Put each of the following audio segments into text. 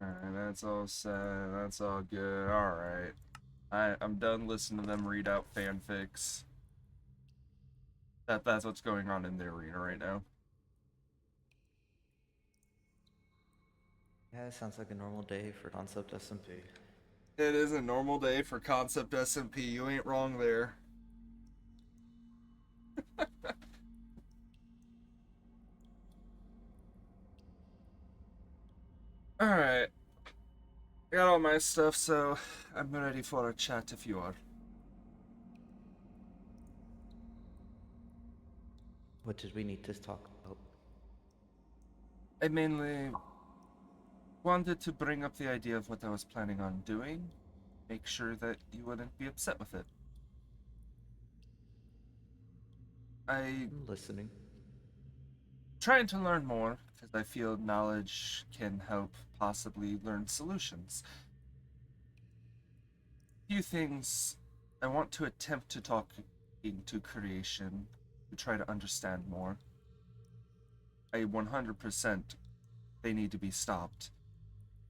Alright, that's all sad. That's all good. Alright. I'm done listening to them read out fanfics. That's what's going on in the arena right now. Yeah, it sounds like a normal day for Concept SMP. It is a normal day for Concept SMP. You ain't wrong there. Alright. I got all my stuff, so I'm ready for a chat if you are. What did we need to talk about? I mainly wanted to bring up the idea of what I was planning on doing. Make sure that you wouldn't be upset with it. I I'm listening. trying to learn more because I feel knowledge can help possibly learn solutions. Few things I want to attempt to talk into creation to try to understand more. I 100% they need to be stopped.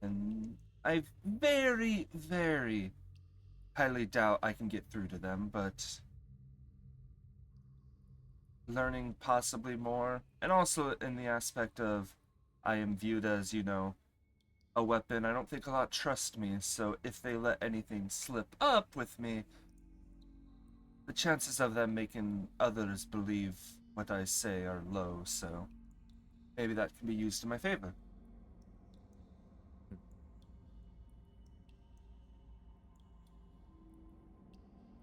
And I very, very highly doubt I can get through to them, but learning possibly more, and also in the aspect of I am viewed as, a weapon. I don't think a lot trust me, so if they let anything slip up with me, the chances of them making others believe what I say are low, so maybe that can be used in my favor.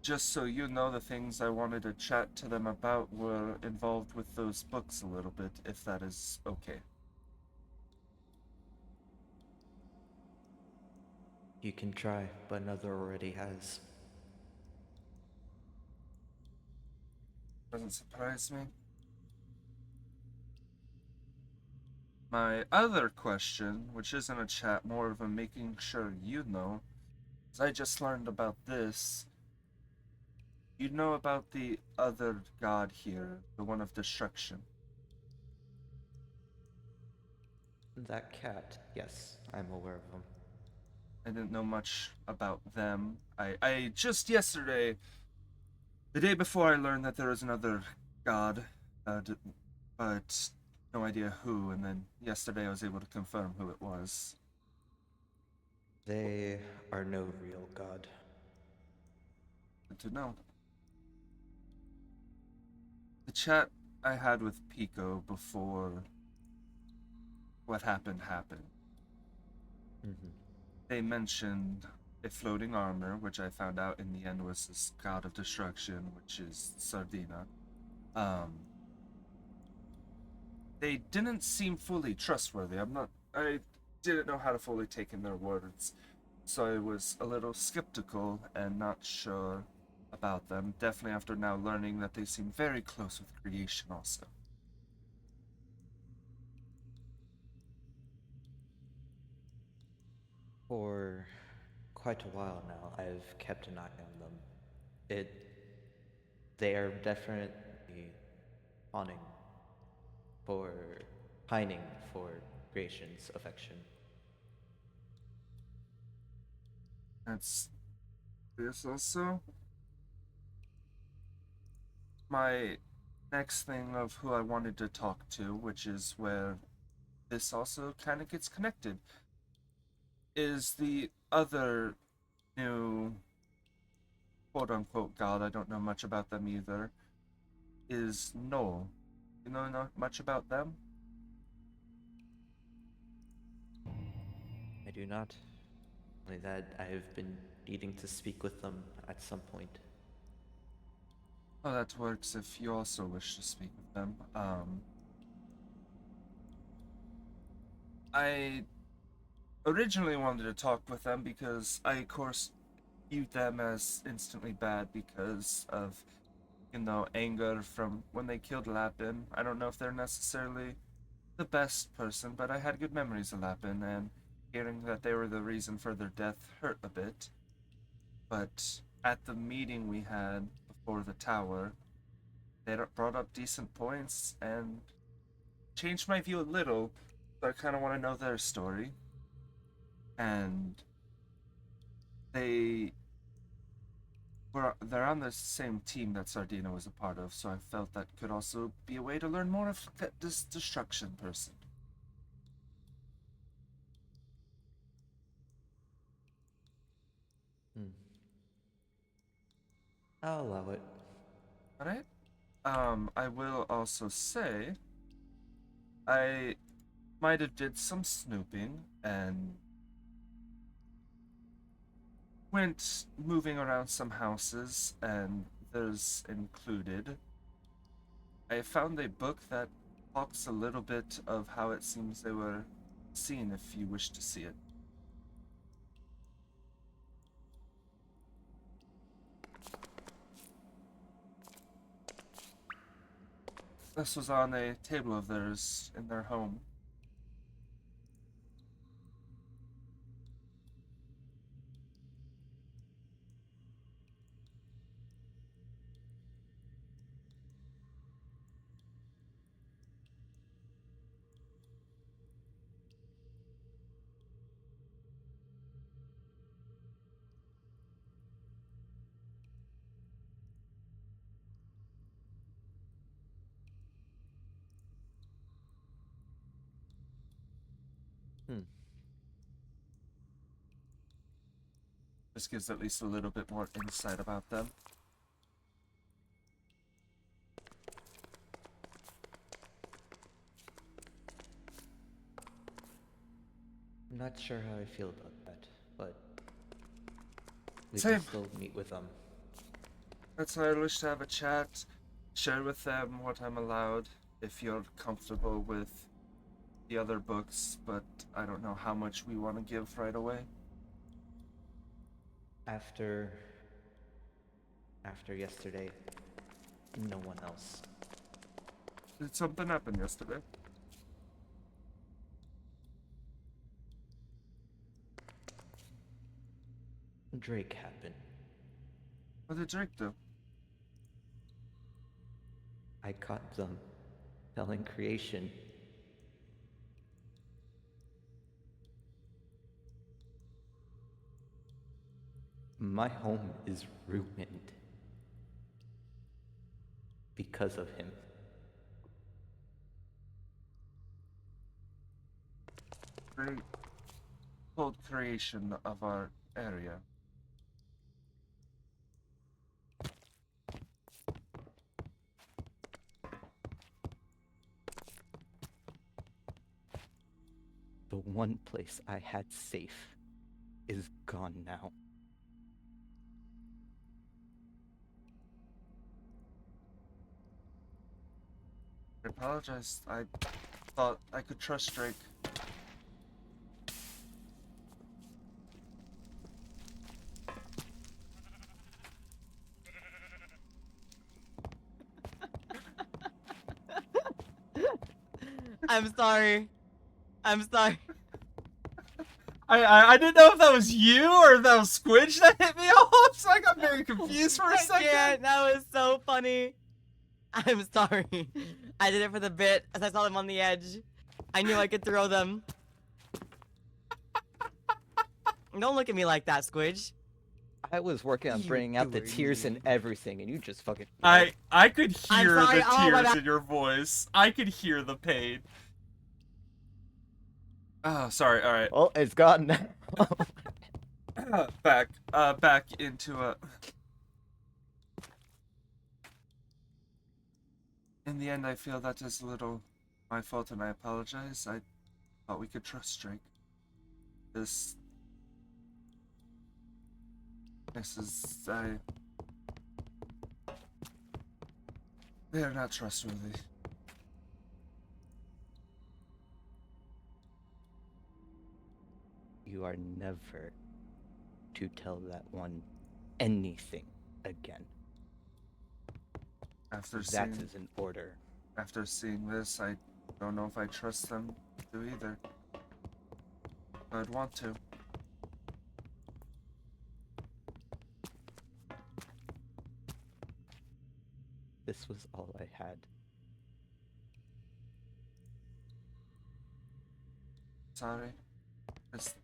Just so you know, the things I wanted to chat to them about were involved with those books a little bit, if that is okay. You can try, but another already has. Doesn't surprise me. My other question, which isn't a chat, more of a making sure you know, is I just learned about this. You know about the other god here, the one of destruction. That cat, yes, I'm aware of him. I didn't know much about them. I just yesterday, the day before, I learned that there was another god, but no idea who. And then yesterday, I was able to confirm who it was. They are no real god. Good to know. The chat I had with Pico before what happened. Mm-hmm. They mentioned a floating armor, which I found out in the end was this god of destruction, which is Sardina. Um, they didn't seem fully trustworthy. I didn't know how to fully take in their words, so I was a little skeptical and not sure about them. Definitely after now learning that they seem very close with creation, also. For quite a while now, I've kept an eye on them. It, they are definitely fawning for, pining for creation's affection. That's this also. My next thing of who I wanted to talk to, which is where this also kind of gets connected, is the other new quote unquote god. I don't know much about them either. Is Noel. You know not much about them? I do not. Only that I've been needing to speak with them at some point. Oh, that works if you also wish to speak with them. I originally wanted to talk with them because I, of course, viewed them as instantly bad because of, anger from when they killed Lapin. I don't know if they're necessarily the best person, but I had good memories of Lapin, and hearing that they were the reason for their death hurt a bit. But at the meeting we had before the tower, they brought up decent points and changed my view a little. So I kind of want to know their story. and they're on the same team that Sardina was a part of, so I felt that could also be a way to learn more of this destruction person. Hmm. I'll allow it. Alright? I will also say I might have did some snooping and went moving around some houses, and there's included. I found a book that talks a little bit of how it seems they were seen if you wish to see it. This was on a table of theirs in their home. Hmm. This gives at least a little bit more insight about them. I'm not sure how I feel about that, but we Same. can still meet with them. That's why I wish to have a chat, share with them what I'm allowed, if you're comfortable with the other books, but I don't know how much we want to give right away. After yesterday, no one else. Did something happen yesterday? Drake happened. What did Drake do? I caught them telling creation. My home is ruined because of him. Drake told creation of our area. The one place I had safe is gone now. I apologize. I thought I could trust Drake. I'm sorry. I'm sorry. I didn't know if that was you or if that was Squidge that hit me off, so I got very confused for a second. Yeah, that was so funny. I'm sorry. I did it for the bit as I saw them on the edge. I knew I could throw them. Don't look at me like that, Squidge. I was working on You bringing out the doer, tears and you. everything, and you just fucking. I could hear sorry, the oh, my tears bad. in your voice. I could hear the pain. Oh, sorry. All right. Well, it's gone now. Back into a. In the end, I feel that is a little my fault, and I apologize. I thought we could trust Drake. This is they are not trustworthy. You are never to tell that one anything again. After That seeing is an order. after seeing this, I don't know if I trust them to either. I'd want to. This was all I had. Sorry. It's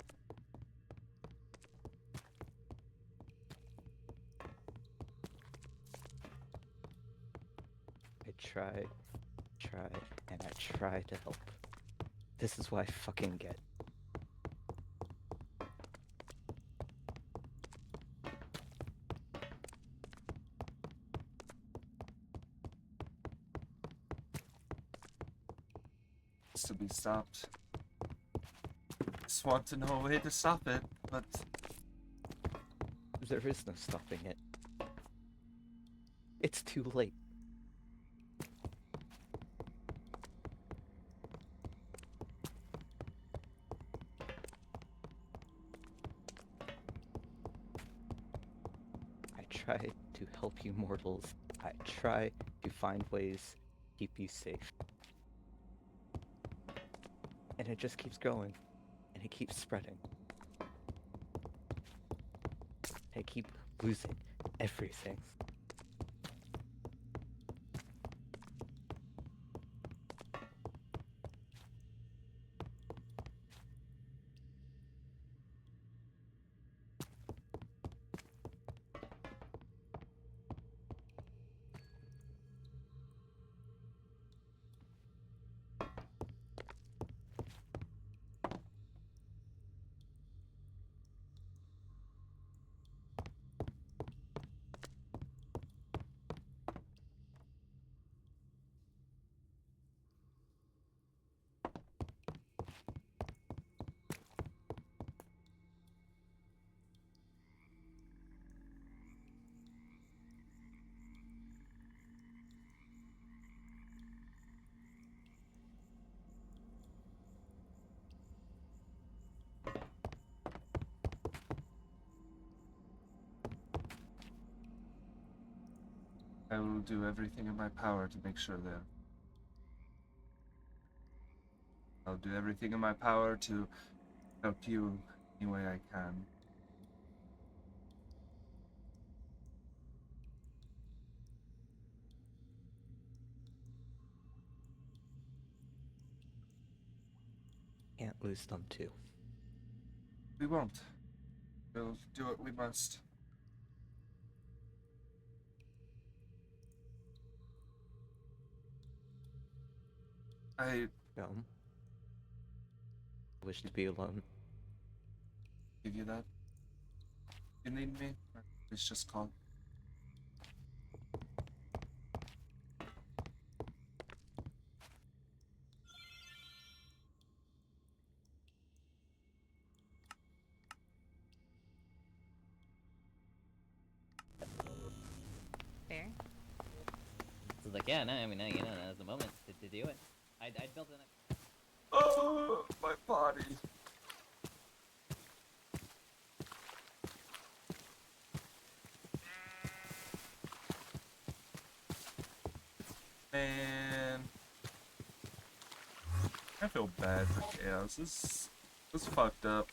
try, and I try to help. This is what I fucking get. It's to be stopped. Just want to know a way to stop it, but There is no stopping it. It's too late. I try to help you mortals. I try to find ways to keep you safe. And it just keeps going. And it keeps spreading. I keep losing everything. I will do everything in my power to make sure that I'll do everything in my power to help you any way I can. Can't lose them too. We won't. We'll do what we must. I No. Wish to be alone. give you that. You need me? Please just call. Fair. So like, yeah, no, I mean, you know, now's the moment to do it. I built an. Oh, my body. Man, I feel bad for Chaos. This was fucked up.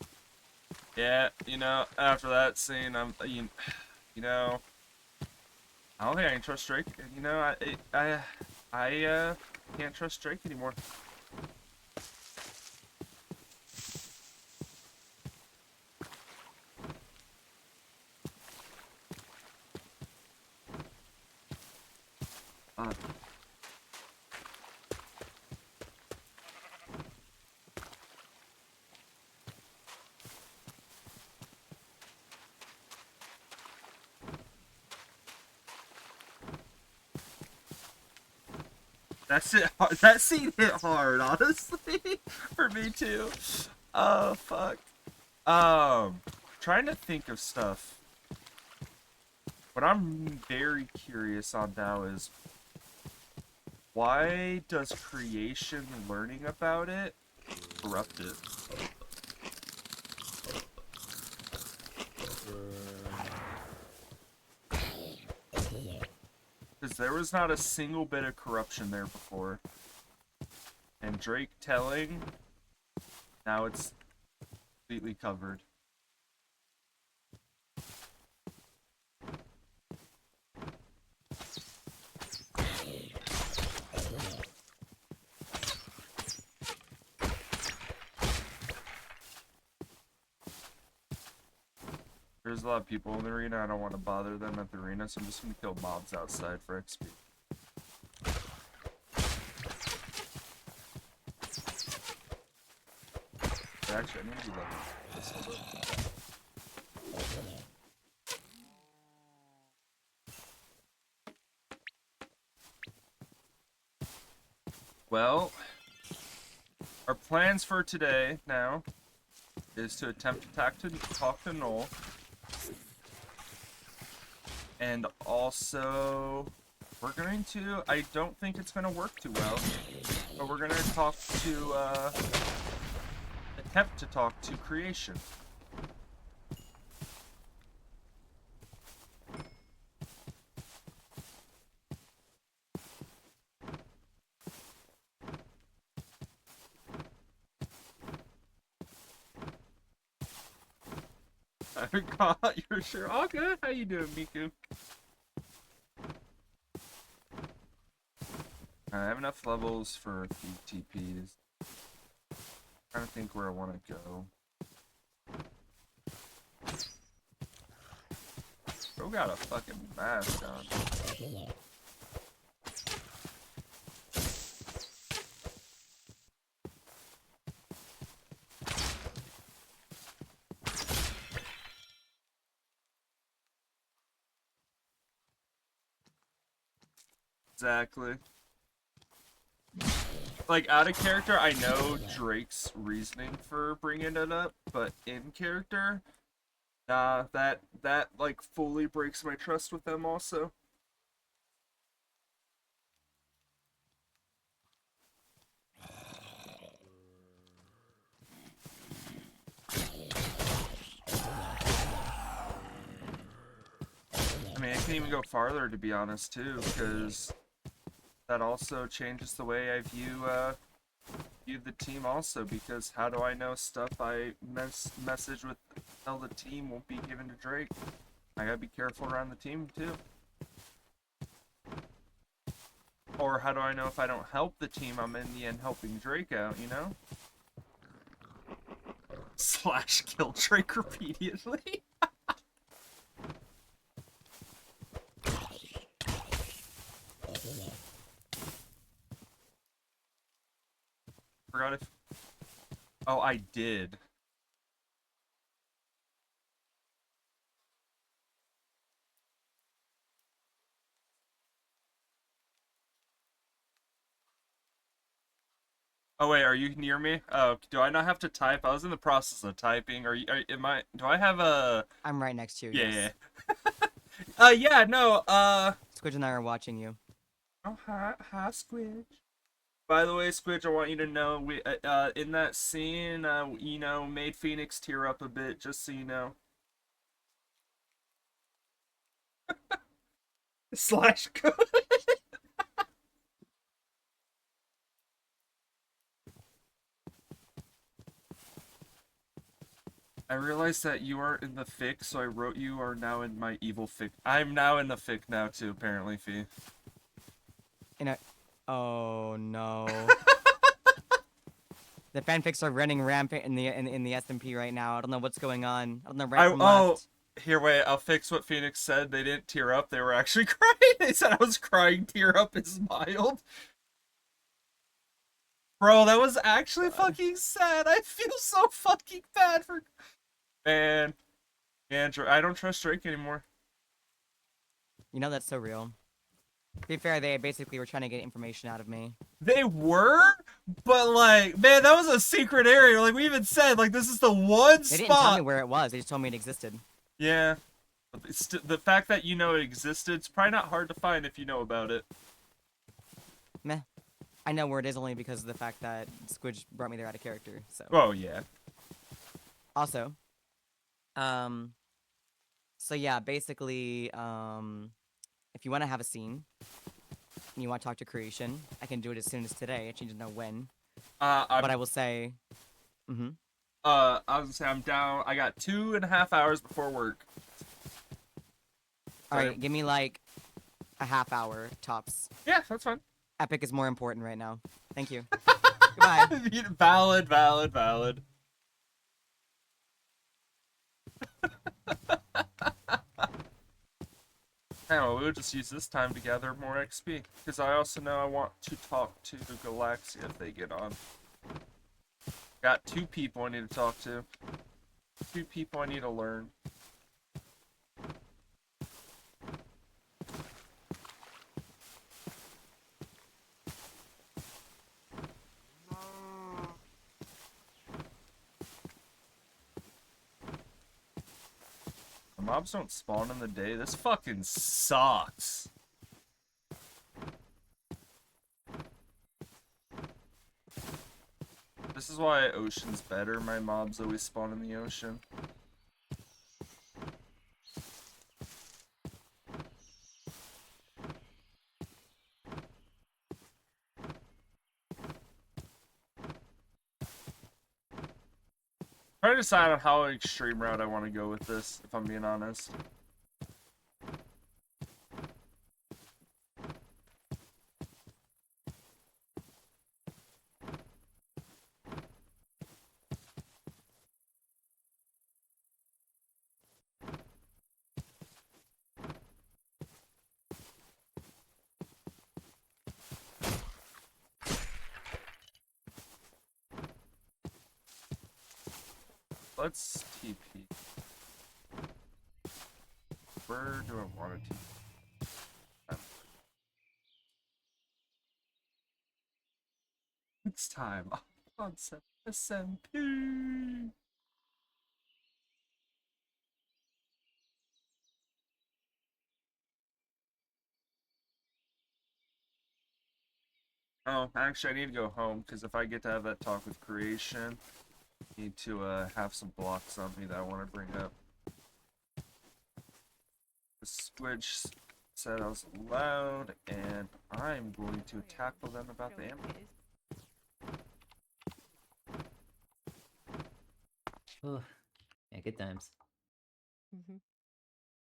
Yeah, you know, after that scene, you know, I don't think I can trust Drake. You know, I can't trust Drake anymore. That's it. That scene hit hard, honestly, for me too. Oh fuck. Trying to think of stuff. What I'm very curious on now is why does creation learning about it corrupt it? Because there was not a single bit of corruption there before. And Drake telling, now it's completely covered. There's a lot of people in the arena. I don't want to bother them at the arena, so I'm just gonna kill mobs outside for XP. Actually, I need to be level. Let's hold up. Well, our plans for today now is to attempt to talk to Noel, and also we're going to. I don't think it's going to work too well, but we're going to attempt to talk to Creation. I forgot you're sure. All good. How you doing, Miku? I have enough levels for 3 TPs. Trying to think where I want to go. Bro got a fucking mask on. Exactly. Like, out of character, I know Drake's reasoning for bringing it up, but in character, nah, that like fully breaks my trust with them also. I mean, I can even go farther, to be honest, too, because that also changes the way I view the team also, because how do I know stuff I message with tell the team won't be given to Drake? I gotta be careful around the team, too. Or how do I know if I don't help the team, I'm in the end helping Drake out, you know? Slash kill Drake repeatedly. Forgot if... Oh, I did. Oh wait, are you near me? Oh, do I not have to type? I was in the process of typing. Do I have a... I'm right next to you. Yeah, Yes. yeah. Yeah, no, Squidge and I are watching you. Oh, hi, Squidge. By the way, Squidge, I want you to know, we, in that scene, you know, made Phoenix tear up a bit, just so you know. Slash code. I realized that you aren't in the fic, so I wrote you are now in my evil fic. I'm now in the fic now too, apparently, Fee. Oh no. The fanfics are running rampant in the SMP right now. I don't know what's going on. I don't know right from left. Here, wait, I'll fix what Phoenix said. They didn't tear up, they were actually crying. They said I was crying, tear up is mild. Bro, that was actually fucking sad. I feel so fucking bad for... Man, I don't trust Drake anymore. You know that's so real. To be fair, they basically were trying to get information out of me. They were, but like, man, that was a secret area. Like we even said, like this is the one They spot. didn't tell me where it was. They just told me it existed. Yeah, but the fact that you know it existed, it's probably not hard to find if you know about it. Meh. I know where it is only because of the fact that Squidge brought me there out of character. So. Oh yeah. Also, so yeah, basically, if you want to have a scene and you want to talk to Creation, I can do it as soon as today. I just need to know when. But I will say, I was gonna say I'm down. I got 2.5 hours before work. All right, give me like a half hour tops. Yeah, that's fine. Epic is more important right now. Thank you. Goodbye. Valid. Anyway, we'll just use this time to gather more XP. Because I also know I want to talk to Galaxia if they get on. Got 2 people I need to talk to. 2 people I need to learn. The mobs don't spawn in the day. This fucking sucks. This is why ocean's better. My mobs always spawn in the ocean. Trying to decide on how extreme route I want to go with this, if I'm being honest. Let's TP. Where do I want to TP? It's time. ConceptSMP. Oh, actually, I need to go home because if I get to have that talk with creation, I need to have some blocks on me that I want to bring up. The Squidge said I was loud, and I'm going to tackle them about the ammo. Oh, yeah, good times.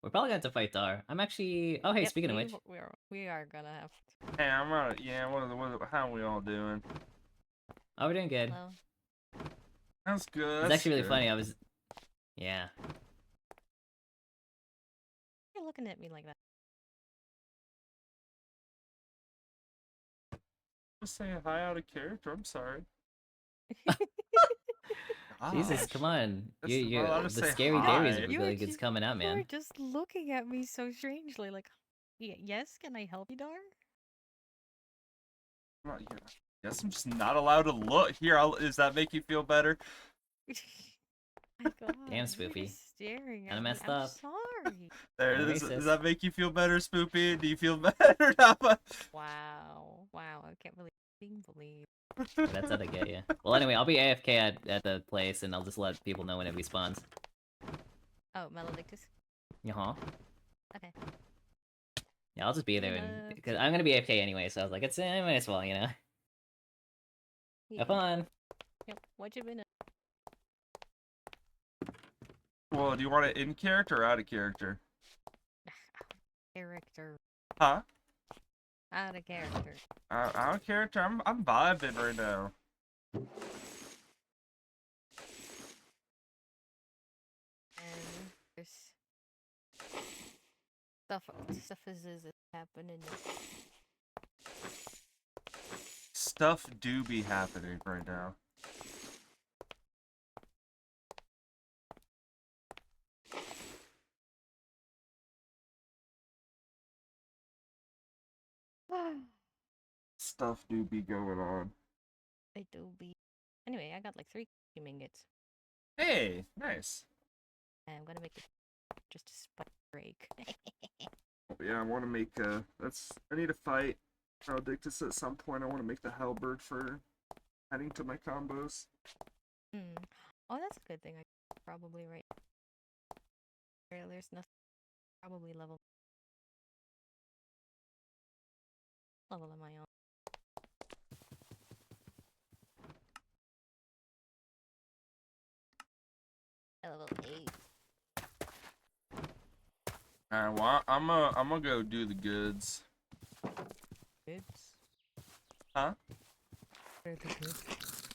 We're probably gonna have to fight Dar. I'm actually. Oh, hey, Yep, speaking of which, we are gonna have to. Hey, I'm out. Yeah, how are we all doing? oh, we're doing good. Hello. That's good. It's That's actually really good. funny. I was, yeah. You're looking at me like that. Just saying hi out of character. I'm sorry. Jesus, Gosh. come on. This is not allowed to The say scary hi. Darius You really were gets just- coming out, You were man. just looking at me so strangely, like, yes, can I help you, Dar? Not here. Guess I'm just not allowed to look. Here, does that make you feel better? My God, Damn, you were Spoopy. just staring Kinda at me. messed I'm up. sorry. There, Kinda does racist. that make you feel better, Spoopy? Do you feel better now? Wow, I can't believe. That's how they get you. Well, anyway, I'll be AFK at the place, and I'll just let people know when it respawns. Oh, Maledictus. Uh-huh. Okay. Yeah, I'll just be there, Enough. because I'm gonna be AFK anyway, so I was like, it's might as well, you know? Have fun! Yep. What you been? Well, do you want it in character or out of character? Character. Huh? Out of character. Out of character? I'm vibing right now. And there's stuff is happening. Stuff do be happening right now. Stuff do be going on. They do be. Anyway, I got like 3 ingots. Hey, nice. And I'm gonna make it just a spike break. Yeah, I want to make I need to fight Maledictus at some point. I want to make the halberd for adding to my combos. Oh, that's a good thing. I probably right. There's nothing. Probably level am I on? Level 8. Alright, well, I'm gonna go do the goods. Goods. Huh? Where are the goods?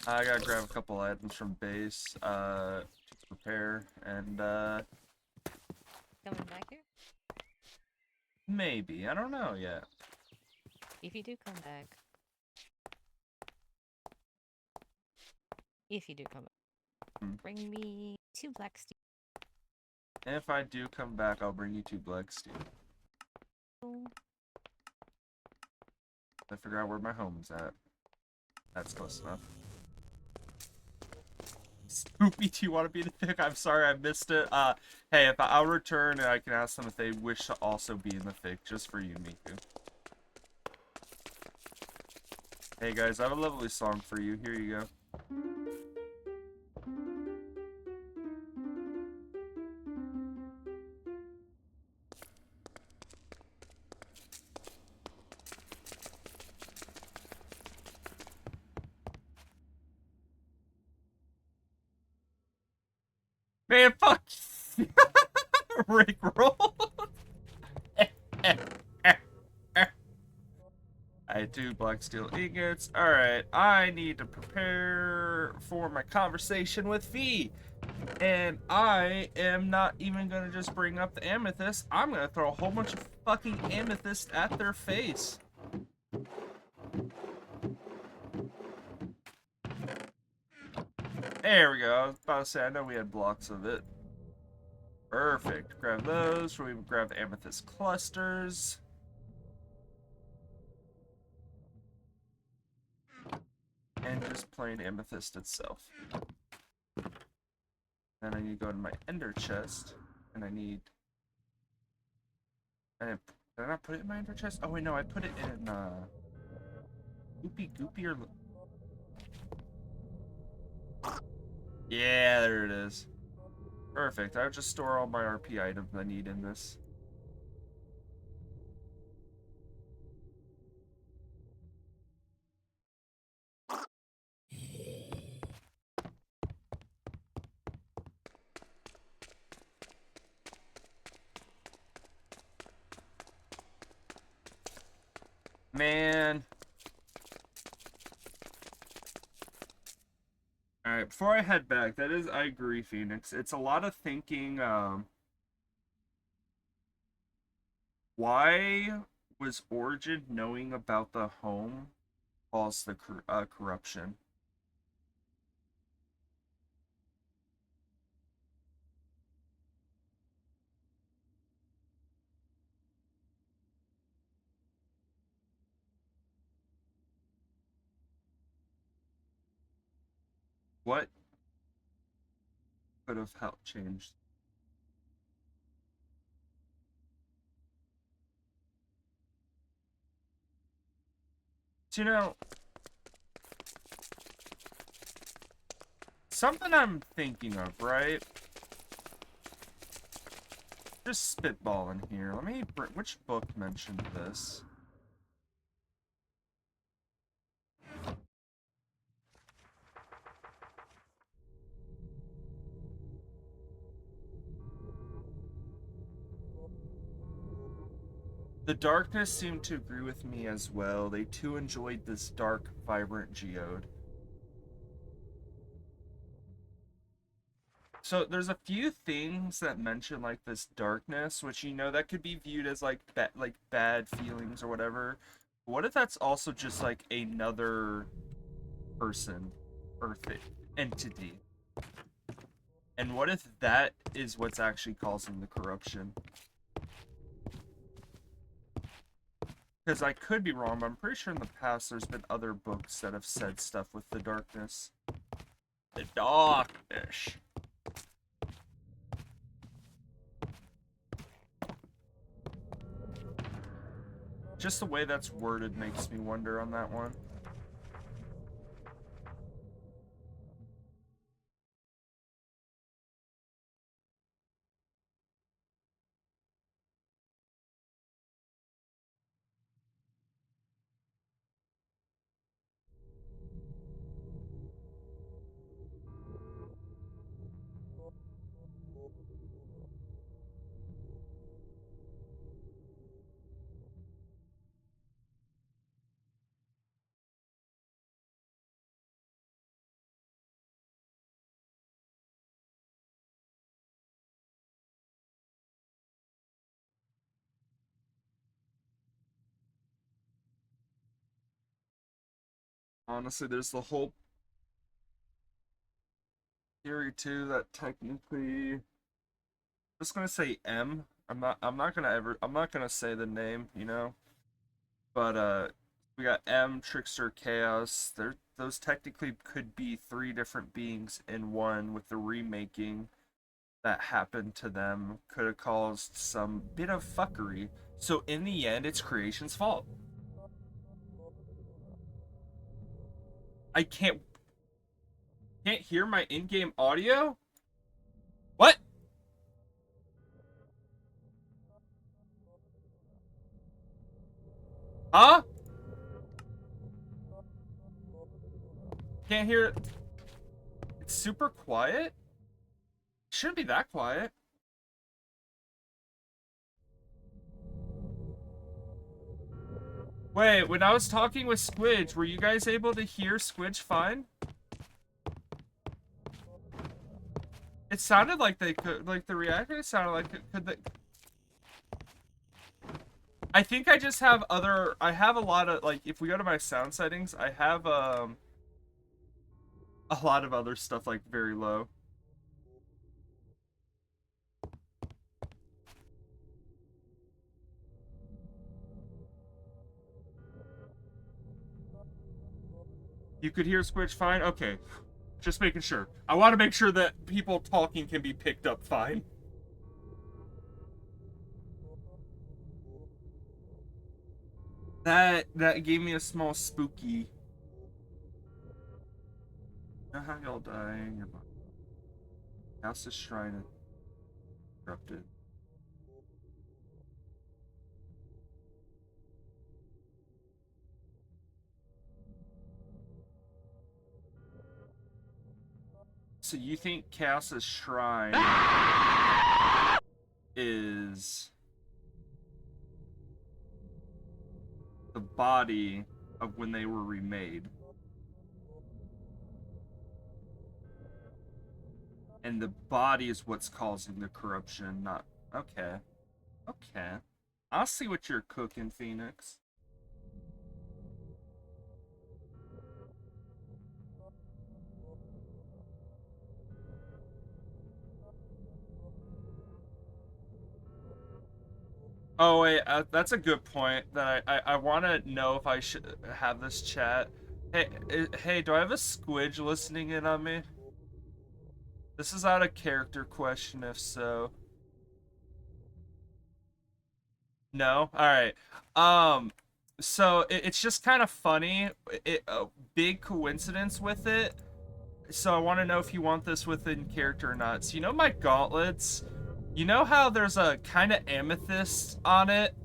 I gotta grab a couple items from base, to prepare, and, Coming back here? maybe. I don't know yet. If you do come back, If you do come back, bring me 2 black steel. If I do come back, I'll bring you 2 black steel. I figure out where my home's at. That's close enough. Spoopy, do you want to be the pick? I'm sorry I missed it. Hey, if I'll return and I can ask them if they wish to also be in the fic, just for you, Miku. Hey guys, I have a lovely song for you. Here you go. Man, fuck! Rickroll! I had 2 black steel ingots. Alright, I need to prepare for my conversation with V. And I am not even gonna just bring up the amethyst. I'm gonna throw a whole bunch of fucking amethyst at their face. There we go. I was about to say, I know we had blocks of it. Perfect. Grab those. We grab the amethyst clusters. And just plain amethyst itself. Then I need to go to my ender chest. And I need... did I not put it in my ender chest? Oh wait, no, I put it in, Goopy or... Yeah, there it is. Perfect. I'll just store all my RP items I need in this. Man. Alright, before I head back, I agree, Phoenix. It's a lot of thinking, why was Origin knowing about the home caused the corruption? What could have helped change? So, you know, something I'm thinking of, right? Just spitballing here. Let me... which book mentioned this? The Darkness seemed to agree with me as well. They too enjoyed this dark, vibrant geode. So there's a few things that mention like this darkness, which you know that could be viewed as like bad feelings or whatever. What if that's also just like another person or entity? And what if that is what's actually causing the corruption? Because I could be wrong, but I'm pretty sure in the past there's been other books that have said stuff with the darkness. The darkness. Just the way that's worded makes me wonder on that one. Honestly, there's the whole theory too that technically, I'm just gonna say M. I'm not gonna say the name, you know. But we got M, Trickster, Chaos. Those technically could be three different beings in one, with the remaking that happened to them could have caused some bit of fuckery. So in the end, it's creation's fault. I can't hear my in-game audio? What? Huh? Can't hear it. It's super quiet? It shouldn't be that quiet. Wait, when I was talking with Squidge, were you guys able to hear Squidge fine? It sounded like they could, like the reactor sounded like it could. I think I just have other. I have a lot of like. If we go to my sound settings, I have a lot of other stuff like very low. You could hear Squidge fine? Okay. Just making sure. I want to make sure that people talking can be picked up fine. That gave me a small spooky. You know how y'all dying? Your house is shrine interrupted. So you think Chaos's shrine is the body of when they were remade? And the body is what's causing the corruption, not... Okay. Okay. I'll see what you're cooking, Phoenix. Oh wait, that's a good point. That I want to know if I should have this chat. Hey, do I have a squidge listening in on me? This is out of character question, if so. No? Alright. So it's just kind of funny. A big coincidence with it. So I want to know if you want this within character or not. So you know my gauntlets? You know how there's a kind of amethyst on it?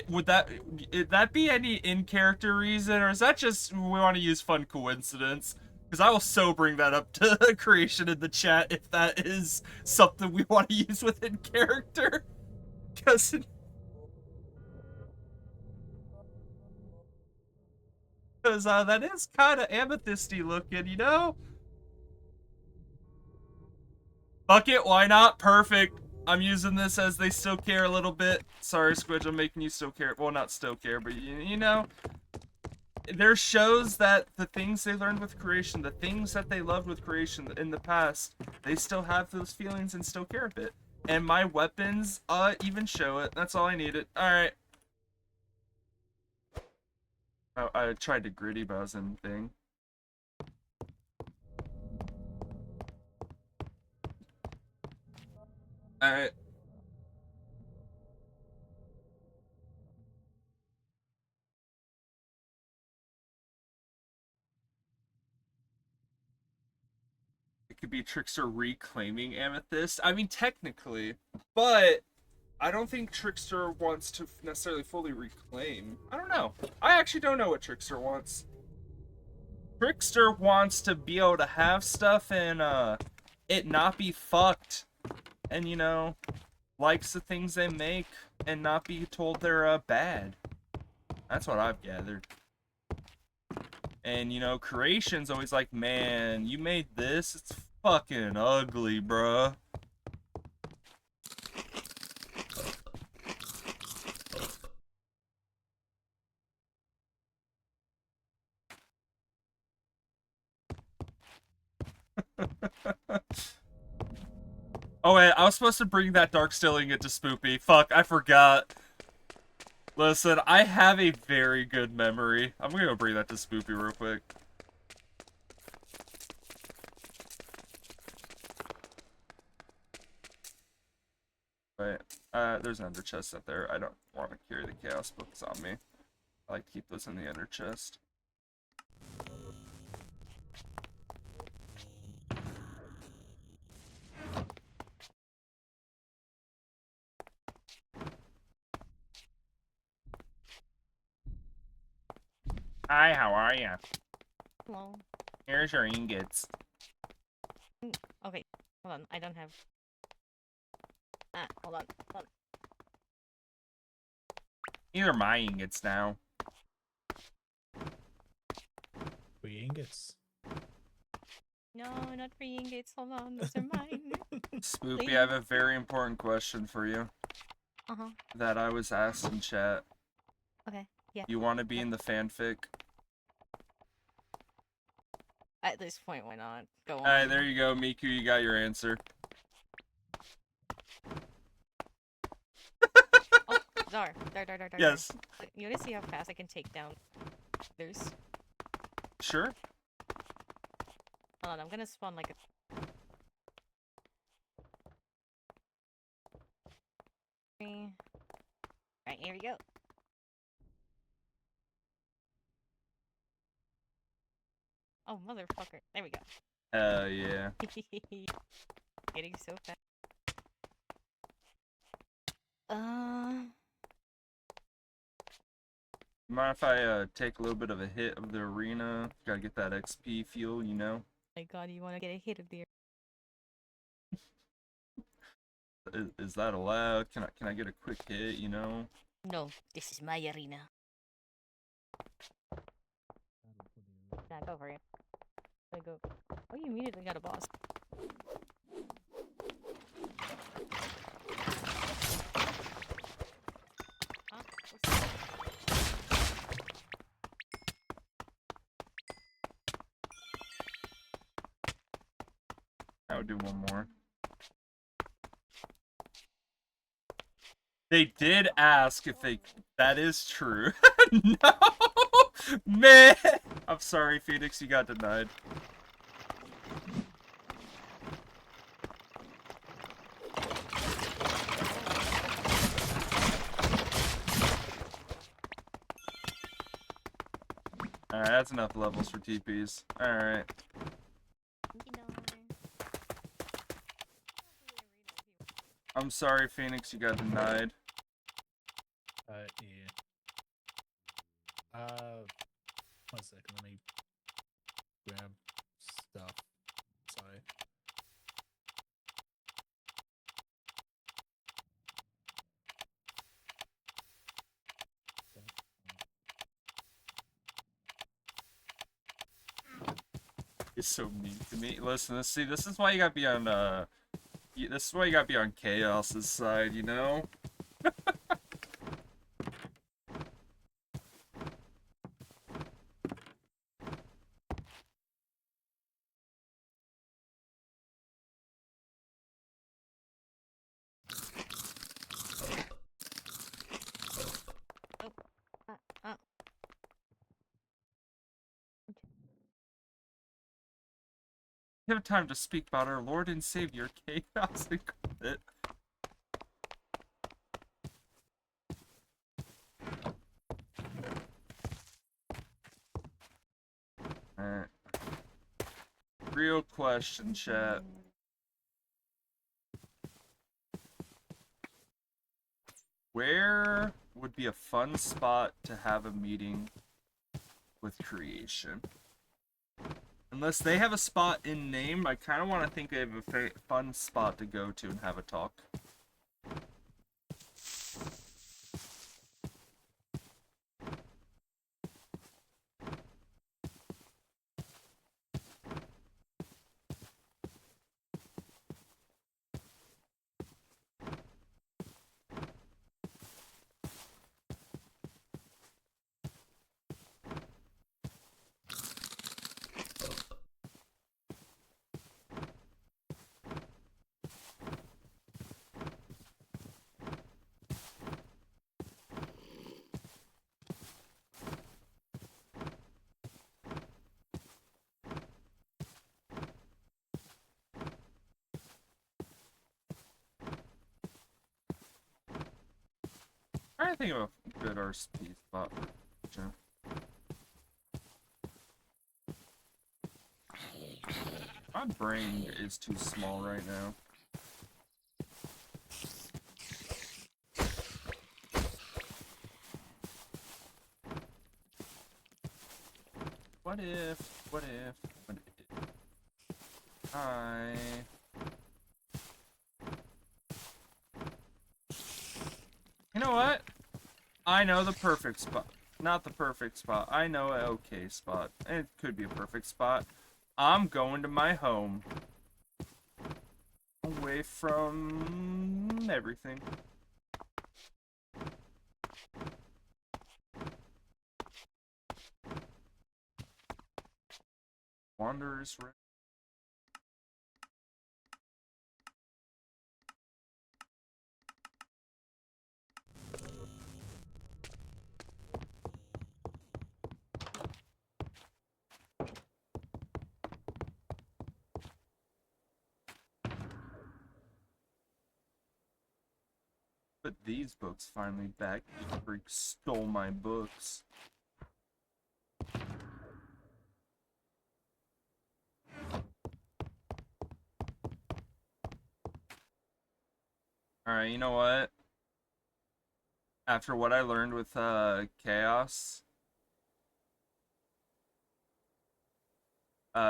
Would that be any in-character reason, or is that just we want to use fun coincidence? Because I will so bring that up to creation in the chat if that is something we want to use within character. Because that is kind of amethysty looking, you know? Fuck it, why not? Perfect. I'm using this as they still care a little bit. Sorry, Squidge, I'm making you still care. Well, not still care, but you know. There shows that the things they learned with creation, the things that they loved with creation in the past, they still have those feelings and still care a bit. And my weapons even show it. That's all I needed. Alright. I tried to gritty buzz and thing. Alright. It could be Trickster reclaiming Amethyst. I mean, technically. But I don't think Trickster wants to necessarily fully reclaim. I don't know. I actually don't know what Trickster wants. Trickster wants to be able to have stuff and it not be fucked. And, you know, likes the things they make and not be told they're bad. That's what I've gathered. And, you know, creation's always like, man, you made this? It's fucking ugly, bruh. Oh wait, I was supposed to bring that dark stilling into Spoopy. Fuck, I forgot. Listen, I have a very good memory. I'm gonna go bring that to Spoopy real quick. Wait, there's an ender chest up there. I don't want to carry the chaos books on me. I like to keep those in the ender chest. Hi, how are ya? Hello. Here's your ingots. Okay, hold on. I don't have. Hold on. These are my ingots now. Free ingots. No, not free ingots. Hold on, those are mine. Spoopy, I have a very important question for you. Uh-huh. That I was asked in chat. Okay, yeah. You want to be in the fanfic? At this point, why not? Go on. Alright, there you go, Miku. You got your answer. Oh, Dar. Yes. You wanna see how fast I can take down others? Sure. Hold on, I'm gonna spawn like a... Right, here we go. Oh, motherfucker. There we go. Yeah. Getting so fast. Mind if I take a little bit of a hit of the arena? Gotta get that XP fuel, you know? My god, you wanna get a hit of the... Is that allowed? Can I get a quick hit, you know? No, this is my arena. Nah, go for it. Go. Oh, you immediately got a boss. Huh? I would do one more. They did ask if they... That is true. No! Man! I'm sorry, Phoenix, you got denied. Alright, that's enough levels for TPs. Alright. I'm sorry, Phoenix, you got denied. Yeah. 1 second, let me grab stuff. Sorry. It's so mean to me. Listen, see, this is why you gotta be on, this is why you gotta be on Chaos's side, you know? You have time to speak about our Lord and Savior, Chaos Incarnate. Alright. Real question, chat. Where would be a fun spot to have a meeting with creation? Unless they have a spot in name, I kind of want to think they have a fun spot to go to and have a talk. think of a good RSP spot for gym. My brain is too small right now. What if I... You know what? I know the perfect spot. Not the perfect spot. I know an okay spot. It could be a perfect spot. I'm going to my home. Away from everything. Wanderer's Rest. Put these books finally back. You freak stole my books. Alright, you know what? After what I learned with Chaos,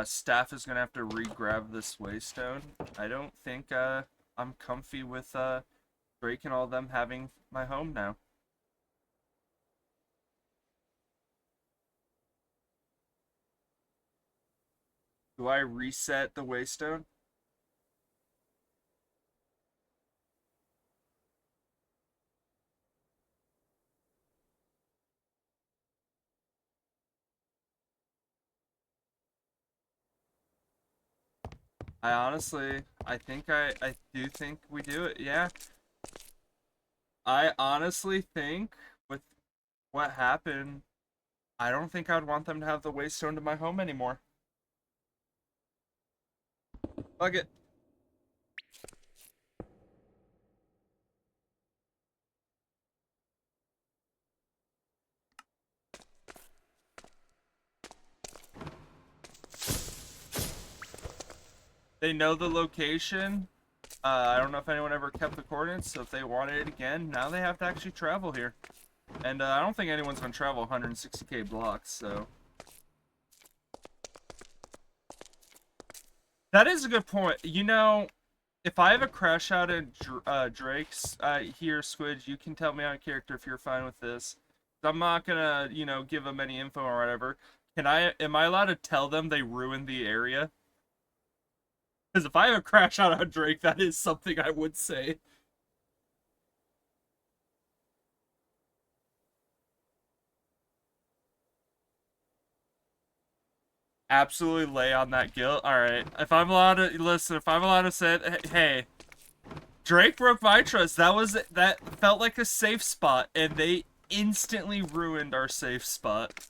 staff is gonna have to re-grab this waystone. I don't think I'm comfy with Drake and all them having my home now. Do I reset the waystone? I do think we do it, yeah. I honestly think, with what happened, I don't think I'd want them to have the waystone to my home anymore. Fuck it. They know the location. I don't know if anyone ever kept the coordinates, so if they wanted it again, now they have to actually travel here. And I don't think anyone's gonna travel 160k blocks, so... That is a good point. You know, if I have a crash out in Drake's, here, Squid, you can tell me on character if you're fine with this. I'm not gonna, you know, give them any info or whatever. Am I allowed to tell them they ruined the area? Because if I have a crash out on Drake, that is something I would say. Absolutely lay on that guilt. Alright. If I'm allowed to listen, if I'm allowed to say it, hey. Drake broke my trust. That felt like a safe spot, and they instantly ruined our safe spot.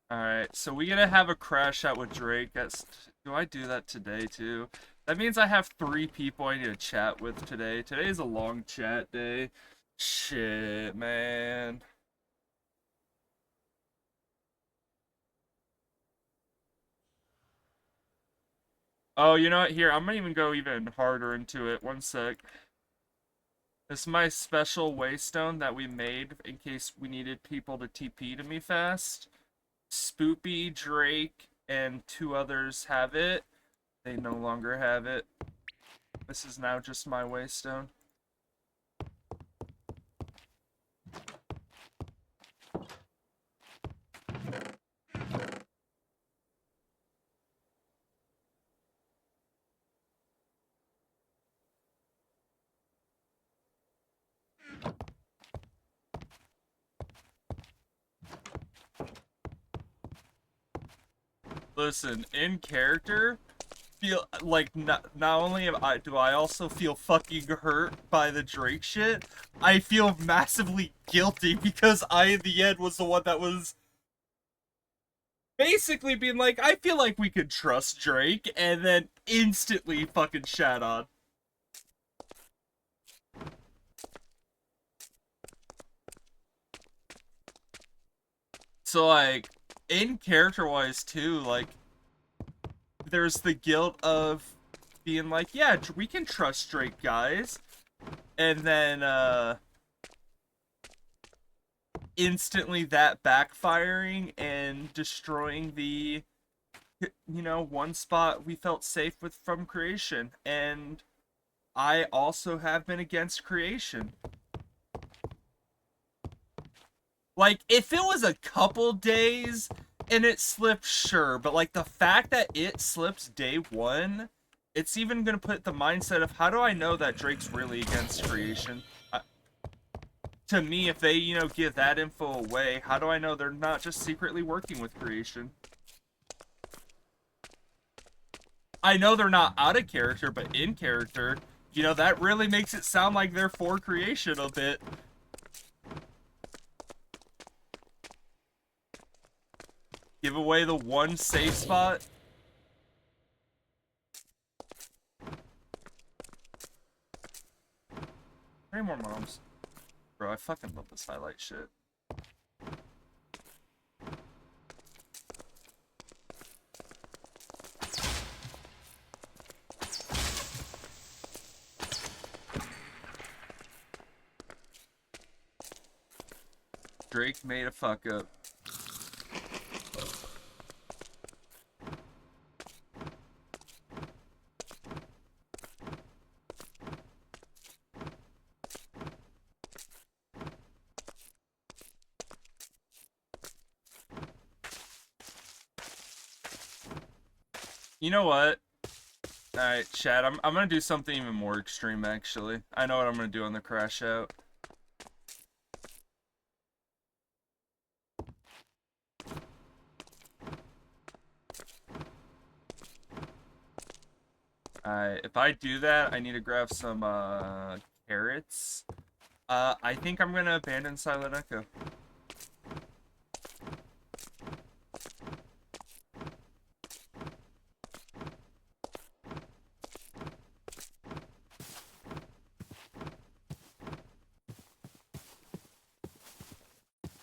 Alright, so we gonna have a crash out with Drake. Do I do that today too? That means I have 3 people I need to chat with today. Today is a long chat day. Shit, man. Oh, you know what? Here, I'm gonna even go even harder into it. One sec. This is my special waystone that we made in case we needed people to TP to me fast. Spoopy, Drake, and 2 others have it. They no longer have it. This is now just my waystone. Listen, in character, feel like not only do I also feel fucking hurt by the Drake shit, I feel massively guilty because I in the end was the one that was basically being like, I feel like we could trust Drake, and then instantly fucking shat on. So like, in character-wise too, like, there's the guilt of being like, yeah, we can trust Drake, guys. And then, instantly that backfiring and destroying the, you know, one spot we felt safe with from creation. And I also have been against creation. Like, if it was a couple days and it slipped, sure, but like the fact that it slips day one, it's even gonna put the mindset of, how do I know that Drake's really against creation? To me, if they, you know, give that info away, how do I know they're not just secretly working with creation? I know they're not out of character, but in character, you know, that really makes it sound like they're for creation a bit. Give away the one safe spot. Three more moms. Bro, I fucking love this highlight shit. Drake made a fuck up. You know what? Alright, chat, I'm gonna do something even more extreme, actually. I know what I'm gonna do on the crash out. If I do that, I need to grab some, carrots. I think I'm gonna abandon Silent Echo.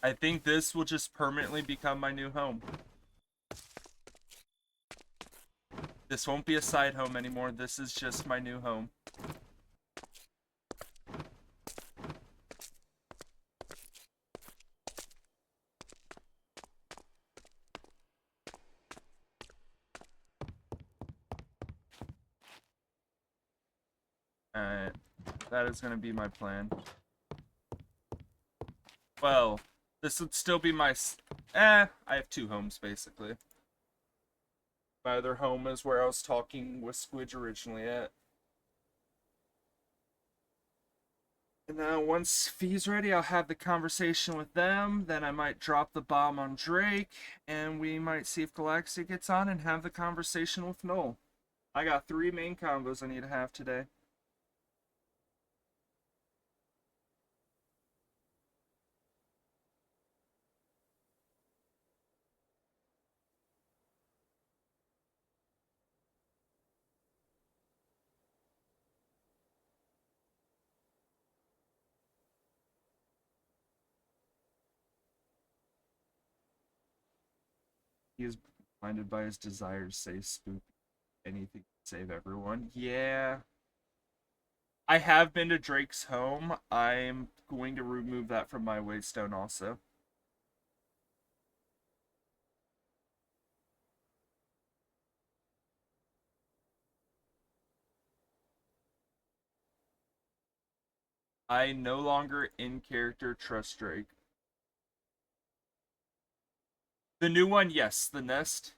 I think this will just permanently become my new home. This won't be a side home anymore. This is just my new home. Alright. That is gonna be my plan. Well, this would still be my... I have two homes, basically. My other home is where I was talking with Squidge originally at. And then once Fee's ready, I'll have the conversation with them. Then I might drop the bomb on Drake, and we might see if Galaxia gets on and have the conversation with Noel. I got 3 main combos I need to have today. He is blinded by his desire to say spook anything to save everyone. Yeah. I have been to Drake's home. I'm going to remove that from my waystone also. I no longer in character trust Drake. The new one, yes, the nest.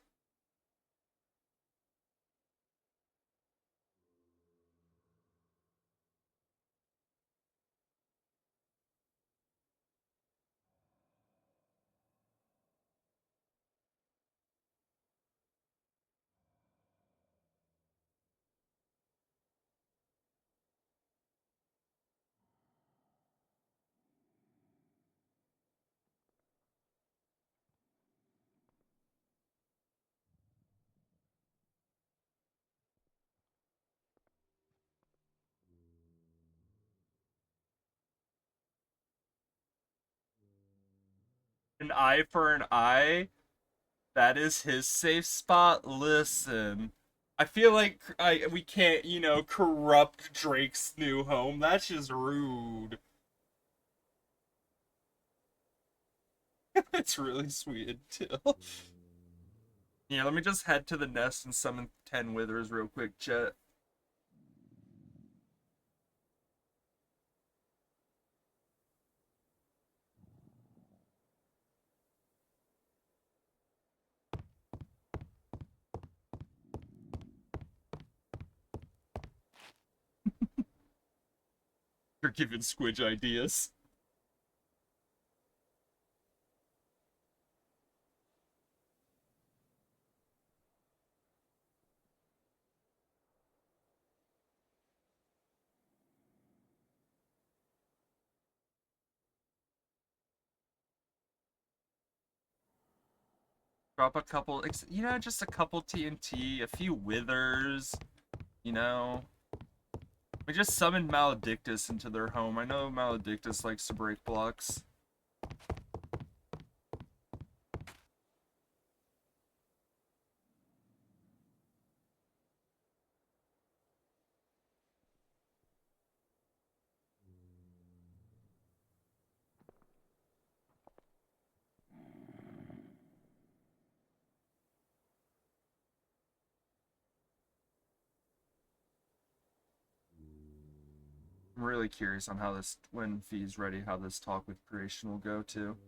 An eye for an eye. That is his safe spot. Listen, I feel like we can't, corrupt Drake's new home. That's just rude. It's really sweet too. Yeah, let me just head to the nest and summon 10 withers real quick, Jet. You're giving Squidge ideas. Drop a couple, just a couple TNT, a few withers, you know. We just summoned Maledictus into their home. I know Maledictus likes to break blocks. I'm really curious on how this, when Fee's ready, how this talk with creation will go too.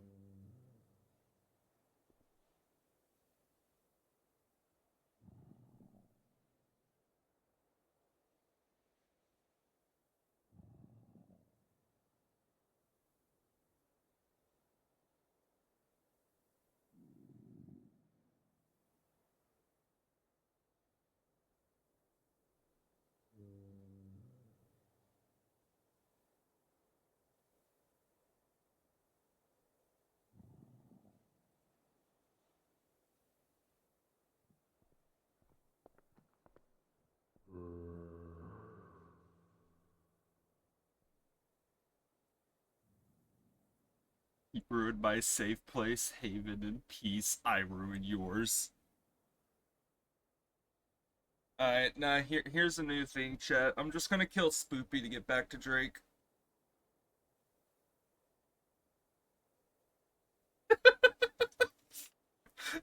You ruined my safe place, haven, and peace. I ruin yours. Alright, now here's a new thing, chat. I'm just gonna kill Spoopy to get back to Drake.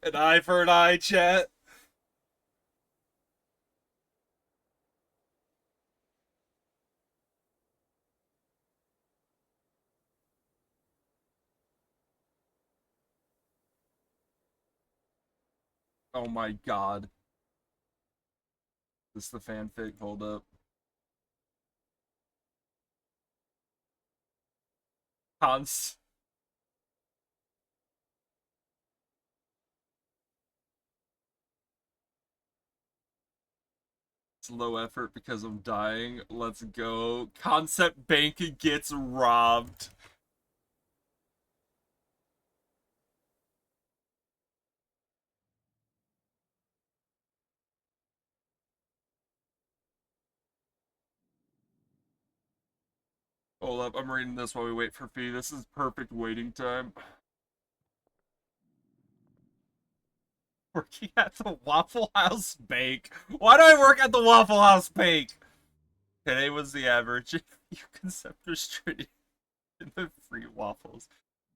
An eye for an eye, chat. Oh my god. This is the fanfic, hold up. Cons. It's low effort because I'm dying. Let's go. Concept Bank gets robbed. Hold up, I'm reading this while we wait for Fee. This is perfect waiting time. Working at the Waffle House Bank. Why do I work at the Waffle House Bank? Today was the average. You conceptors trading in the free waffles.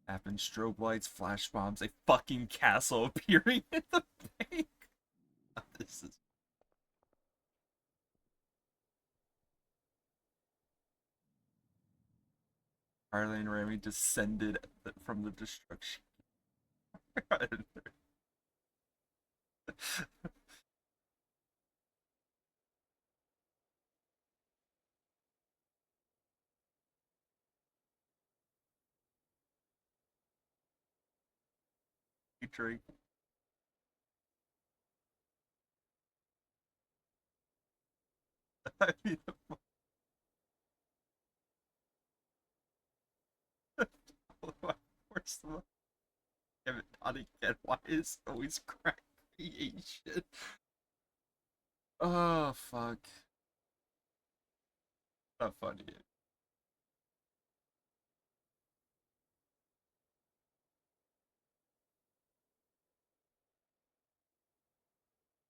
Happened strobe lights, flash bombs, a fucking castle appearing in the bank. This is. Harley and Remy descended from the destruction. Drake. I mean, where's the damn it, not again? Why is it always crack creation? Oh fuck. Not funny.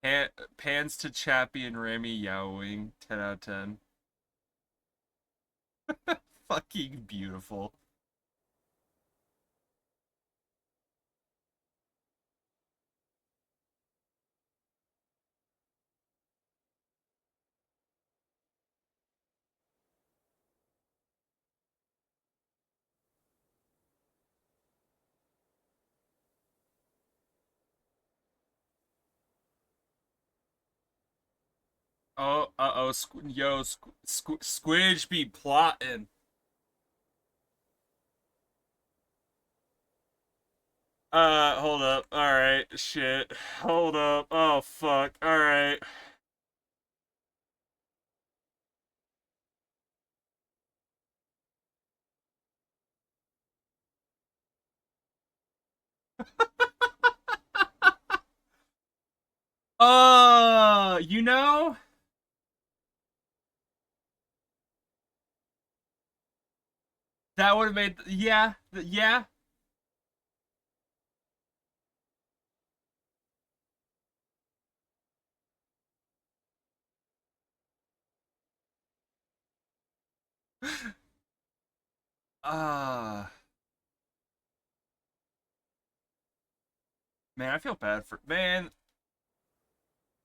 Pans to Chappie and Rami Yowing. 10 out of 10. Fucking beautiful. Oh, uh-oh, Squidge be plotting. Hold up. Alright, shit. Hold up. Oh, fuck. Alright. You know? That would have made, yeah, yeah. Ah, man, I feel bad for, man,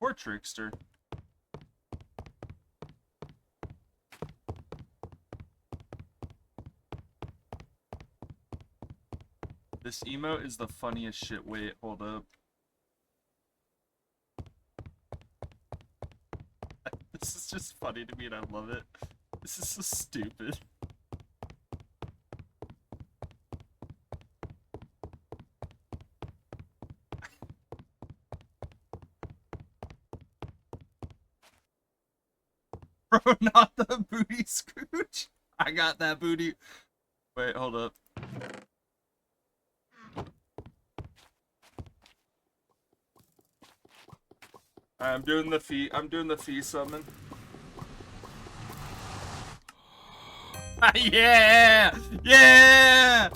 poor Trickster. This emote is the funniest shit. Wait, hold up. This is just funny to me and I love it. This is so stupid. Bro, not the booty Scrooge. I got that booty. Wait, hold up. I'm doing the fee summon. Yeah! Yeah!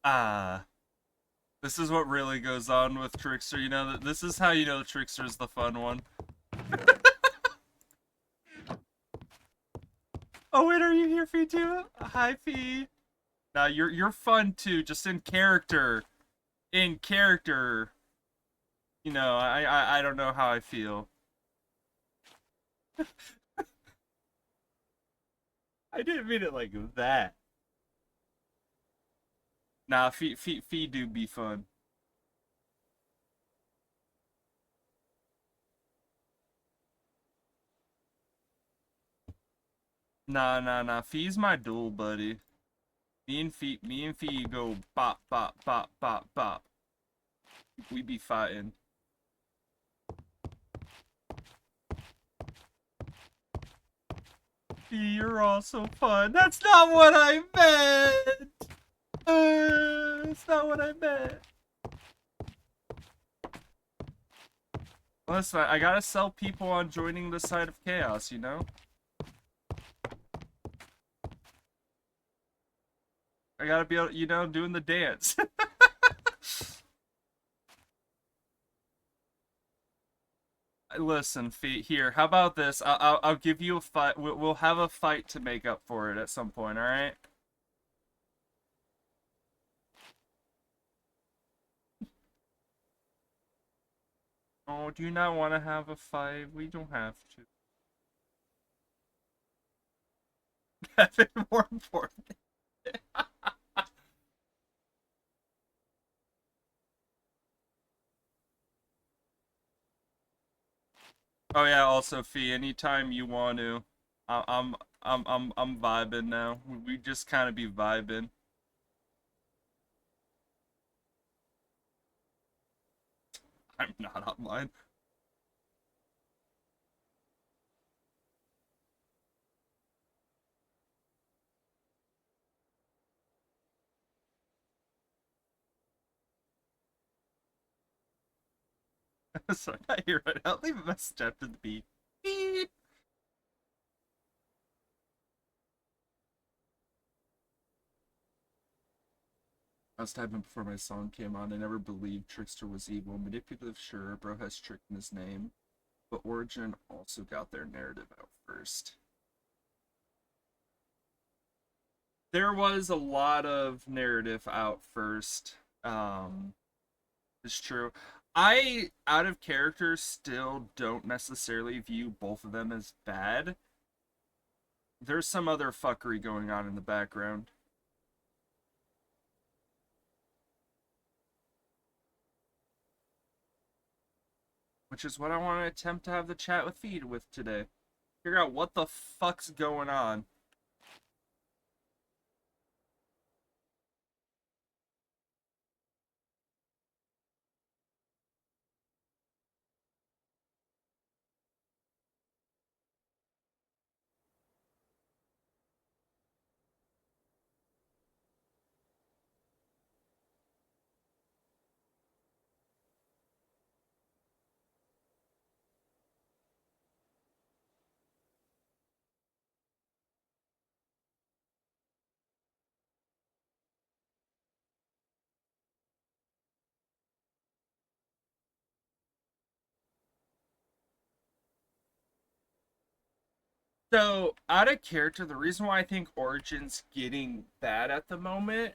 Ah. This is what really goes on with Trickster, you know, this is how you know Trickster's the fun one. Oh wait, are you here, Fee, too? Hi, Fee. Nah, you're fun too, just in character. In character. You know, I don't know how I feel. I didn't mean it like that. Nah, Fee do be fun. Nah. Fee's my duel buddy. Me and Fee go bop, bop, bop, bop, bop. We be fighting. Fee, you're also fun. That's not what I meant! That's not what I meant. Listen, I gotta sell people on joining the side of chaos, you know? I gotta be able, you know, doing the dance. listen, here. How about this? I'll give you a fight. We'll have a fight to make up for it at some point. All right. Oh, do you not want to have a fight? We don't have to. That's more important. Oh yeah. Also, Fee. Anytime you want to, I'm vibing now. We just kind of be vibing. I'm not online. Sorry, I hear it. I'll leave a message after the beep. Beep. I was typing before my song came on. I never believed Trickster was evil. Manipulative, sure. Bro has Trick in his name. But Origin also got their narrative out first. There was a lot of narrative out first. It's true. I, out of character, still don't necessarily view both of them as bad. There's some other fuckery going on in the background. Which is what I want to attempt to have the chat with Feed with today. Figure out what the fuck's going on. So, out of character, the reason why I think Origin's getting bad at the moment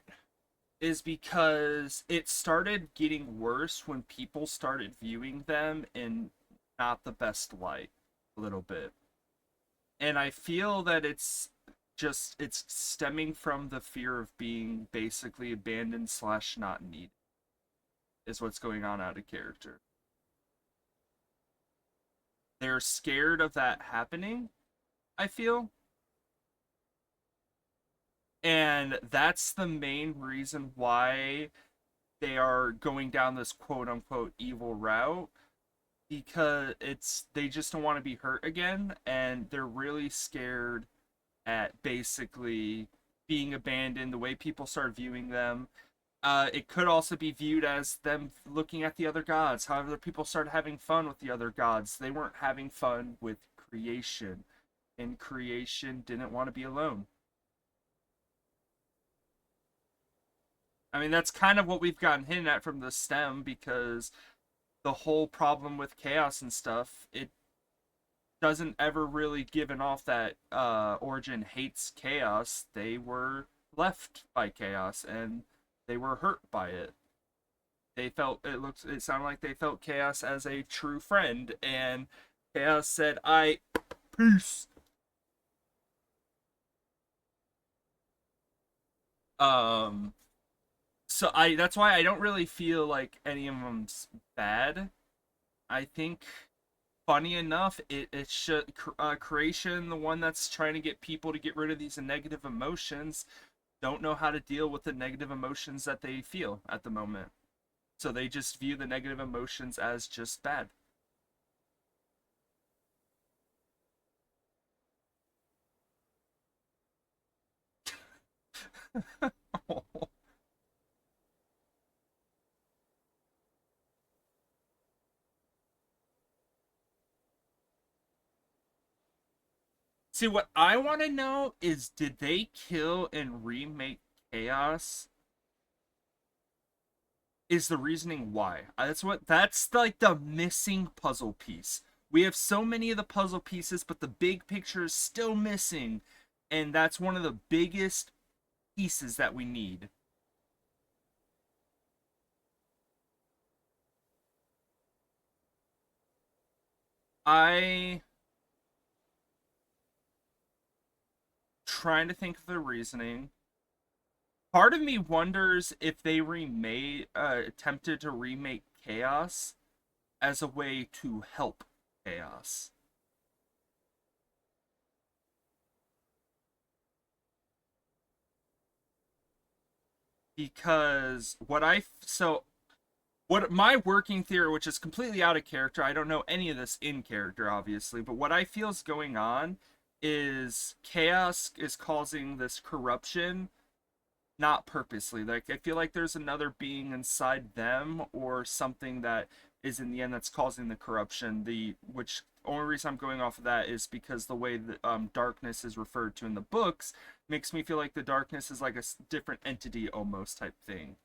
is because it started getting worse when people started viewing them in not the best light a little bit. And I feel that it's stemming from the fear of being basically abandoned slash not needed is what's going on out of character. They're scared of that happening, I feel. And that's the main reason why they are going down this quote unquote evil route, because they just don't want to be hurt again, and they're really scared at basically being abandoned, the way people start viewing them. It could also be viewed as them looking at the other gods. However, people started having fun with the other gods. They weren't having fun with creation, and creation didn't want to be alone. I mean, that's kind of what we've gotten hinted at from the stem, because the whole problem with chaos and stuff, it doesn't ever really given off that Origin hates chaos. They were left by chaos, and they were hurt by it. It sounded like they felt chaos as a true friend, and chaos said, peace. So that's why I don't really feel like any of them's bad. I think, funny enough, it should creation, the one that's trying to get people to get rid of these negative emotions, don't know how to deal with the negative emotions that they feel at the moment. So they just view the negative emotions as just bad. See, what I want to know is, did they kill and remake Chaos? Is the reasoning why? That's like the missing puzzle piece. we have so many of the puzzle pieces, but the big picture is still missing. And that's one of the biggest pieces that we need. I trying to think of the reasoning. Part of me wonders if they attempted to remake Chaos as a way to help Chaos. Because what my working theory, which is completely out of character, I don't know any of this in character, obviously, but what I feel is going on is Chaos is causing this corruption, not purposely. Like, I feel like there's another being inside them or something that is in the end that's causing the corruption. Which only reason I'm going off of that is because the way that darkness is referred to in the books makes me feel like the darkness is like a different entity almost type thing.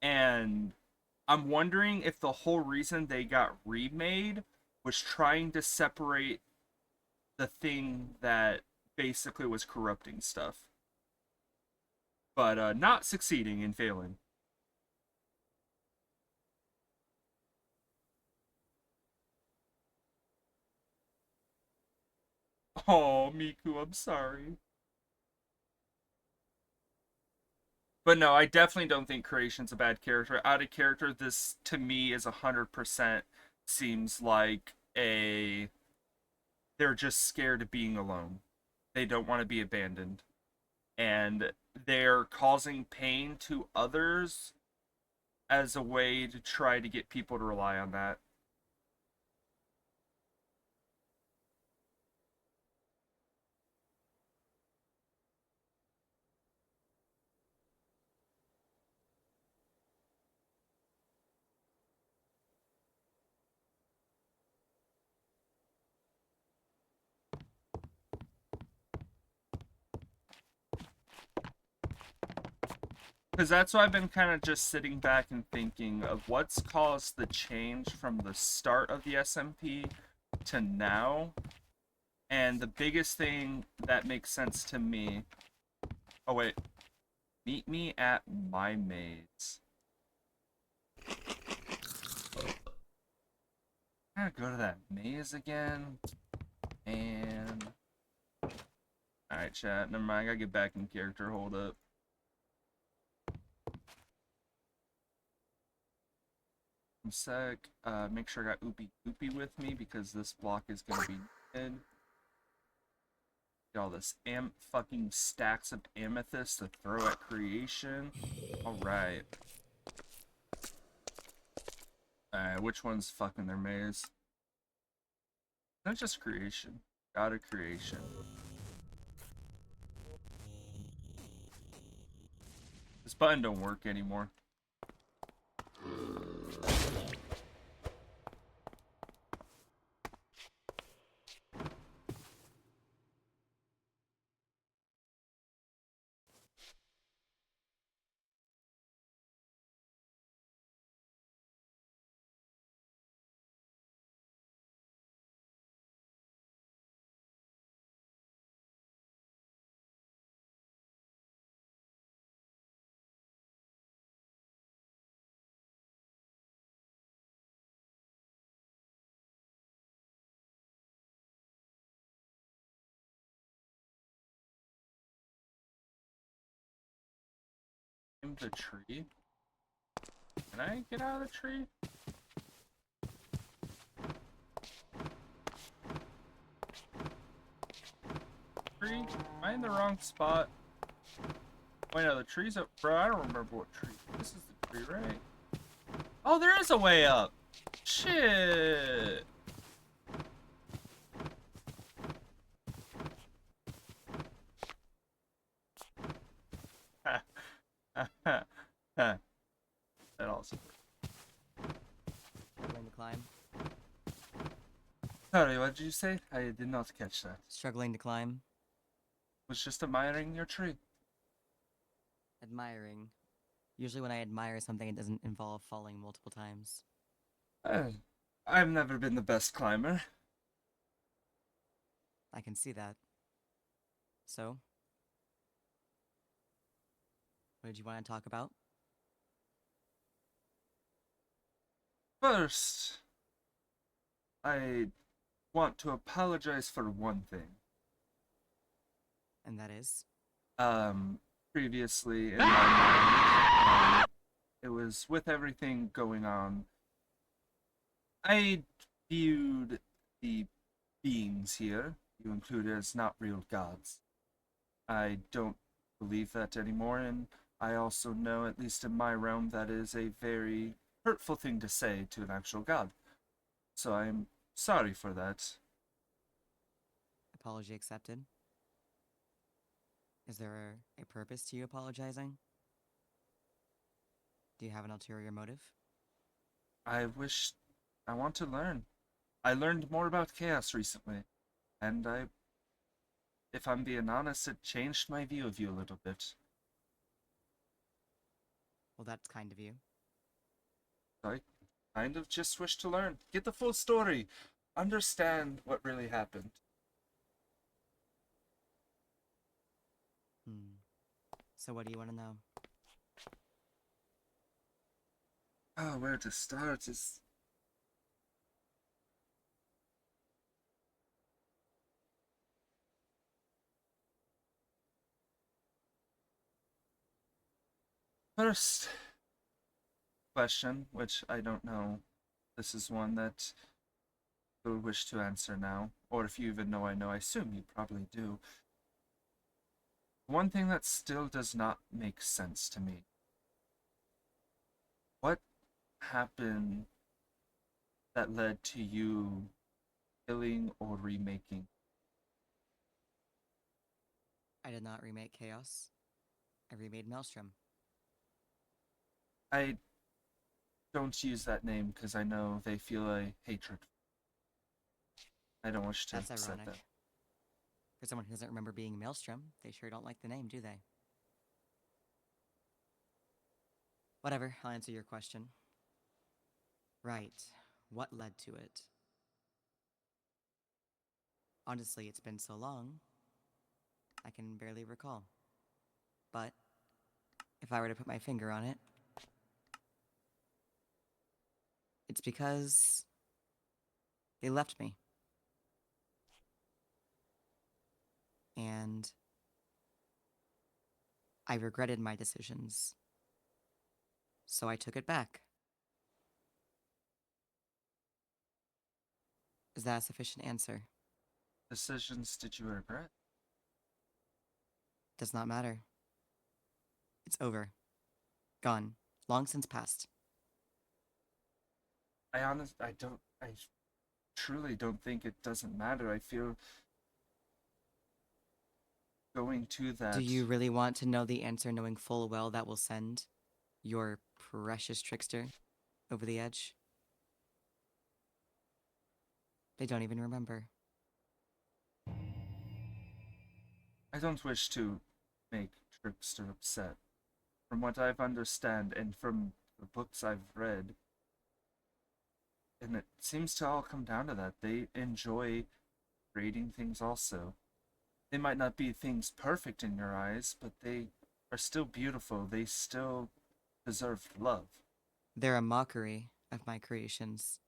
And I'm wondering if the whole reason they got remade was trying to separate the thing that basically was corrupting stuff, but not succeeding and failing. Oh, Miku, I'm sorry. But no, I definitely don't think Creation's a bad character. Out of character, this to me is 100% seems like they're just scared of being alone. They don't want to be abandoned. And they're causing pain to others as a way to try to get people to rely on that. Because that's why I've been kind of just sitting back and thinking of what's caused the change from the start of the SMP to now. And the biggest thing that makes sense to me... Oh, wait. Meet me at my maze. I'm gonna go to that maze again. And... Alright, chat. Never mind. I gotta get back in character. Hold up. One sec. Make sure I got Oopie with me because this block is gonna be dead. Get all this fucking stacks of amethyst to throw at creation. Alright. Alright, which one's fucking their maze? Not just creation. God of creation. This button don't work anymore. The tree? Can I get out of the tree? Tree? Am I in the wrong spot? Wait, no, the tree's up. Bro, I don't remember what tree. This is the tree, right? Oh, there is a way up! Shit! That also works. Struggling to climb. Sorry, what did you say? I did not catch that. Struggling to climb. Was just admiring your tree. Admiring. Usually when I admire something, it doesn't involve falling multiple times. I've never been the best climber. I can see that. So? What did you want to talk about? First, I want to apologize for one thing. And that is? Previously in my mind, it was with everything going on, I viewed the beings here, you included, as not real gods. I don't believe that anymore, and I also know, at least in my realm, that is a very hurtful thing to say to an actual god. So I'm sorry for that. Apology accepted. Is there a purpose to you apologizing? Do you have an ulterior motive? I want to learn. I learned more about chaos recently, and if I'm being honest, it changed my view of you a little bit. Well, that's kind of you. I kind of just wish to learn, get the full story, understand what really happened. So what do you want to know? Oh, where to start is... First question, which I don't know. This is one that you would wish to answer now, or if you even know I assume you probably do. One thing that still does not make sense to me. What happened that led to you killing or remaking? I did not remake Chaos. I remade Maelstrom. I don't use that name because I know they feel a hatred. I don't wish to That's upset ironic. them. For someone who doesn't remember being Maelstrom, they sure don't like the name, do they? Whatever, I'll answer your question. Right. What led to it? Honestly, it's been so long, I can barely recall. But, if I were to put my finger on it, it's because they left me. And I regretted my decisions. So I took it back. Is that a sufficient answer? Decisions did you regret? Does not matter. It's over. Gone. Long since past. I truly don't think it doesn't matter. I feel going to that. Do you really want to know the answer knowing full well that will send your precious trickster over the edge? They don't even remember. I don't wish to make Trickster upset. From what I've understand and from the books I've read, and it seems to all come down to that. They enjoy creating things also. They might not be things perfect in your eyes, but they are still beautiful. They still deserve love. They're a mockery of my creations.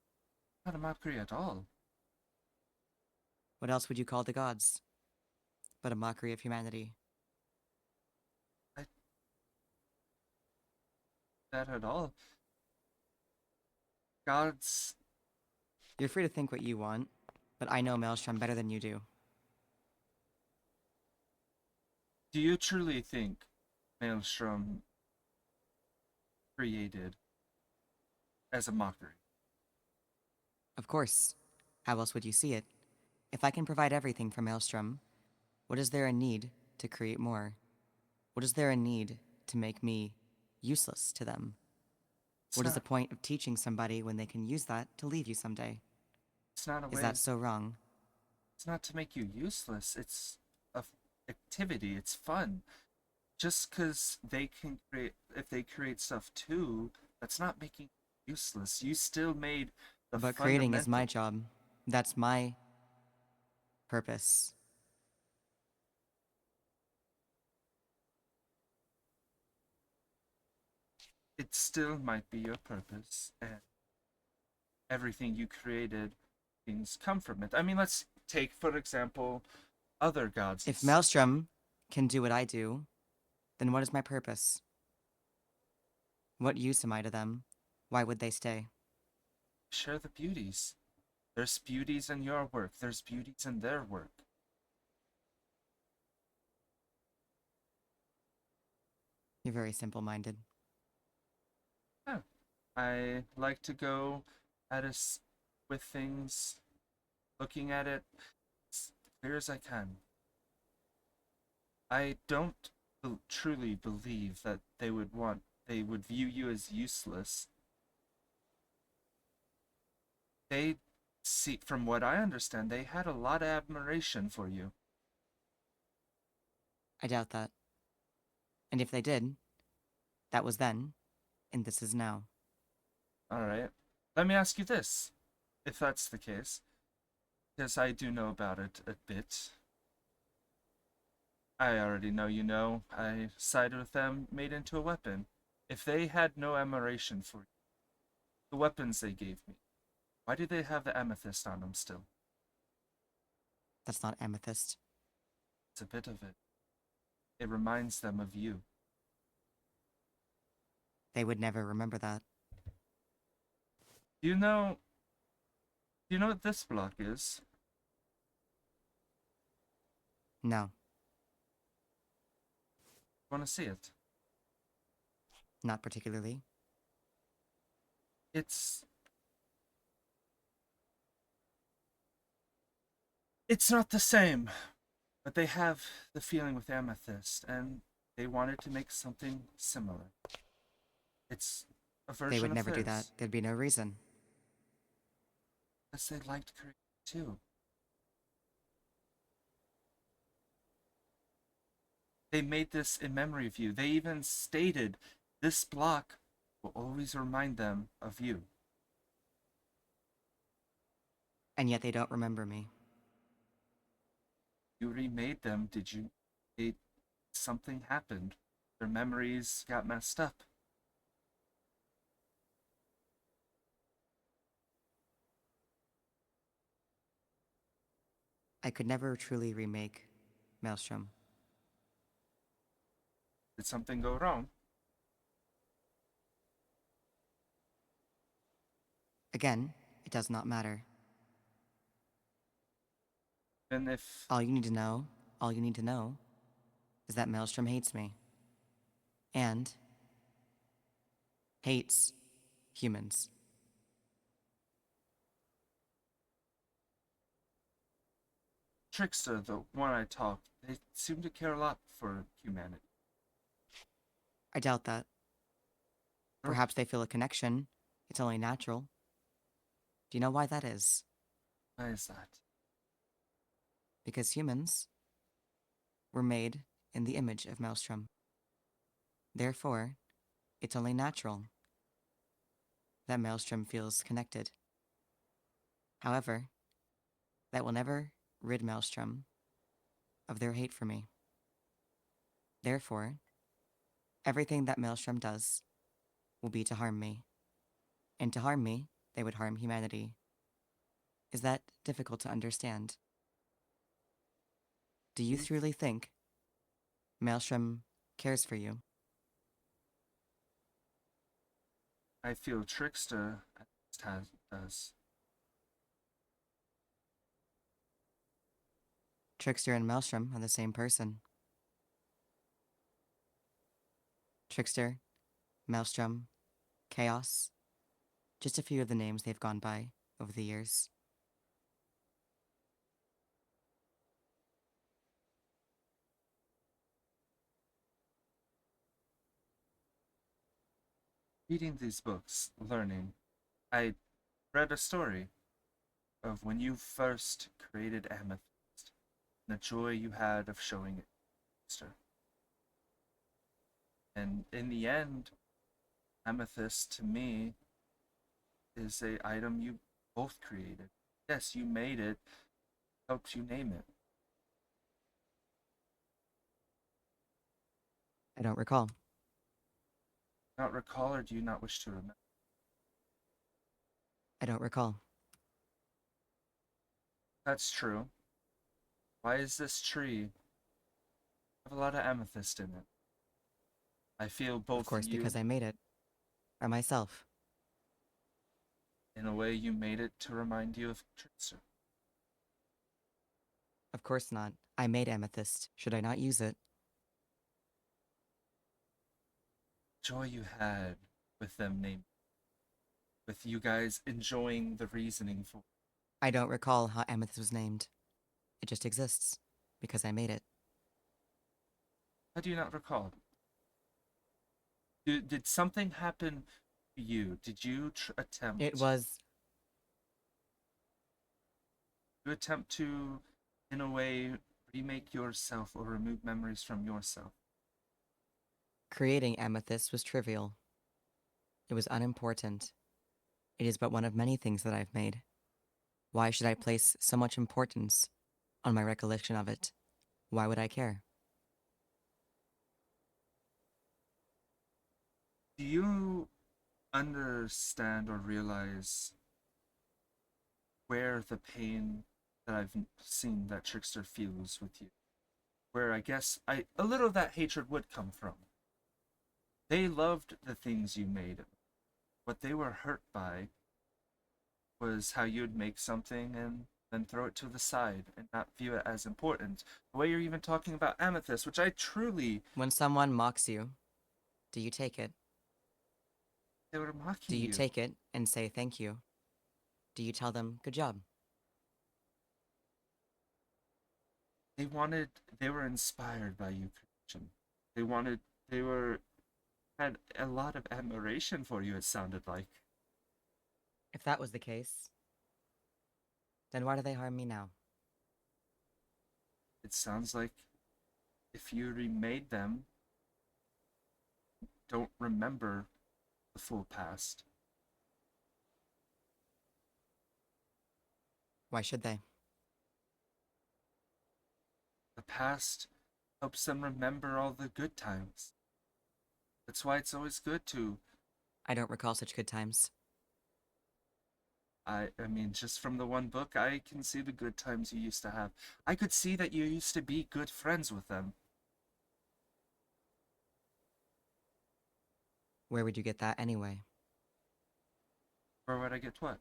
Not a mockery at all. What else would you call the gods? But a mockery of humanity. That at all. Gods. You're free to think what you want, but I know Maelstrom better than you do. Do you truly think Maelstrom created as a mockery? Of course. How else would you see it? If I can provide everything for Maelstrom, what is there a need to create more? What is there a need to make me useless to them? What is the point of teaching somebody when they can use that to leave you someday? It's not a way. Is that so wrong? It's not to make you useless. It's a activity. It's fun. Just because they can create, if they create stuff too, that's not making you useless. You still made the But creating is my fundamental- job. That's my purpose. It still might be your purpose, and everything you created, things come from it. I mean, let's take, for example, other gods. If Maelstrom can do what I do, then what is my purpose? What use am I to them? Why would they stay? Share the beauties. There's beauties in your work, there's beauties in their work. You're very simple-minded. Yeah. I like to go at us with things, looking at it as clear as I can. I don't truly believe that they would view you as useless. They see, from what I understand, they had a lot of admiration for you. I doubt that. And if they did, that was then, and this is now. Alright. Let me ask you this, if that's the case, because I do know about it a bit. I already know you know. I sided with them, made into a weapon. If they had no admiration for you, the weapons they gave me, why do they have the amethyst on them still? That's not amethyst. It's a bit of it. It reminds them of you. They would never remember that. Do you know what this block is? No, Want to see it? not particularly. It's not the same, but they have the feeling with amethyst, and they wanted to make something similar. It's a version They would of never do theirs. that. There'd be no reason. Because they liked creating too. They made this in memory of you. They even stated this block will always remind them of you. And yet they don't remember me. You remade them, did you? Something happened. Their memories got messed up. I could never truly remake Maelstrom. Did something go wrong? Again, it does not matter. And if All you need to know, is that Maelstrom hates me. And hates humans. Trickster, the one I talked, they seem to care a lot for humanity. I doubt that. Perhaps they feel a connection. It's only natural. Do you know why that is? Why is that? Because humans were made in the image of Maelstrom. Therefore, it's only natural that Maelstrom feels connected. However, that will never rid Maelstrom of their hate for me. Therefore, everything that Maelstrom does will be to harm me. And to harm me, they would harm humanity. Is that difficult to understand? Do you truly think Maelstrom cares for you? I feel Trickster at least does. Trickster and Maelstrom are the same person. Trickster, Maelstrom, Chaos. Just a few of the names they've gone by over the years. Reading these books, learning, I read a story of when you first created Amethyst, and the joy you had of showing it to Trickster. And in the end, Amethyst to me is a item you both created. Yes, you made it helped you name it? I don't recall. Not recall, or do you not wish to remember? I don't recall. That's true. Why is this tree have a lot of amethyst in it? I feel Of both course, you, because I made it. By myself. in a way, you made it to remind you of Trickster. Of course not. I made amethyst. Should I not use it? Joy you had with them named, with you guys enjoying the reasoning for. I don't recall how amethyst was named. It just exists. Because I made it. How do you not recall? Did something happen to you? Did you attempt? It was. You attempt to, in a way, remake yourself or remove memories from yourself. Creating amethyst was trivial. It was unimportant. It is but one of many things that I've made. Why should I place so much importance on my recollection of it? Why would I care? Do you understand or realize where the pain that I've seen that Trickster feels with you? Where I guess a little of that hatred would come from. They loved the things you made. What they were hurt by was how you'd make something and then throw it to the side and not view it as important. The way you're even talking about amethyst, which I truly, When someone mocks you, do you take it? they were Do mocking you you. take it and say thank you? Do you tell them, good job? They were inspired by you, Christian. They were, had a lot of admiration for you, it sounded like. If that was the case, then why do they harm me now? It sounds like if you remade them, don't remember the full past. Why should they? The past helps them remember all the good times. That's why it's always good to, I don't recall such good times. I mean, just from the one book, I can see the good times you used to have. I could see that you used to be good friends with them. Where would you get that anyway? Where would I get what?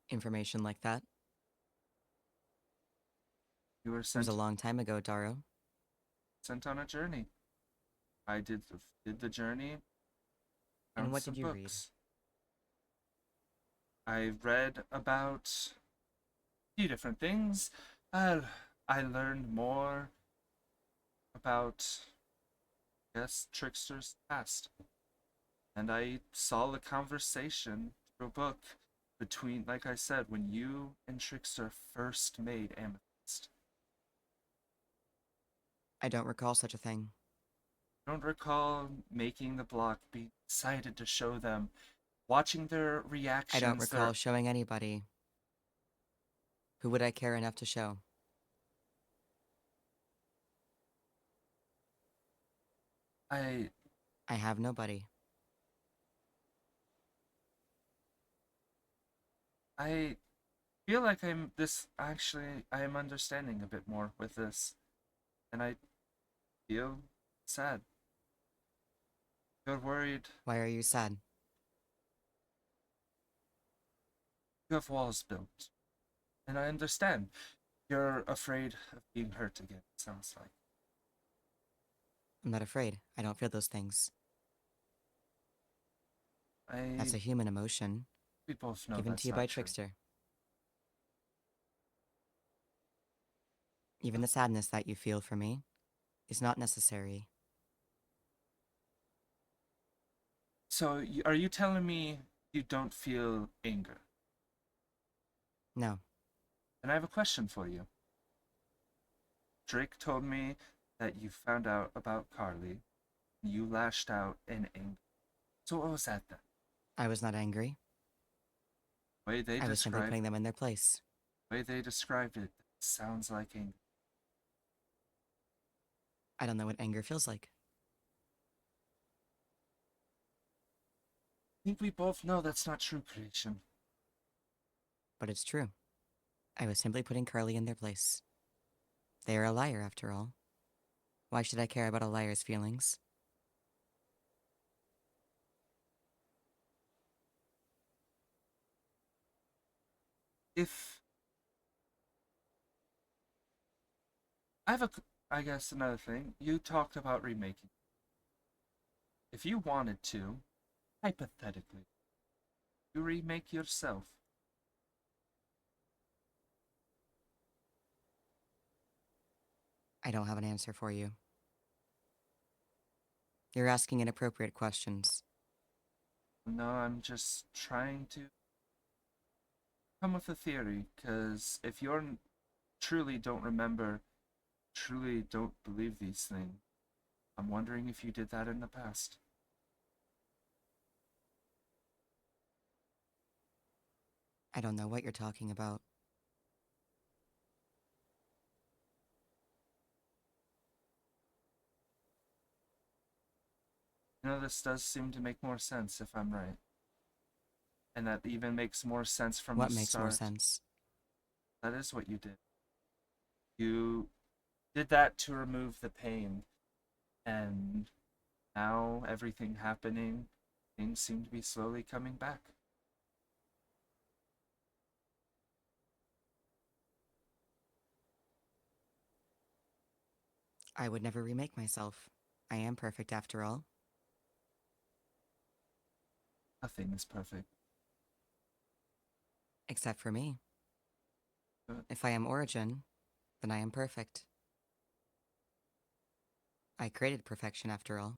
Information like that? You were It was sent a long time ago, Daro. sent on a journey. I did the journey. And Found what some did you read? books. I read about a few different things. I learned more about, I guess, Trickster's past. And I saw the conversation through a book between, like I said, when you and Trickster first made Amethyst. I don't recall such a thing. I don't recall making the block, being excited to show them, watching their I reactions. don't recall showing anybody. Who would I care enough to show? I I have nobody. I feel like I am understanding a bit more with this, and I feel sad. You're worried. Why are you sad? You have walls built, and I understand. You're afraid of being hurt again. It sounds like. I'm not afraid. I don't feel those things. That's I a human emotion, We both know given that's to you not by true. Trickster. Even the sadness that you feel for me is not necessary. So, are you telling me you don't feel anger? No, And I have a question for you. Drake told me that you found out about Carly. You lashed out in anger. So what was that then? I was not angry. The way they I was simply described putting them in their place. The way they described it sounds like anger. I don't know what anger feels like. I think we both know that's not true, creation. But it's true. I was simply putting Carly in their place. They are a liar, after all. Why should I care about a liar's feelings? If I have I guess another thing. You talked about remaking. If you wanted to, hypothetically, you remake yourself. I don't have an answer for you. You're asking inappropriate questions. No, I'm just trying to come with a theory, because if you're truly don't remember, truly don't believe these things, I'm wondering if you did that in the past. I don't know what you're talking about. You know, this does seem to make more sense if I'm right. And that even makes more sense from What the makes more start. sense? That is what you did. You did that to remove the pain, and now everything happening, things seem to be slowly coming back. I would never remake myself. I am perfect after all. Nothing is perfect. Except for me. Good. If I am Origin, then I am perfect. I created perfection after all.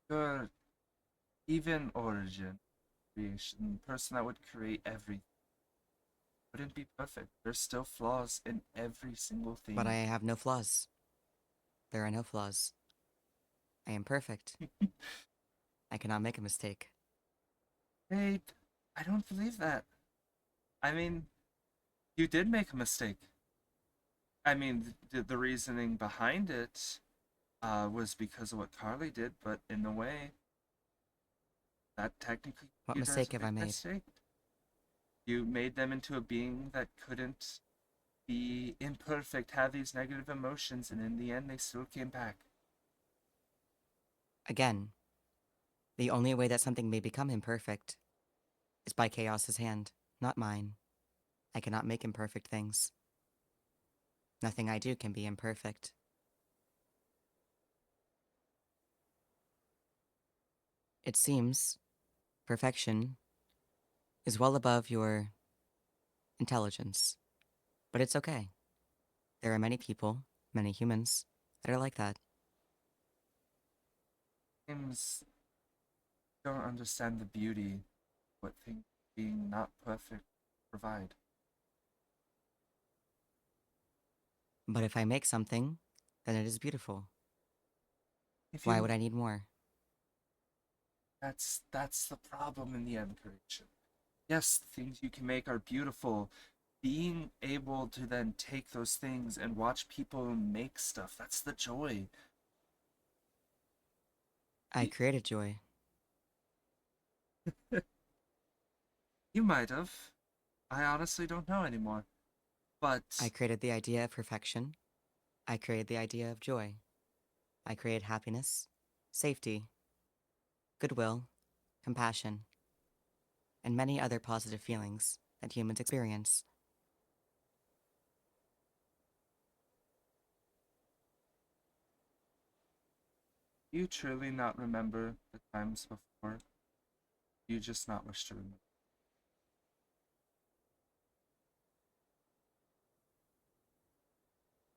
You're even origin creation, the person that would create everything wouldn't be perfect. There's still flaws in every single thing. But I have no flaws. There are no flaws. I am perfect. I cannot make a mistake. Hey, I don't believe that. I mean, you did make a mistake. I mean, the reasoning behind it was because of what Carly did, but in a way, that technically What you as mistake a have big I made? mistake. You made them into a being that couldn't be imperfect, have these negative emotions, and in the end, they still came back. Again, the only way that something may become imperfect is by Chaos's hand, not mine. I cannot make imperfect things. Nothing I do can be imperfect. It seems perfection is well above your intelligence. But it's okay. There are many people, many humans, that are like that. James don't understand the beauty what things being not perfect provide. But if I make something, then it is beautiful. If Why you would I need more? that's the problem in the end creation. Yes, the things you can make are beautiful. Being able to then take those things and watch people make stuff, that's the joy. I created joy. You might have. I honestly don't know anymore. But I created the idea of perfection. I created the idea of joy. I created happiness, safety, goodwill, compassion, and many other positive feelings that humans experience. you truly not remember the times before. You just not wish to remember.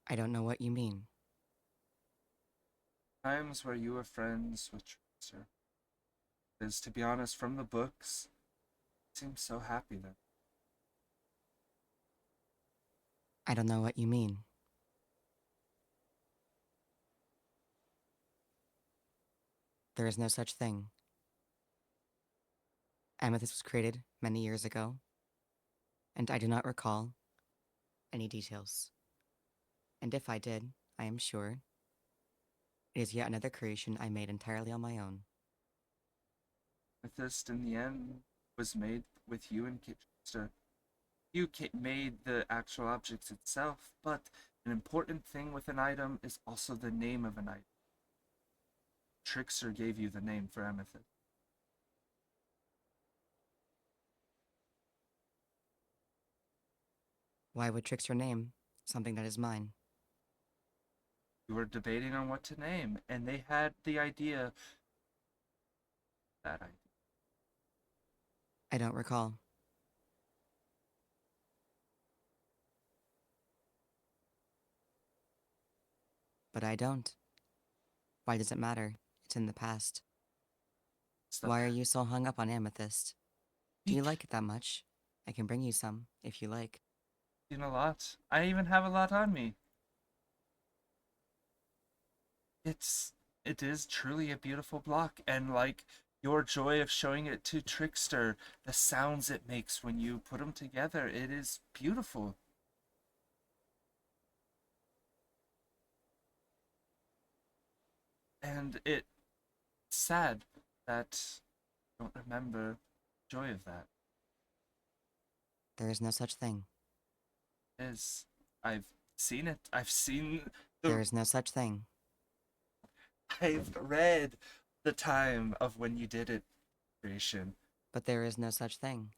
I don't know what you mean. Times where you were friends with Tristan. Because to be honest, from the books, it seems so happy then. I don't know what you mean. There is no such thing. Amethyst was created many years ago, and I do not recall any details. And if I did, I am sure it is yet another creation I made entirely on my own. Amethyst, in the end, was made with you and Trickster. You made the actual objects itself, but an important thing with an item is also the name of an item. Trickster gave you the name for Amethyst. Why would Trickster name something that is mine? You were debating on what to name, and they had the idea. That idea. I don't recall. But I don't. Why does it matter? It's in the past. Why are you so hung up on Amethyst? Do you like it that much? I can bring you some, if you like. Seen a lot. I even have a lot on me. It is truly a beautiful block, and like your joy of showing it to Trickster, the sounds it makes when you put them together, it is beautiful. And it's sad that I don't remember the joy of that. There is no such thing. It is. I've seen it. There is no such thing. I've read the time of when you did it, creation. But there is no such thing.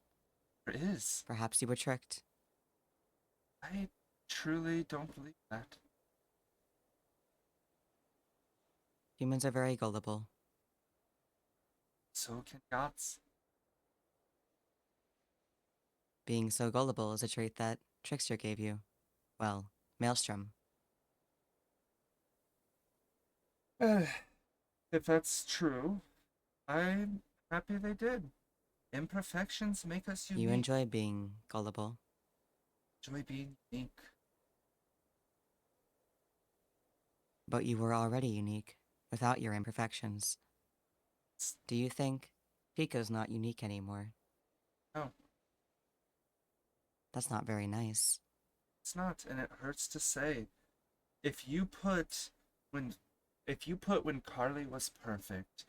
There is. Perhaps you were tricked. I truly don't believe that. Humans are very gullible. So can gods. Being so gullible is a trait that Trickster gave you. Well, Maelstrom. If that's true, I'm happy they did. Imperfections make us unique. You enjoy being gullible. Enjoy being unique. But you were already unique, without your imperfections. Do you think Pico's not unique anymore? No, That's not very nice. it's not, and it hurts to say. If you put when when Carly was perfect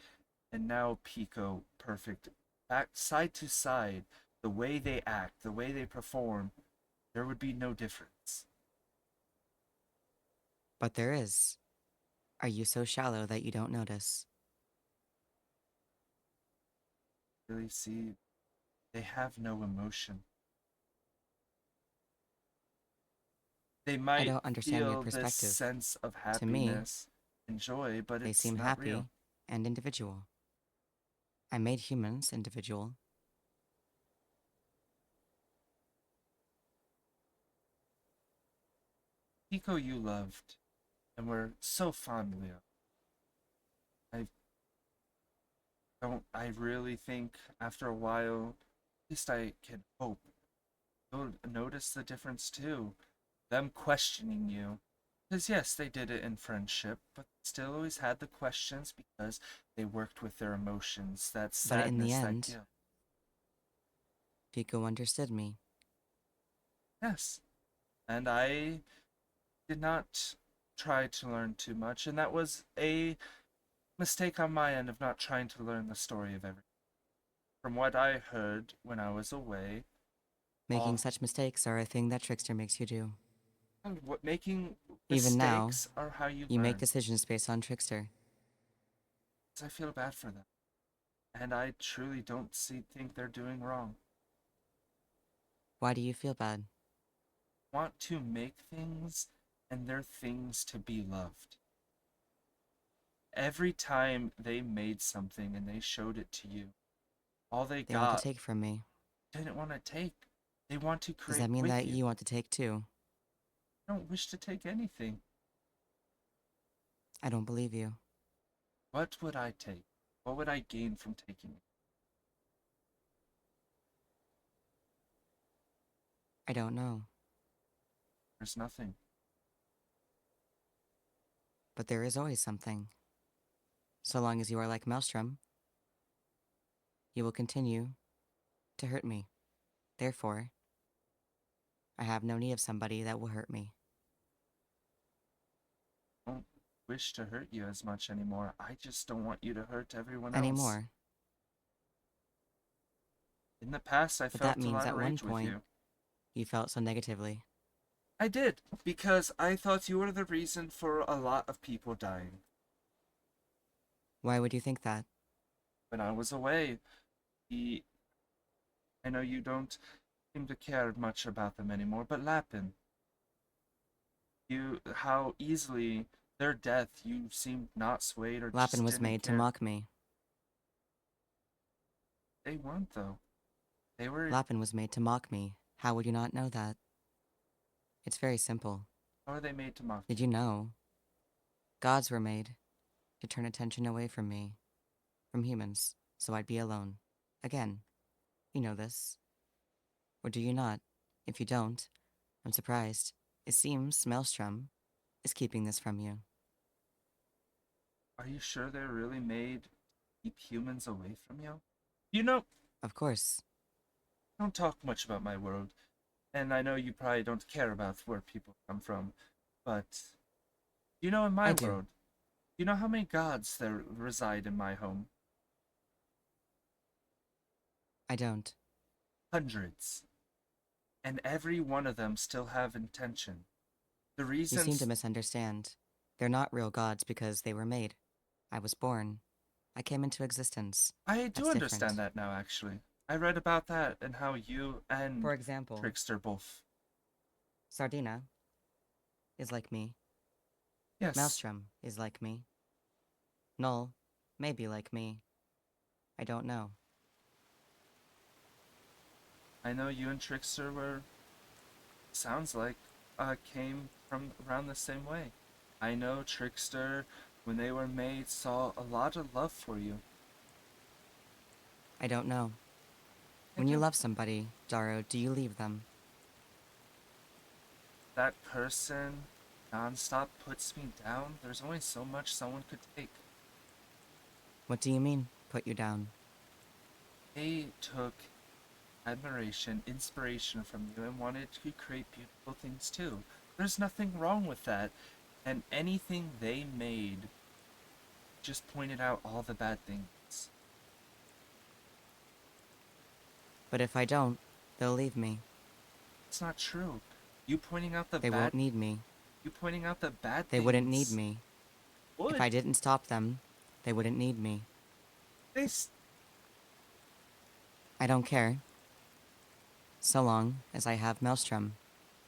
and now Pico perfect back side to side, the way they act, the way they perform, there would be no difference. But there is. Are you so shallow that you don't notice? Really see, they have no emotion. They I might don't understand your feel this perspective. sense of To me, happiness and joy, but they it's seem not happy real. and individual. I made humans individual. Pico you loved, and were so fondly of. I I really think after a while, at least I can hope, you'll notice the difference too. Them questioning you. Because yes, they did it in friendship, but still always had the questions because they worked with their emotions, that But in the sadness, that end, guilt. Pico understood me. Yes. And I did not try to learn too much, and that was a mistake on my end of not trying to learn the story of everything. From what I heard when I was away, Making all such mistakes are a thing that Trickster makes you do. what making Even now, mistakes are how you You learn. make decisions based on Trickster. I feel bad for them, and I truly don't think they're doing wrong. Why do you feel bad? Want to make things, and they're things to be loved. Every time they made something and they showed it to you, all they They want to got take from me. didn't want to take. They want to Does create that mean with that you. you want to take too? I don't wish to take anything. I don't believe you. What would I take? What would I gain from taking it? I don't know. There's nothing. But there is always something. So long as you are like Maelstrom, you will continue to hurt me. Therefore, I have no need of somebody that will hurt me. I don't wish to hurt you as much anymore. I just don't want you to hurt everyone else. Anymore. In the past, I But felt that a means lot at of one rage with point, you. you felt so negatively. I did, because I thought you were the reason for a lot of people dying. Why would you think that? When I was away, I know you don't seem to care much about them anymore, but Lapin, how easily their death, you seemed not swayed or just Lapin was didn't made to care. mock me. They weren't, though. They were. Lapin was made to mock me. How would you not know that? It's very simple. How are they made to mock Did you know? Gods were made to turn attention away from me, from humans, so I'd be alone. Again, you know this. Or do you not? If you don't, I'm surprised. It seems Maelstrom is keeping this from you. Are you sure they're really made to keep humans away from you? You know, Of course, I don't talk much about my world, and I know you probably don't care about where people come from, but you know, in my I do. world, you know how many gods there reside in my home? I don't. Hundreds. And every one of them still have intention. The You seem to reasons misunderstand. They're not real gods because they were made. I was born. I came into existence. I do That's understand different. that now, actually. I read about that and how you and For example, Trickster both. Sardina is like me. Yes, Maelstrom is like me. Null may be like me. I don't know. I know you and Trickster were. Sounds like came from around the same way. I know Trickster, when they were made, saw a lot of love for you. I don't know. I When you do. love somebody, Daro, do you leave them? That person nonstop puts me down. There's only so much someone could take. What do you mean, put you down? They took admiration, inspiration from you, and wanted to create beautiful things too. There's nothing wrong with that. And anything they made just pointed out all the bad things. But if I don't, they'll leave me. It's not true. You pointing out the They bad. won't need me. You pointing out the bad They things. wouldn't need me. Would. If I didn't stop them, they wouldn't need me. They. I don't care. So long as I have Maelstrom,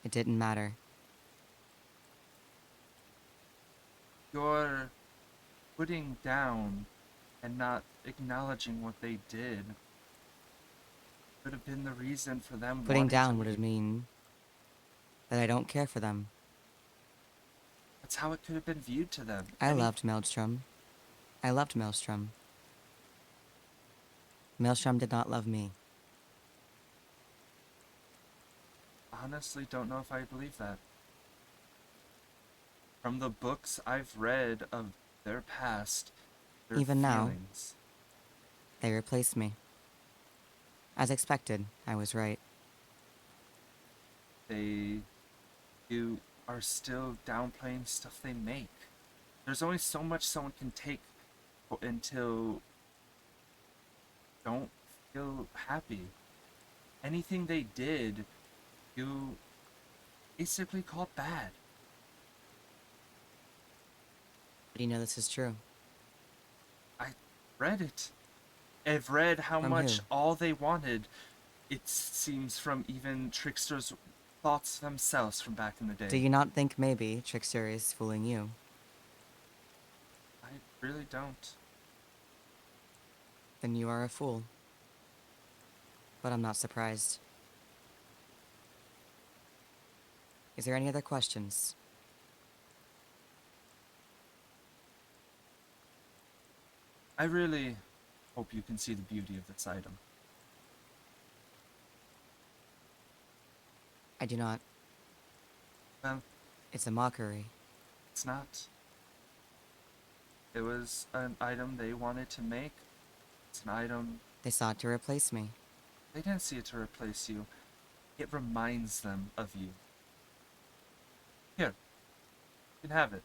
it didn't matter. You're putting down and not acknowledging what they did. Could have been the reason for them Putting wanting down to would leave. mean that I don't care for them. That's how it could have been viewed to them. I loved Maelstrom. I loved Maelstrom. Maelstrom did not love me. Honestly, don't know if I believe that. From the books I've read of their past, their Even now. feelings. They replaced me. As expected, I was right. You are still downplaying stuff they make. There's only so much someone can take until don't feel happy. Anything they did, you basically called bad. But you know this is true. I read it. I've read how From much who? all they wanted, it seems, from even Trickster's thoughts themselves from back in the day. Do you not think maybe Trickster is fooling you? I really don't. Then you are a fool. But I'm not surprised. Is there any other questions? I really hope you can see the beauty of this item. I do not. Well, It's a mockery. it's not. It was an item they wanted to make. It's an item They sought to replace me. They didn't see it to replace you. It reminds them of you. Here, you can have it.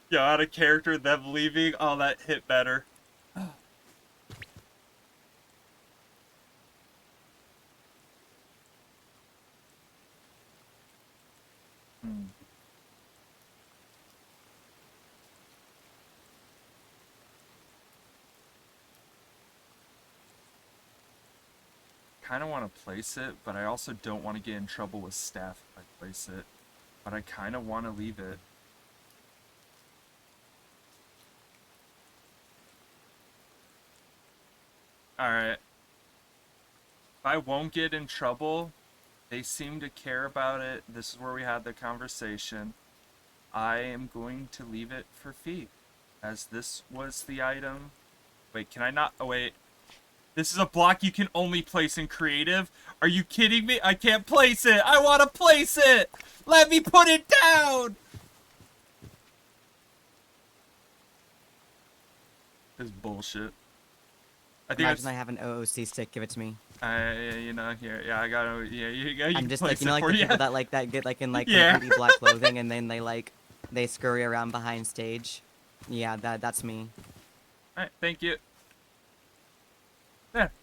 Yeah, out of character, them leaving, oh, that hit better. Hmm. Kind of want to place it, but I also don't want to get in trouble with staff if I place it. But I kind of want to leave it. Alright. If I won't get in trouble, they seem to care about it. This is where we had the conversation. I am going to leave it for fee, as this was the item. Wait, can I not? Oh, wait. This is a block you can only place in creative? Are you kidding me? I can't place it! I want to place it! Let me put it down! This is bullshit. I think Imagine I have an OOC stick. Give it to me. you know, here, yeah, I gotta, yeah, you I'm can just place like, you know, it like for the you. people that like that get like in like Yeah. completely black clothing and then they scurry around behind stage. Yeah, that's me. Alright, thank you. There.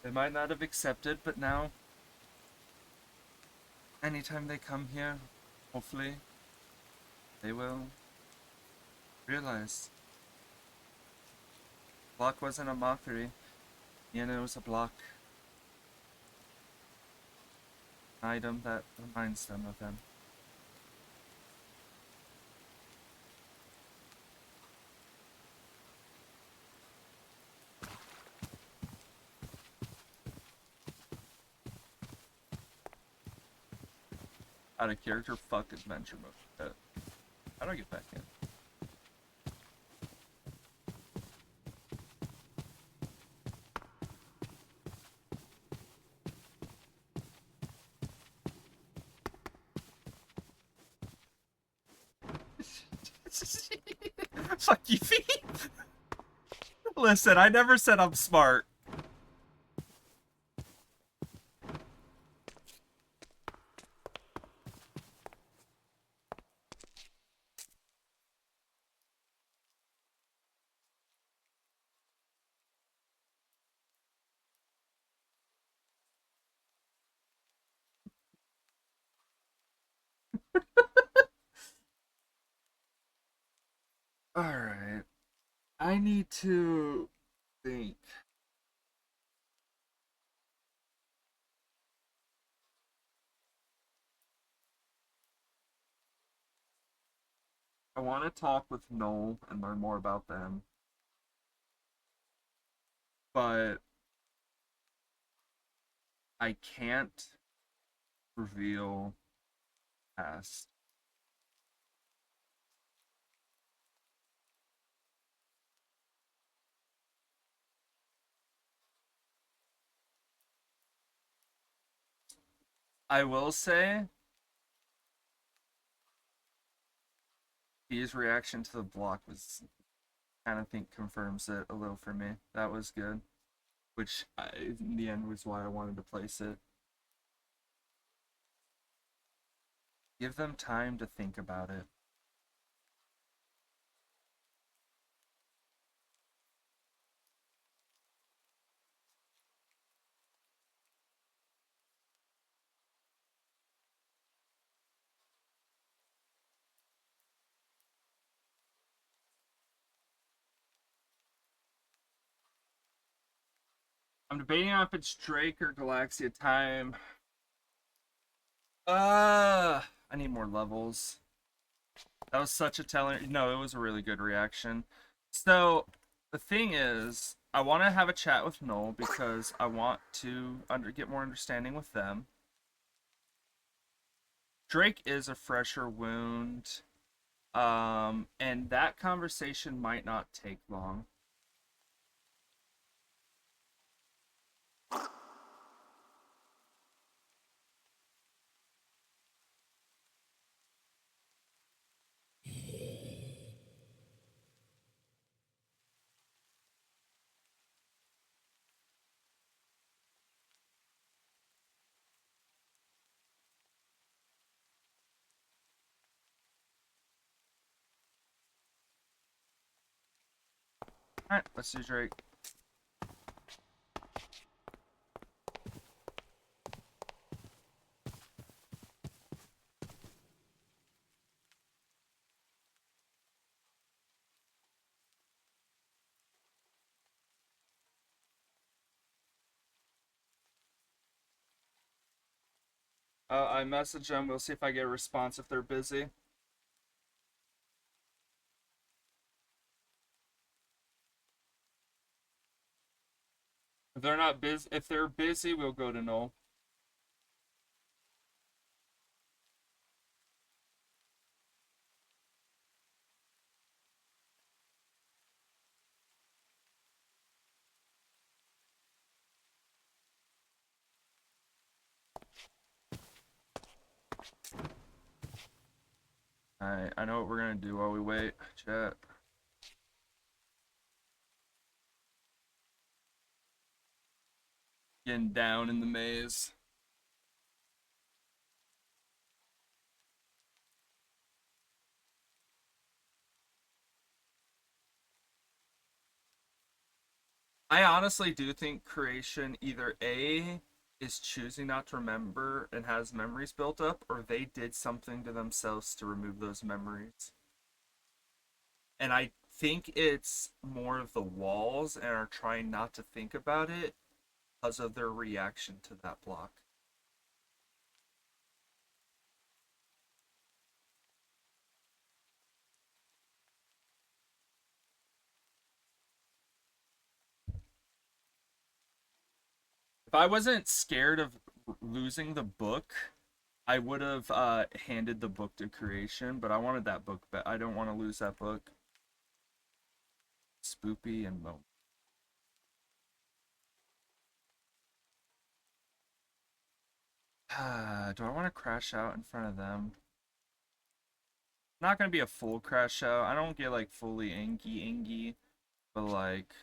They might not have accepted, but now, anytime they come here, hopefully, they will realize block wasn't a mockery, and it was a block item that reminds them of them. Out of character, fuck adventure mode. How do I get back in? Fuck you, feet. Listen, I never said I'm smart. Alright. I need to think. I want to talk with Noel and learn more about them. But I can't reveal past. I will say his reaction to the block was kind of think confirms it a little for me. That was good. Which in the end was why I wanted to place it. Give them time to think about it. I'm debating on if it's Drake or Galaxia time. I need more levels. That was such a telling. No, it was a really good reaction. So, the thing is, I want to have a chat with Noel because I want to get more understanding with them. Drake is a fresher wound. And that conversation might not take long. Alright, let's do Drake. I message them. We'll see if I get a response if they're busy. If they're not busy, if they're busy, we'll go to no. Alright, I know what we're gonna do while we wait. Chat. Getting down in the maze. I honestly do think creation either A is choosing not to remember and has memories built up, or they did something to themselves to remove those memories. And I think it's more of the walls and are trying not to think about it because of their reaction to that block. If I wasn't scared of losing the book, I would have handed the book to creation, but I wanted that book, but I don't want to lose that book. Spoopy and Mo. Do I want to crash out in front of them? Not gonna be a full crash out. I don't get like fully angy, but like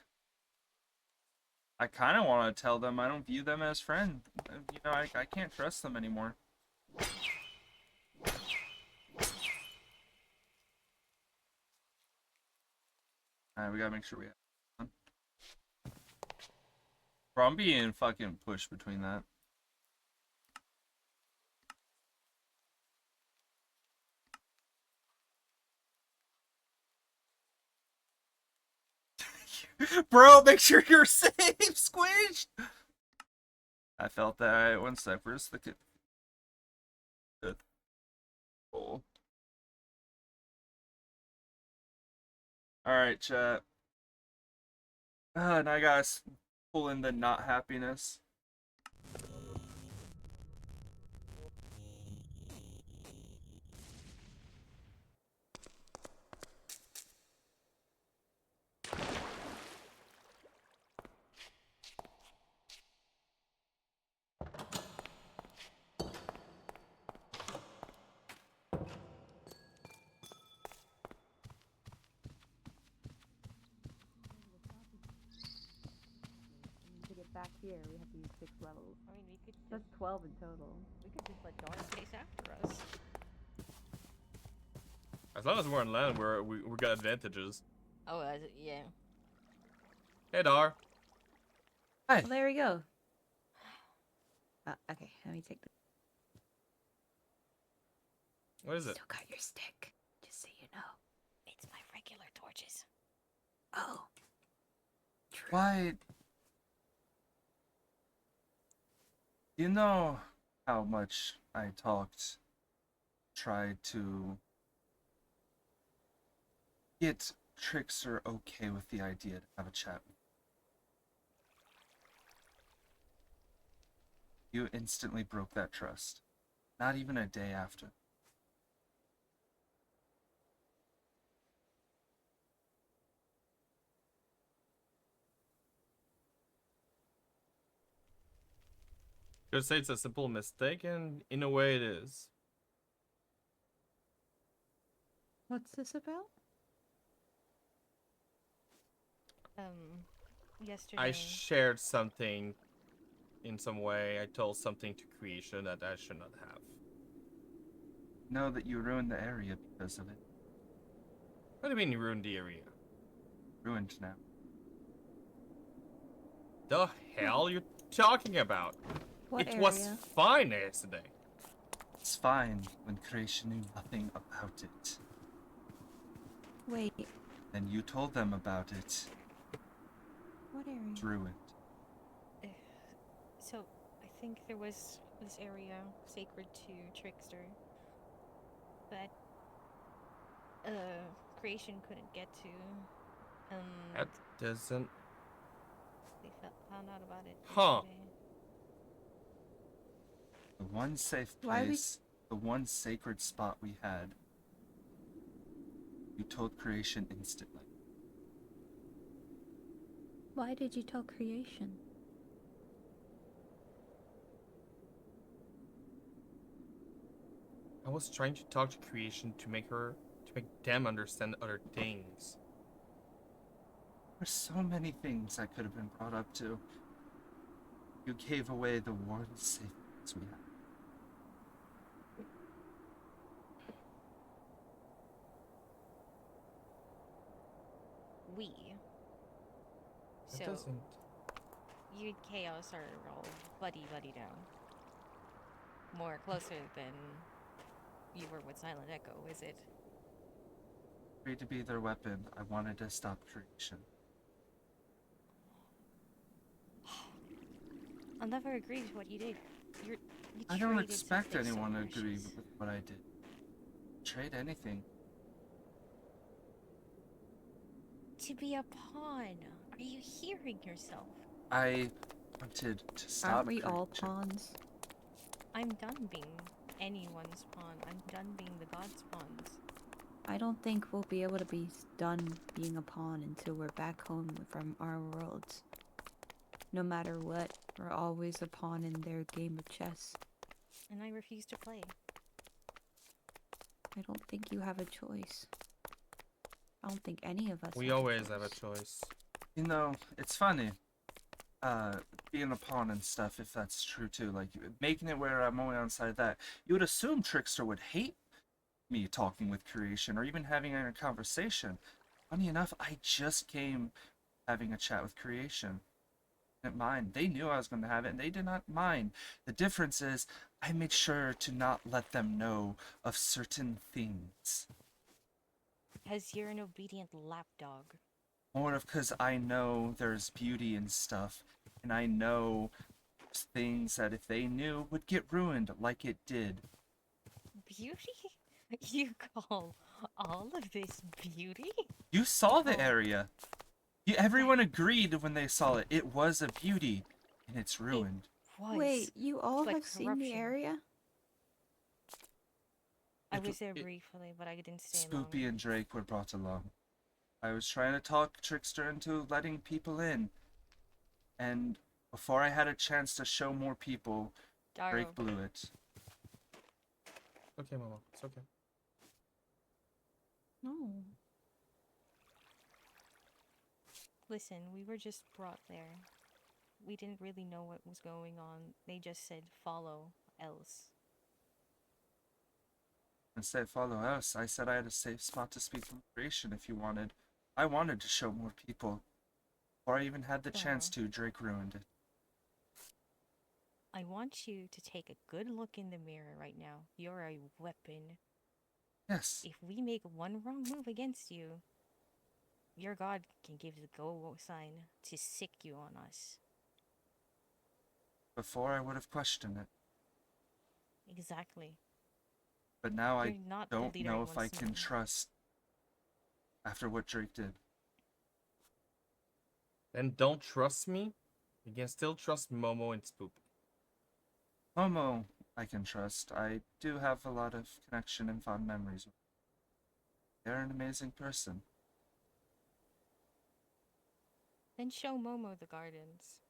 I kind of want to tell them I don't view them as friends. You know, I can't trust them anymore. Alright, we gotta make sure we have one. Bro, I'm being fucking pushed between that. Bro, make sure you're safe, Squish! I felt that. Alright, one sec. Where's the kid? Oh. Alright, chat. And I gotta pull in the not happiness. To get back here, we have to use 6 levels. I mean, we could just, That's 12 in total. we could just let Dora chase after us. As long as we're on land, we got advantages. Oh, yeah. Hey, Dar. Hi. Well, there we go. Okay, let me take the. What is it? Still got your stick, just so you know. It's my regular torches. Oh. True. Why? You know how much I tried to get Trickster okay with the idea to have a chat with you. You instantly broke that trust. Not even a day after. Could say it's a simple mistake, and in a way it is. What's this about? Yesterday. I shared something in some way. I told something to creation that I should not have. Know that you ruined the area because of it. What do you mean you ruined the area? Ruined now. the hell you talking about? What It was area? fine yesterday. It's fine when creation knew nothing about it. Wait, Then you told them about it. what area? It's ruined. So, I think there was this area sacred to Trickster that creation couldn't get to. That doesn't. They found out about it Huh. yesterday. The one safe Why we- place, the one sacred spot we had, you told creation instantly. Why did you tell creation? I was trying to talk to creation to make them understand other things. There's so many things I could have been brought up to. You gave away the one safe place we had. We. It So, doesn't. you and Chaos are all buddy now. More closer than you were with Silent Echo, is it? Free to be their weapon, I wanted to stop creation. I'll never agree with what you did. You I don't traded expect something so anyone to agree precious. with what I did. Trade anything. To be a pawn. Are you hearing yourself? I wanted to stop Aren't we all creation. pawns? I'm done being anyone's pawn. I'm done being the god's pawns. I don't think we'll be able to be done being a pawn until we're back home from our worlds. No matter what, we're always a pawn in their game of chess. And I refuse to play. I don't think you have a choice. I don't think any of us We have always a have a choice. choice. You know, it's funny. Being a pawn and stuff, if that's true too. Like, making it where I'm only on side that. You would assume Trickster would hate me talking with creation or even having a conversation. Funny enough, I just came having a chat with creation. Didn't mind. They knew I was going to have it and they did not mind. The difference is I made sure to not let them know of certain things. Because you're an obedient lapdog. More of because I know there's beauty and stuff, and I know things that if they knew would get ruined like it did. Beauty? You call all of this beauty? You saw the Oh. area. Everyone agreed when they saw it. It was a beauty, and it's ruined. Was. Wait, you all but have seen the corruption. area? I It- was there it- briefly, but I didn't stay long. Spoopy and Drake were brought along. I was trying to talk Trickster into letting people in. And before I had a chance to show more people, Daro, Drake blew it. Okay, Mama. It's okay. No. listen, we were just brought there. We didn't really know what was going on. They just said follow, else. And say follow us. I said I had a safe spot to speak from creation if you wanted. I wanted to show more people. Before I even had the chance to, Drake ruined it. I want you to take a good look in the mirror right now. You're a weapon. Yes. If we make one wrong move against you, your god can give the go sign to sick you on us. Before I would have questioned it. Exactly. But now You're I not the don't leader know he if I wants to can be. trust after what Drake did. Then don't trust me. You can still trust Momo and Spoop. Momo, I can trust. I do have a lot of connection and fond memories with her. They're an amazing person. Then show Momo the gardens.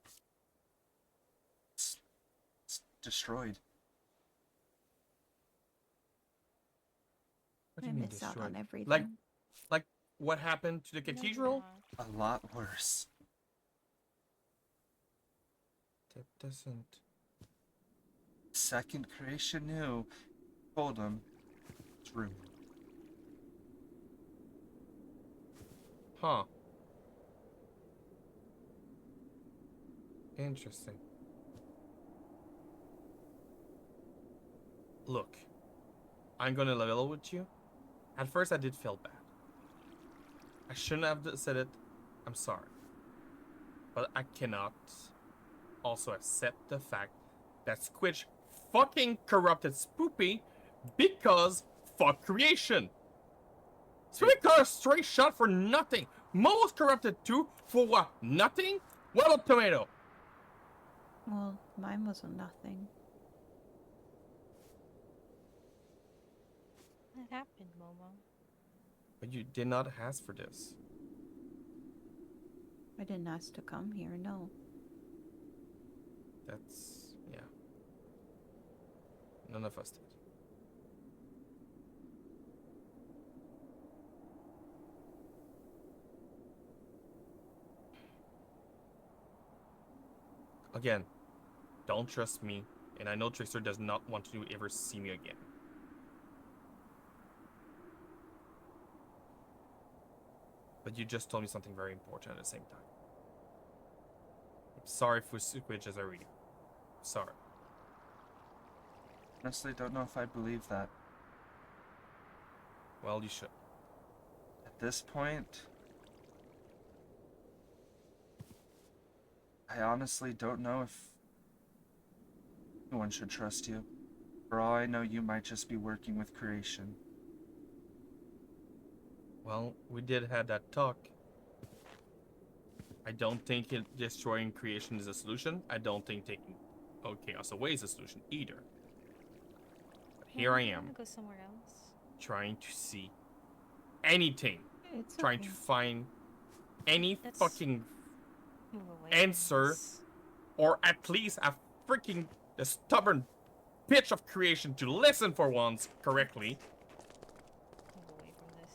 It's destroyed. What do I you mean miss out destroyed? on everything. Like what happened to the No, you're cathedral? not. A lot worse. That doesn't. Second creation knew. Told him. It's ruined. Huh. Interesting. Look, I'm gonna level with you. At first, I did feel bad. I shouldn't have said it. I'm sorry. But I cannot also accept the fact that Squidge fucking corrupted Spoopy because fuck creation. Spoopy got a straight shot for nothing. Mo was corrupted too for what? Nothing? What about Tomato? Well, mine wasn't nothing. What happened, Momo? But you did not ask for this. I didn't ask to come here, no. That's, yeah. None of us did. Again, don't trust me, and I know Trickster does not want to ever see me again. But you just told me something very important at the same time. I'm sorry for Squidge as I read. Sorry. Honestly, don't know if I believe that. Well, you should. At this point, I honestly don't know if anyone should trust you. For all I know, you might just be working with creation. Well, we did have that talk. I don't think destroying creation is a solution. I don't think taking chaos away is a solution either. But here I You am, wanna go somewhere else? trying to see anything. It's Trying okay. to find any Let's fucking Move away. answer, From this. or at least a freaking the stubborn bitch of creation to listen for once correctly. Move away from this.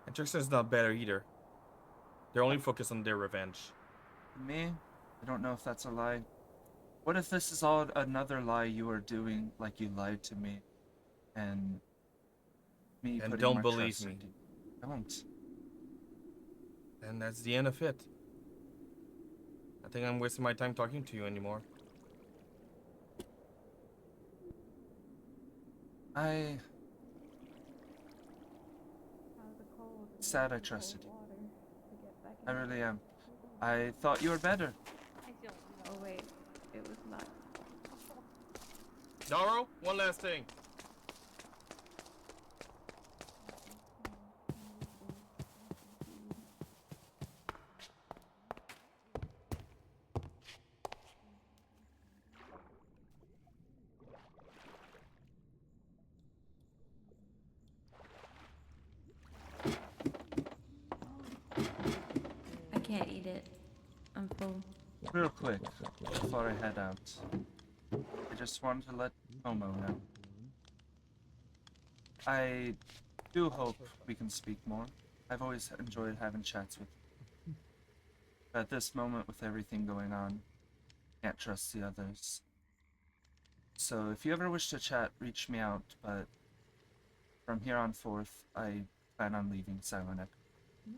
And Trickster's not better either. They're only focused on their revenge. Me? I don't know if that's a lie. What if this is all another lie you are doing, like you lied to me, and me And putting don't more believe trust me. in you? Don't. And that's the end of it. I think I'm wasting my time talking to you anymore. Sad I trusted you. I really am. I thought you were better. I don't know. Oh wait, it was not. Daro, one last thing. I can't eat it. I'm full. Real quick, before I head out, I just wanted to let Momo know. I do hope we can speak more. I've always enjoyed having chats with you. But at this moment, with everything going on, can't trust the others. So if you ever wish to chat, reach me out, but from here on forth, I plan on leaving Silent Echo. I'm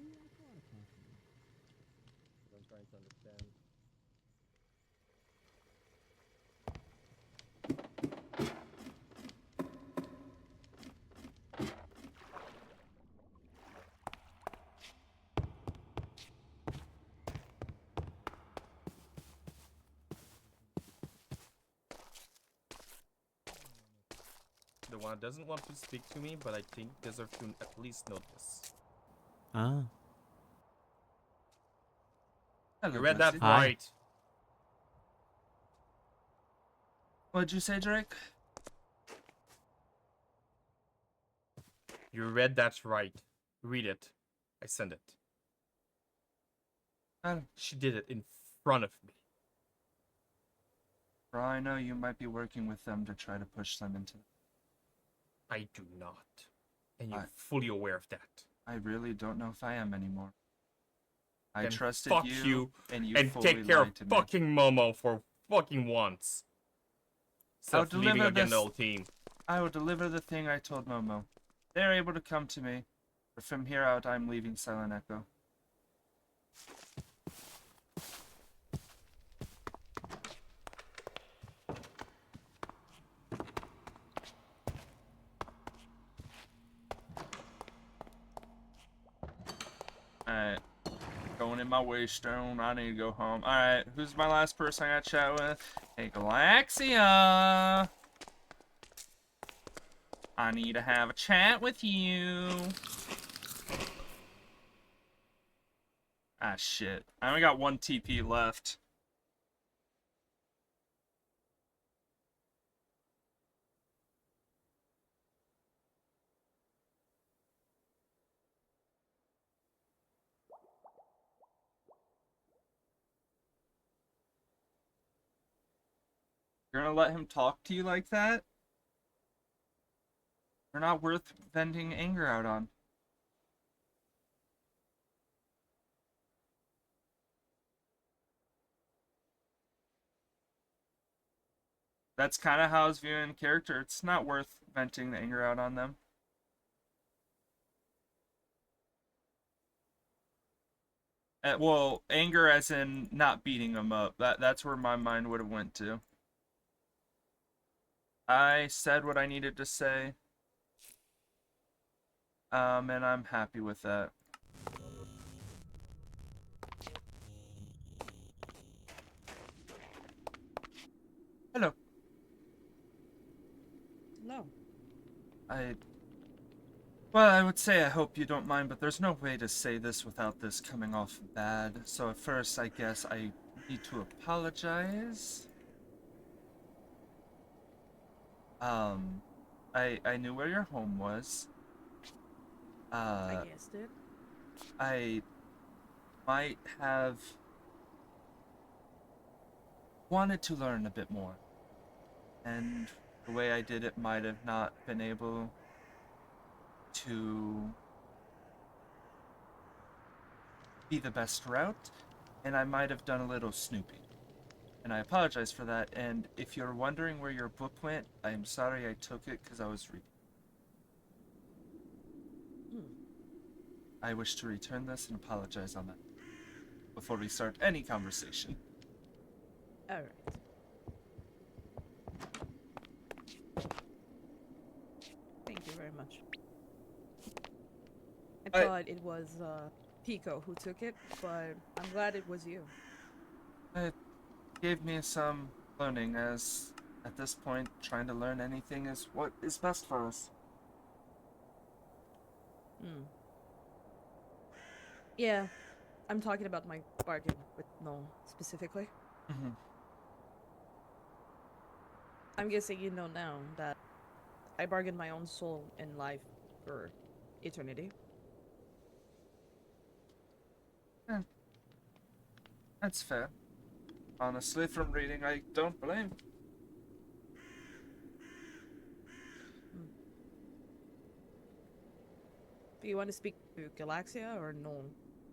trying to understand. The one doesn't want to speak to me, but I think deserve to at least know this. Ah. Hello, You read that Bluesky. Hi. right. What'd you say, Drake? You read that right. Read it. I sent it. She did it in front of me. For all I know, you might be working with them to try to push them into... I do not. And you're I- fully aware of that. I really don't know if I am anymore. I Then trusted fuck you, you, and you and fully take care of lied to me. fucking Momo for fucking once. I'll Instead of leaving deliver again the this- whole team. I will deliver the thing I told Momo. They're able to come to me. But from here out, I'm leaving Silent Echo. in my waystone. I need to go home. Alright, who's my last person I got to chat with? Hey, Galaxia! I need to have a chat with you. Ah, shit. I only got 1 TP left. You're gonna let him talk to you like that? You're not worth venting anger out on. That's kind of how I was viewing character. It's not worth venting the anger out on them. Well, anger as in not beating them up. That's where my mind would have went to. I said what I needed to say. And I'm happy with that. Hello. No. Well, I would say I hope you don't mind, but there's no way to say this without this coming off bad. So at first, I guess I need to apologize. I knew where your home was. I guessed it. I might have wanted to learn a bit more. And the way I did it might have not been able to be the best route, and I might have done a little snooping. And I apologize for that, and if you're wondering where your book went, I'm sorry I took it because I was reading. I wish to return this and apologize on that before we start any conversation. Alright. Thank you very much. I thought it was Pico who took it, but I'm glad it was you. It gave me some learning, as at this point, trying to learn anything is what is best for us. Yeah, I'm talking about my bargain with Noel specifically. I'm guessing you know now that I bargained my own soul and life for eternity. That's fair. Honestly, from reading, I don't blame. Do you want to speak to Galaxia or Noel,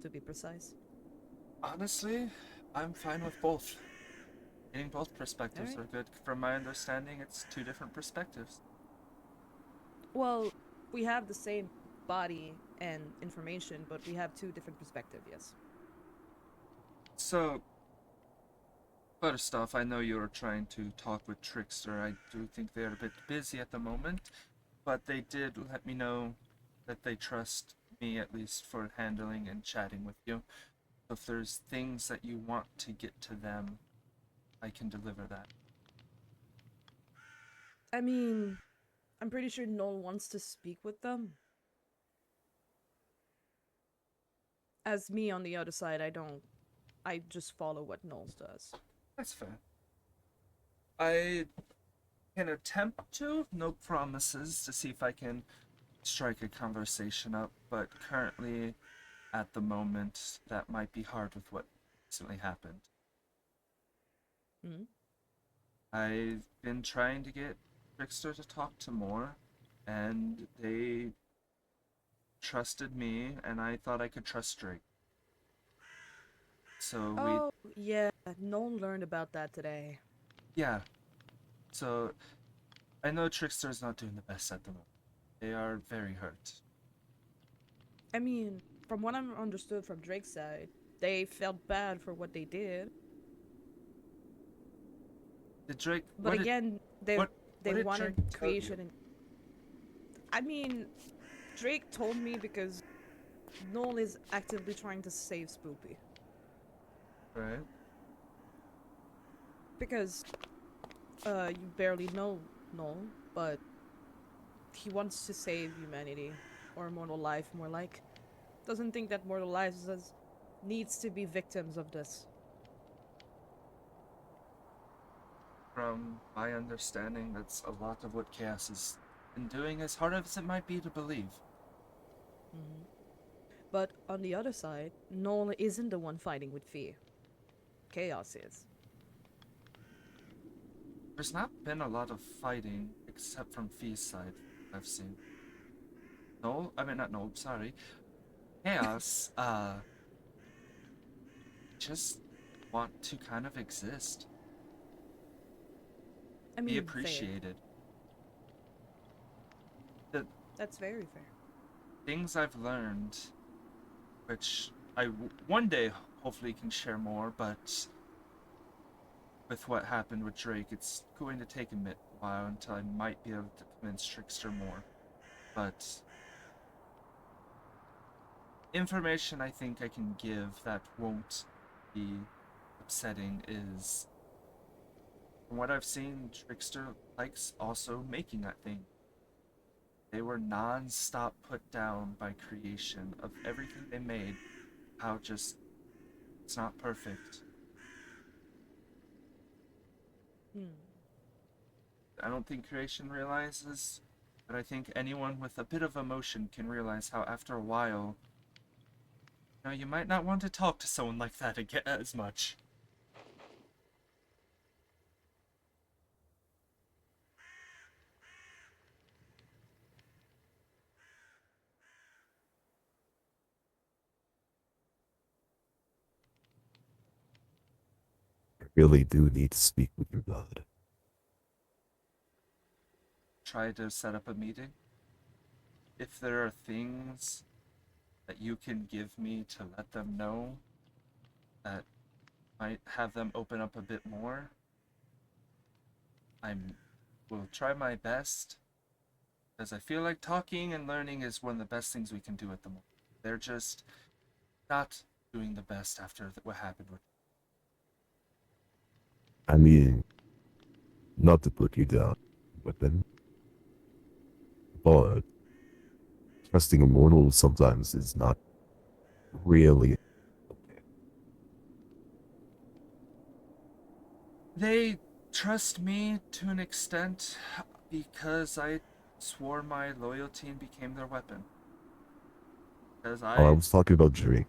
to be precise? Honestly, I'm fine with both. Getting both perspectives are good. From my understanding, it's 2 different perspectives. Well, we have the same body and information, but we have 2 different perspectives, yes. So, first off, I know you're trying to talk with Trickster. I do think they're a bit busy at the moment, but they did let me know that they trust me, at least for handling and chatting with you. So if there's things that you want to get to them, I can deliver that. I mean, I'm pretty sure Noel wants to speak with them. As me on the other side, I just follow what Noel does. That's fair. I can attempt to, no promises, to see if I can strike a conversation up, but currently, at the moment, that might be hard with what recently happened. I've been trying to get Trickster to talk to more, and they trusted me, and I thought I could trust Drake. So yeah, Noel learned about that today. Yeah. So, I know Trickster's not doing the best at the moment. They are very hurt. I mean, from what I understood from Drake's side, they felt bad for what they did. Did Drake... But again, they wanted Drake creation and... I mean, Drake told me because Noel is actively trying to save Spoopy. Right? Because you barely know Null, but he wants to save humanity, or mortal life more like. Doesn't think that mortal lives needs to be victims of this. From my understanding, that's a lot of what Chaos has been doing, as hard as it might be to believe. Mm-hmm. But on the other side, Null isn't the one fighting with fear. Chaos is. There's not been a lot of fighting, except from Fee's side, I've seen. No, I mean, not no, sorry. Chaos, just want to kind of exist. I mean, Be fair. appreciated. That's very fair. Things I've learned, which I one day hopefully can share more, but with what happened with Drake, it's going to take a while until I might be able to convince Trickster more. But information I think I can give that won't be upsetting is, from what I've seen, Trickster likes also making that thing. They were non-stop put down by creation of everything they made. How just, it's not perfect. I don't think creation realizes, but I think anyone with a bit of emotion can realize how after a while, you might not want to talk to someone like that again as much. I really do need to speak with your god. Try to set up a meeting. If there are things that you can give me to let them know that might have them open up a bit more, will try my best, because I feel like talking and learning is one of the best things we can do at the moment. They're just not doing the best after what happened with. I mean, not to put you down, but then, but trusting a mortal sometimes is not really okay. They trust me to an extent because I swore my loyalty and became their weapon. Because I was talking about Drake.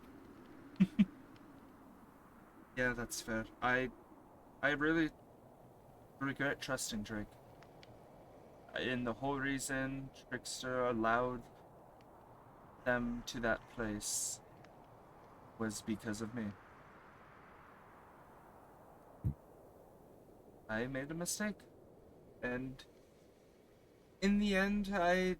Yeah, that's fair. I really regret trusting Drake. And the whole reason Trickster allowed them to that place was because of me. I made a mistake. And in the end, I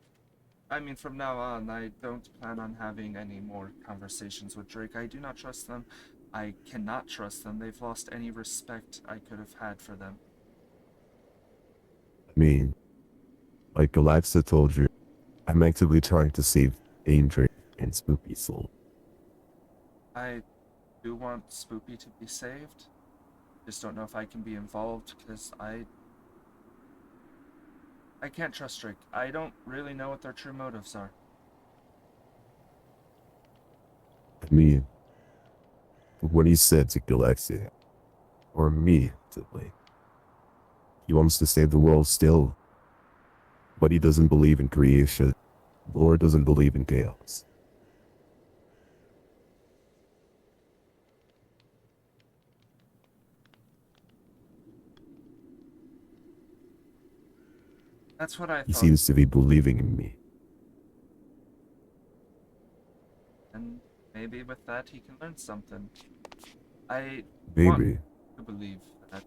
mean, from now on, I don't plan on having any more conversations with Drake. I do not trust them. I cannot trust them. They've lost any respect I could have had for them. I mean, like Alexa told you, I'm actively trying to save Drake and Spoopy's soul. I do want Spoopy to be saved. Just don't know if I can be involved because I can't trust Drake. I don't really know what their true motives are. I mean, what he said to Galaxia, or me to blame. He wants to save the world still, but he doesn't believe in creation, or doesn't believe in chaos. That's what I thought. He seems to be believing in me. And maybe with that he can learn something. I want to believe that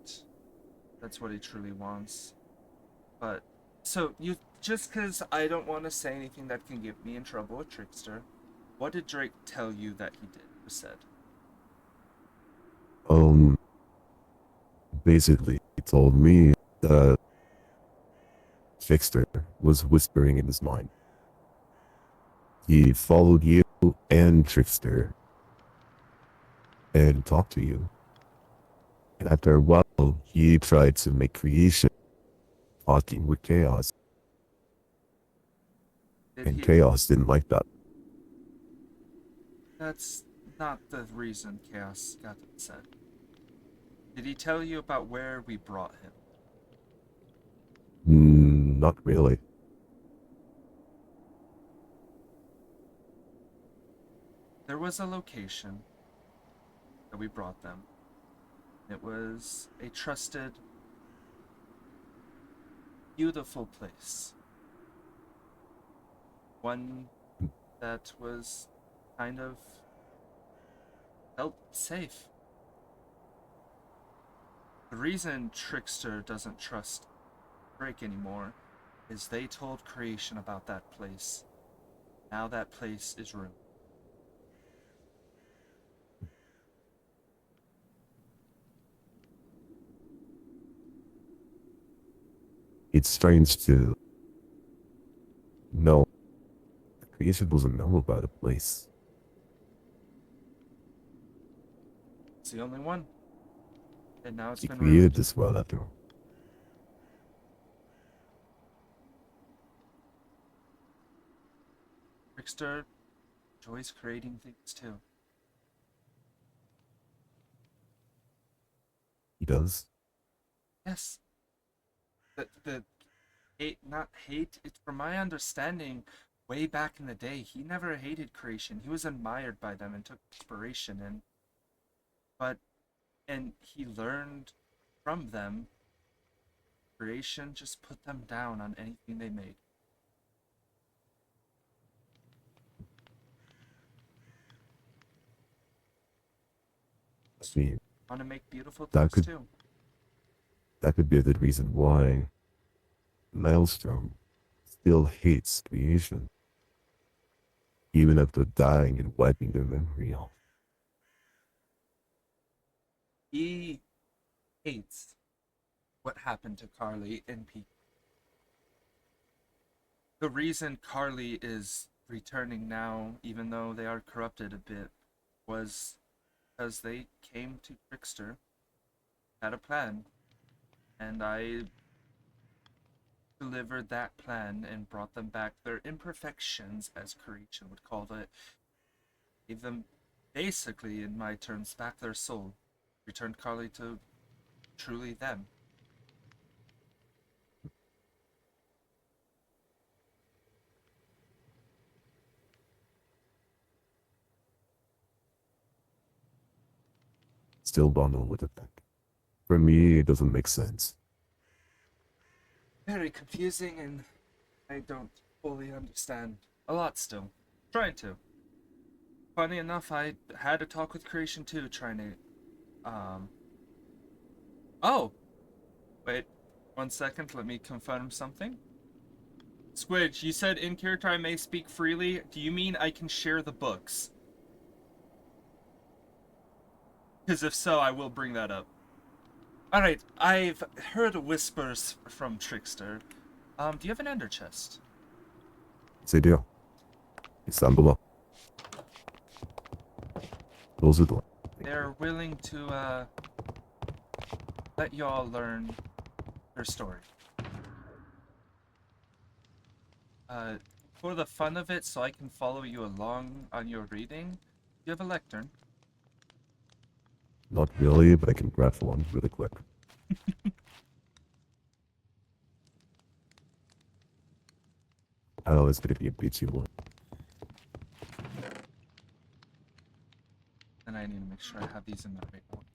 that's what he truly wants. But, so, just because I don't want to say anything that can get me in trouble with Trickster, what did Drake tell you that he did or said? Basically, he told me that Trickster was whispering in his mind. He followed you and Trickster and talked to you. And after a while, he tried to make creation, talking with chaos. Did And he? chaos didn't like that. That's not the reason Chaos got upset. Did he tell you about where we brought him? Not really. There was a location that we brought them. It was a trusted, beautiful place. One that was kind of felt safe. The reason Trickster doesn't trust Drake anymore is they told creation about that place. Now that place is ruined. It's strange to know. Creation doesn't know about a place. It's the only one. And now it's He been created ruined. this world after all. Trickster enjoys creating things too. He does. Yes. The hate, not hate, it's from my understanding, way back in the day, he never hated creation. He was admired by them and took inspiration and he learned from them. Creation just put them down on anything they made. See, Want to make beautiful That things could- too. that could be the reason why Maelstrom still hates creation. Even after dying and wiping their memory off. He hates what happened to Carly and Pete. The reason Carly is returning now, even though they are corrupted a bit, was because they came to Trickster, had a plan, and I delivered that plan and brought them back their imperfections, as creation would call it. Gave them, basically, in my terms, back their soul. Returned Carly to truly them. Still don't know what to think. For me, it doesn't make sense. Very confusing, and I don't fully understand a lot still. Trying to. Funny enough, I had a talk with creation too, trying to, Oh! Wait, 1 second, let me confirm something. Squidge, you said in character I may speak freely. Do you mean I can share the books? Because if so, I will bring that up. Alright, I've heard whispers from Trickster. Do you have an ender chest? Yes, I do. It's down below. Close the door. They're willing to, let y'all learn their story. For the fun of it, so I can follow you along on your reading, do you have a lectern? Not really, but I can grab one really quick. Oh, it's gonna be a peachy one. And I need to make sure I have these in the right order.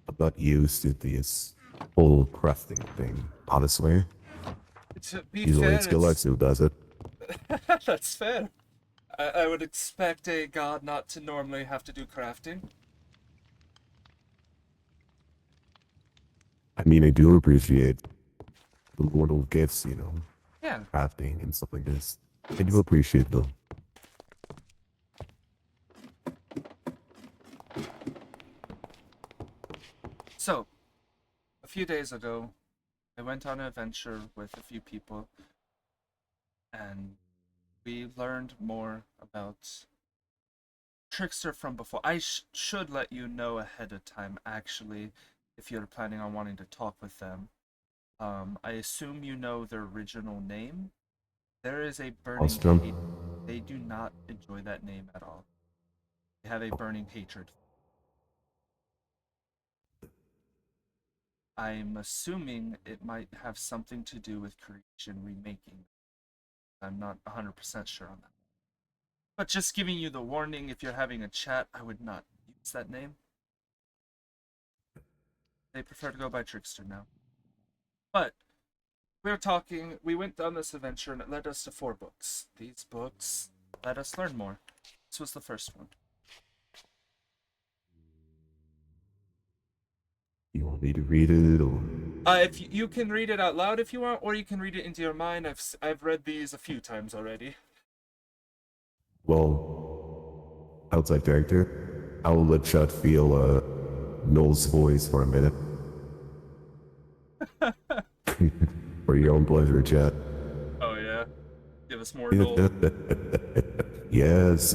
I'm not used to this whole crafting thing, honestly. To be Usually fair, it's Galax who does it. That's fair. I would expect a god not to normally have to do crafting. I mean, I do appreciate the little gifts, you know, Yeah. crafting and stuff like this. I do appreciate them. So, a few days ago, I went on an adventure with a few people. and we learned more about Trickster from before. I should let you know ahead of time, actually, if you're planning on wanting to talk with them. I assume you know their original name. There is a burning Ostrom. hate. They do not enjoy that name at all. They have a burning hatred. I'm assuming it might have something to do with creation remaking. I'm not 100% sure on that. But just giving you the warning, if you're having a chat, I would not use that name. They prefer to go by Trickster now. But we went down this adventure and it led us to 4 books. These books let us learn more. This was the first one. You want me to read it, or If you can read it out loud if you want, or you can read it into your mind. I've read these a few times already. well, outside character, I will let Chad feel Noel's voice for a minute. For your own pleasure, Chad. Oh yeah, give us more Noel. Yes.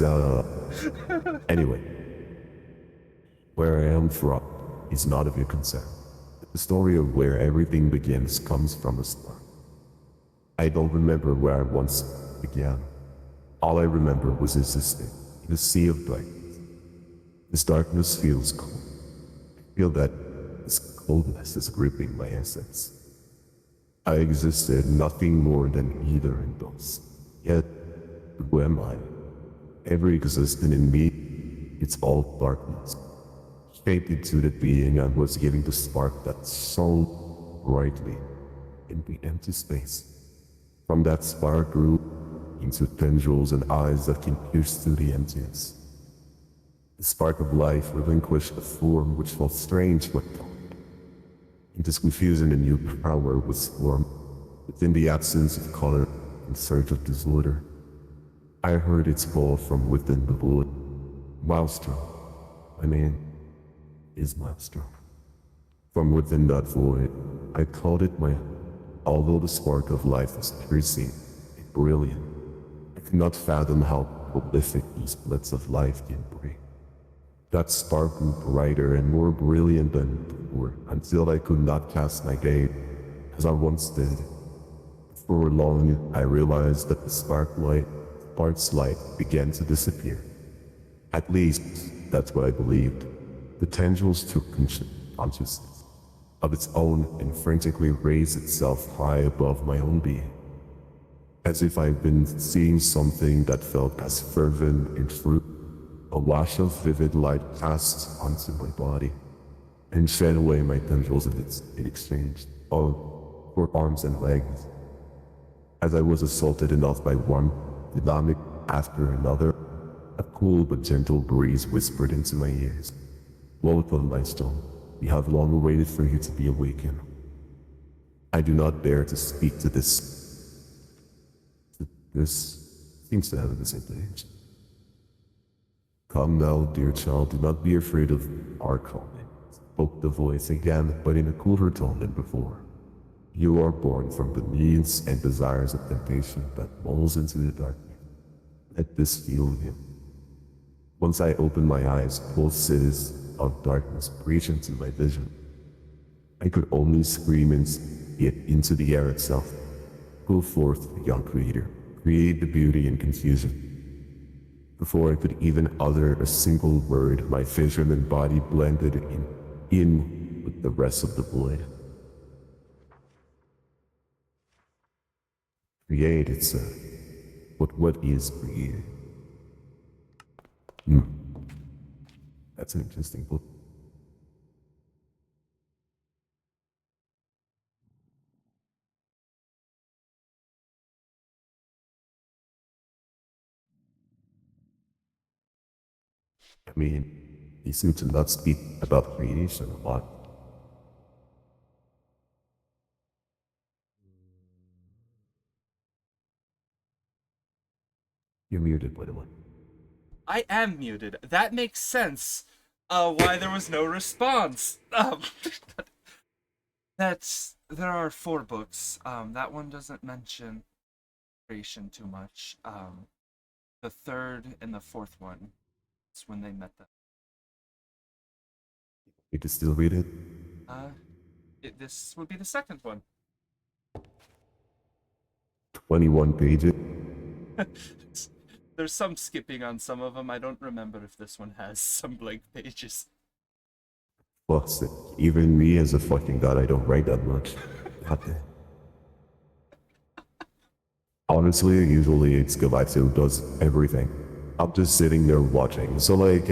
Anyway, where I am from is not of your concern. The story of where everything begins comes from the start. I don't remember where I once began. All I remember was existing in a sea of darkness. This darkness feels cold. I feel that this coldness is gripping my essence. I existed nothing more than either in those. Yet, who am I? Every existence in me, it's all darkness. Shaped into the being I was giving the spark that shone brightly in the empty space. From that spark grew into tendrils and eyes that can pierce through the emptiness. The spark of life relinquished a form which felt strange but in this confusion a new power was formed within the absence of color in search of disorder. I heard its call from within the void. Maelstrom. My name is Maelstrom. From within that void, I called it my own. Although the spark of life was piercing and brilliant, I could not fathom how prolific these splits of life can bring. That spark grew brighter and more brilliant than before, until I could not cast my gaze as I once did. For long, I realized that the spark's light began to disappear. At least, that's what I believed. The tendrils took consciousness of its own and frantically raised itself high above my own being. As if I'd been seeing something that felt as fervent and true. A wash of vivid light passed onto my body and shed away my tendrils in exchange for arms and legs. As I was assaulted enough by one dynamic after another, a cool but gentle breeze whispered into my ears. Welcome, my stone. We have long waited for you to be awakened. I do not dare to speak to this. This seems to have a disadvantage. Come now, dear child, do not be afraid of our calling, spoke the voice again, but in a cooler tone than before. You are born from the needs and desires of temptation that falls into the darkness. Let this heal you. Once I opened my eyes, both cities of darkness breached into my vision. I could only scream and get into the air itself. Go forth, young creator. Create the beauty and confusion. Before I could even utter a single word, my vision and body blended in with the rest of the void. Created, sir. But what is created? That's an interesting book. I mean, he seemed to not speak about creation a lot. You're muted, by the way. I am muted. That makes sense. Why there was no response. There are 4 books. That one doesn't mention creation too much. The third and the fourth one, it's when they met them. You can still read it? This would be the second one. 21 pages? There's some skipping on some of them. I don't remember if this one has some blank pages. Plus, even me as a fucking god, I don't write that much. God damn. Honestly, usually it's Galaxy who does everything. I'm just sitting there watching, so like,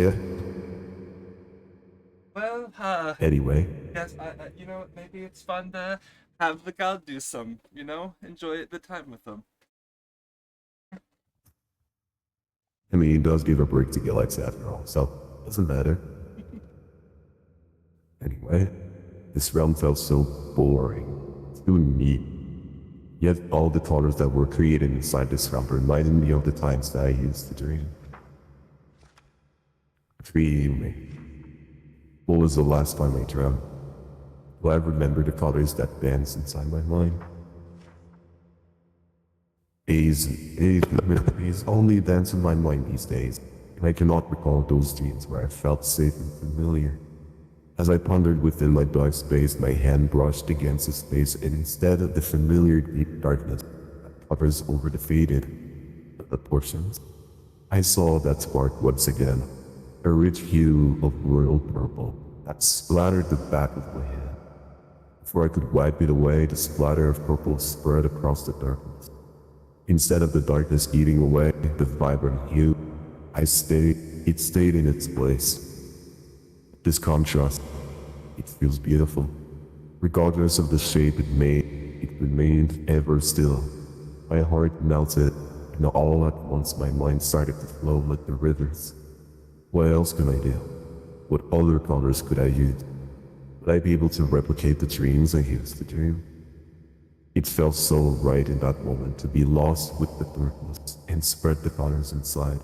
Well, anyway. yes, you know, maybe it's fun to have the god do some, you know, enjoy the time with them. I mean, he does give a break to Galaxy after all, so doesn't matter. Anyway, this realm felt so boring to me. Yet all the colors that were created inside this realm reminded me of the times that I used to dream. Dreaming. What was the last time I dreamt? Do I remember the colors that danced inside my mind? These only dance in my mind these days, and I cannot recall those dreams where I felt safe and familiar. As I pondered within my dark space, my hand brushed against the space, and instead of the familiar deep darkness that covers over the faded portions, I saw that spark once again, a rich hue of royal purple that splattered the back of my hand. Before I could wipe it away, the splatter of purple spread across the darkness. Instead of the darkness eating away the vibrant hue, it stayed in its place. This contrast, it feels beautiful. Regardless of the shape it made, it remained ever still. My heart melted, and all at once my mind started to flow like the rivers. What else could I do? What other colors could I use? Would I be able to replicate the dreams I used to dream? It felt so right in that moment to be lost with the darkness and spread the colors inside.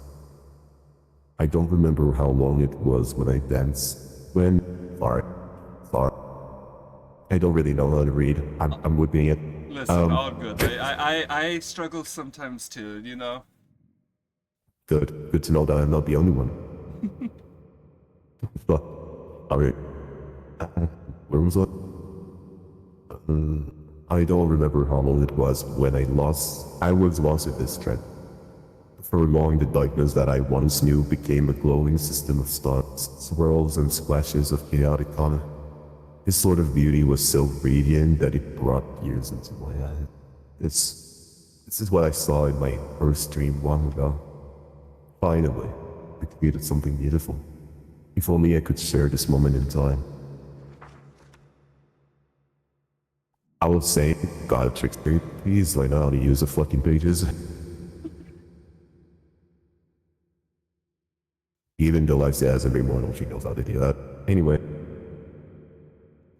I don't remember how long it was when I danced. Far. I don't really know how to read. I'm whipping it. Listen, all good. I struggle sometimes too, you know? Good to know that I'm not the only one. Alright. Where was I? I don't remember how long it was when I was lost in this trend. For long, the darkness that I once knew became a glowing system of stars, swirls, and splashes of chaotic color. This sort of beauty was so radiant that it brought tears into my eyes. This is what I saw in my first dream long ago. Finally, I created something beautiful. If only I could share this moment in time. I will say, God trickster, please learn how to use the fucking pages. Even though I say as every mortal, she knows how to do that. Anyway,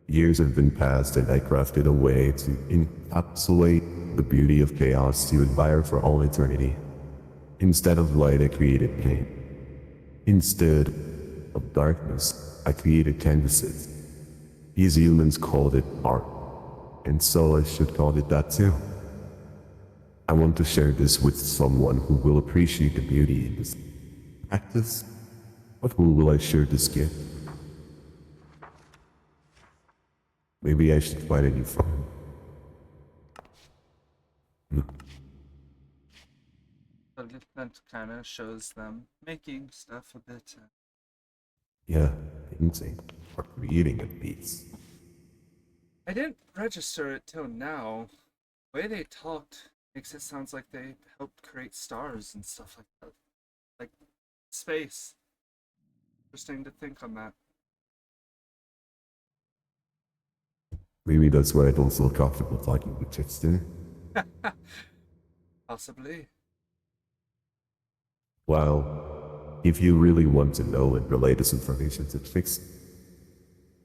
years have been passed and I crafted a way to encapsulate the beauty of chaos to admire for all eternity. Instead of light, I created pain. Instead of darkness, I created canvases. These humans called it art, and so I should call it that too. I want to share this with someone who will appreciate the beauty in this practice. But who will I share this gift? Maybe I should find a new friend. That kind of shows them making stuff a bit. Yeah, painting or creating a piece. I didn't register it till now. The way they talked makes it sounds like they helped create stars and stuff like that. Like space. Interesting to think on that. Maybe that's why I don't feel comfortable talking with Trickster. Possibly. Well, if you really want to know and relay this information to Trickster,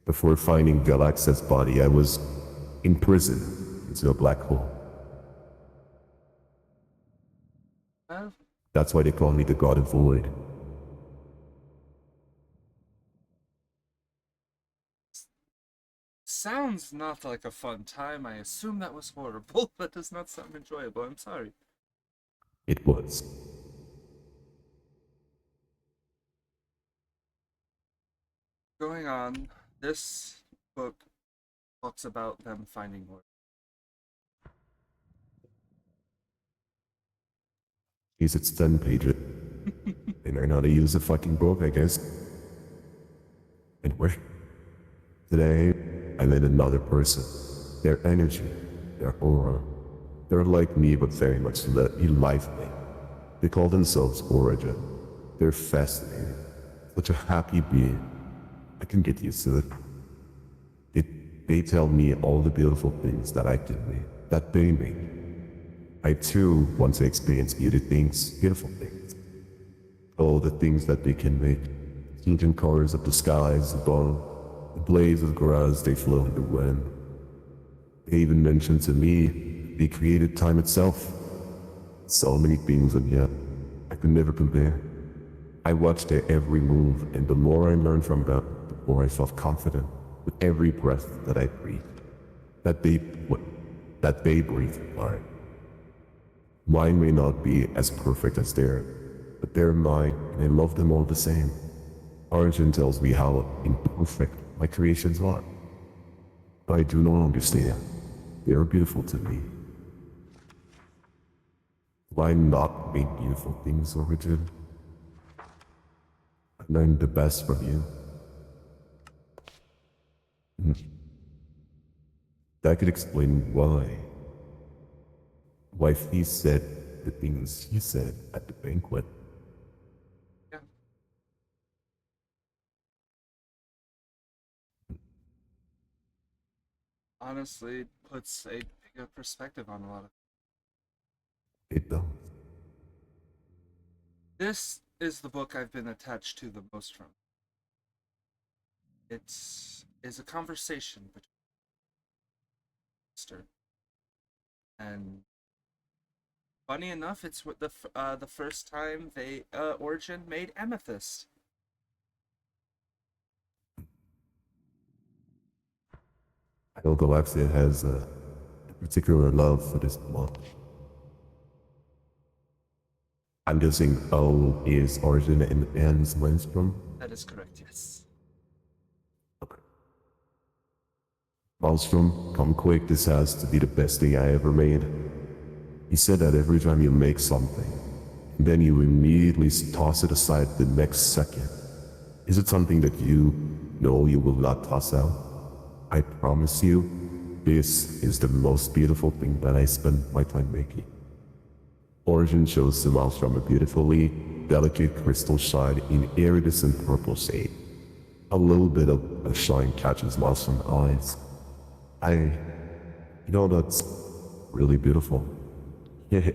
before finding Galaxa's body, I was imprisoned into a black hole. Well, That's why they call me the God of Void. sounds not like a fun time. I assume that was horrible. That does not sound enjoyable. I'm sorry. It was. Going on, this book talks about them finding more. Jeez, it's 10 pages. They learn how to use a fucking book, I guess. Anyway, today I met another person. Their energy, their aura. They're like me, but very much lively. They call themselves Origin. They're fascinating. Such a happy being. I can get used to it. They tell me all the beautiful things that I can make, that they make. I too want to experience beautiful things. All the things that they can make. Changing colors of the skies above, the blades of grass they flow in the wind. They even mentioned to me they created time itself. So many things, and yet I could never compare. I watched their every move, and the more I learned from them, the more I felt confident with every breath that I breathed. That they breathe mine. Mine may not be as perfect as theirs, but they're mine, and I love them all the same. Origin tells me how imperfect my creations are. But I do not understand. They are beautiful to me. Why not make beautiful things, Origin? I learned the best from you. That could explain why. Why he said the things he said at the banquet. Yeah. Honestly, it puts a bigger perspective on a lot of. It does. This is the book I've been attached to the most from. It is a conversation between sister and funny enough, it's the first time they Origin made Amethyst. I know Galaxia has a particular love for this month. I'm guessing O is Origin and N's Maelstrom. That is correct, yes. Okay. Maelstrom, come quick, this has to be the best thing I ever made. He said that every time you make something, and then you immediately toss it aside the next second. Is it something that you know you will not toss out? I promise you, this is the most beautiful thing that I spent my time making. Origin shows the Maelstrom a beautifully delicate crystal shine in iridescent purple shade. A little bit of a shine catches Maelstrom's eyes. That's really beautiful. Yeah,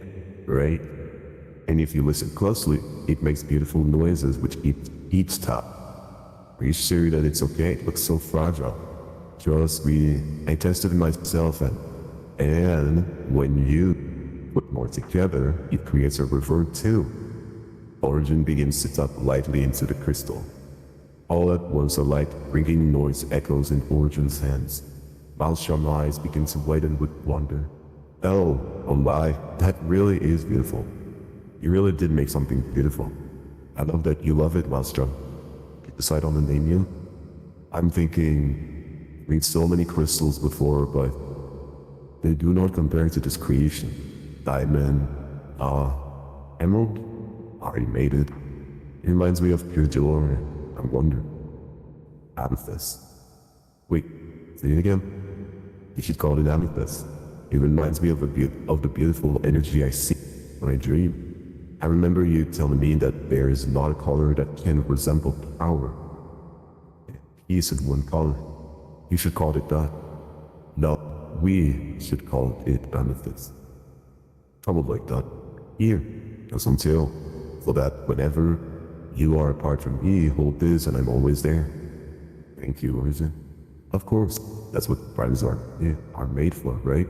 right? And if you listen closely, it makes beautiful noises with each tap. Are you sure that it's okay? It looks so fragile. Trust me, I tested it myself, and when you put more together, it creates a river too. Origin begins to tap lightly into the crystal. All at once a light, ringing noise echoes in Origin's hands. Maelstrom's eyes begin to widen with wonder. Oh my, that really is beautiful. You really did make something beautiful. I love that you love it, Maelstrom. Decide on the name you? I'm thinking, made so many crystals before, but they do not compare to this creation. Diamond, emerald? Already made it. It reminds me of pure joy. I wonder. Amethyst. Wait, say it again? You should call it amethyst. It reminds me of the beautiful energy I see when I dream. I remember you telling me that there is not a color that can resemble power. Peace in one color. You should call it that. No, we should call it amethyst. Trouble like that. Here, have some too. So that whenever you are apart from me, hold this and I'm always there. Thank you, Origin. Of course, that's what friends are made for, right?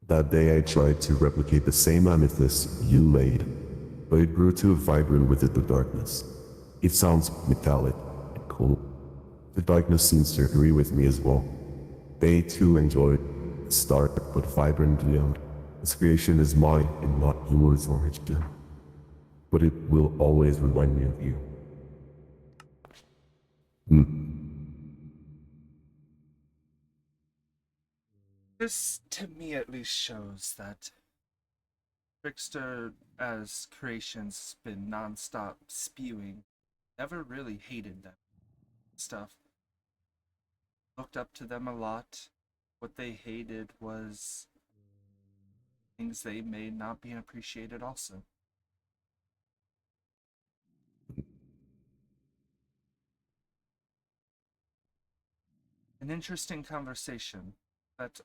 That day I tried to replicate the same amethyst you made, but it grew too vibrant with the darkness. It sounds metallic and cool. The darkness seems to agree with me as well. They too enjoyed the stark but vibrant beyond. This creation is mine and not yours, Origin. But it will always remind me of you. This, to me at least, shows that Trickster, as creation's been non-stop spewing, never really hated them. Stuff. Looked up to them a lot. What they hated was things they may not be appreciated also. An interesting conversation that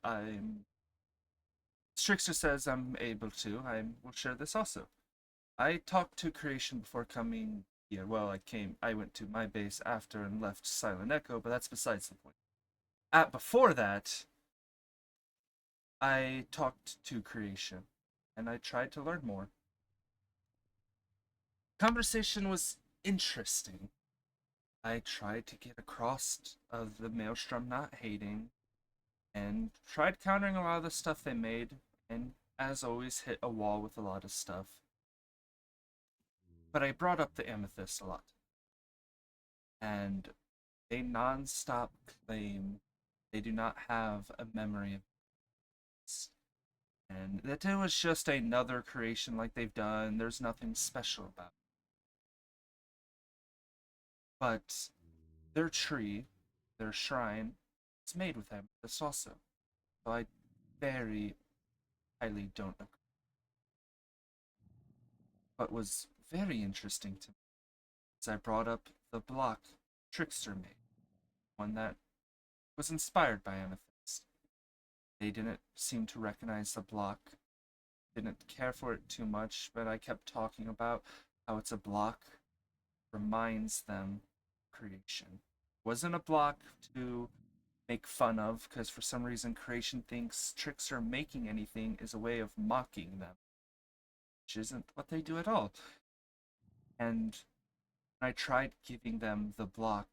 Trickster says I'm able to. I will share this also. I talked to creation before coming here. Well, I went to my base after and left Silent Echo, but that's besides the point. Before that, I talked to creation, and I tried to learn more. Conversation was interesting. I tried to get across of the Maelstrom not hating, and tried countering a lot of the stuff they made, and as always hit a wall with a lot of stuff. But I brought up the Amethyst a lot. And they non-stop claim they do not have a memory of this. And that it was just another creation like they've done. There's nothing special about it. But their tree, their shrine, is made with amethyst also. So I very highly don't agree. What was very interesting to me is I brought up the block Trickster made, one that was inspired by amethyst. They didn't seem to recognize the block, didn't care for it too much, but I kept talking about how it's a block, reminds them of creation. Wasn't a block to make fun of, because for some reason creation thinks Trickster making anything is a way of mocking them, which isn't what they do at all. And I tried giving them the block,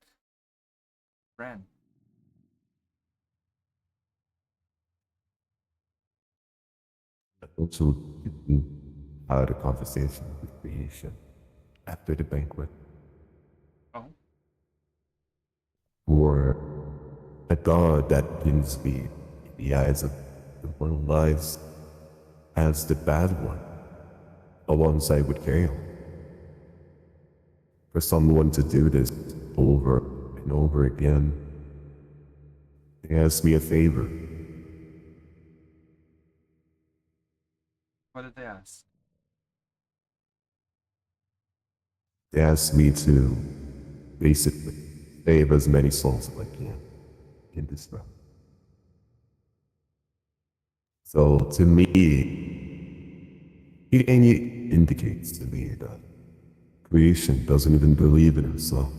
ran. I also had a conversation with creation after the banquet. Oh, For a god that pins me in the eyes of the mortal lives as the bad one, alongside with Kale. For someone to do this over and over again, they asked me a favor. what did they ask? They asked me to basically save as many souls as I can in this realm. So to me, it indicates to me that creation doesn't even believe in herself.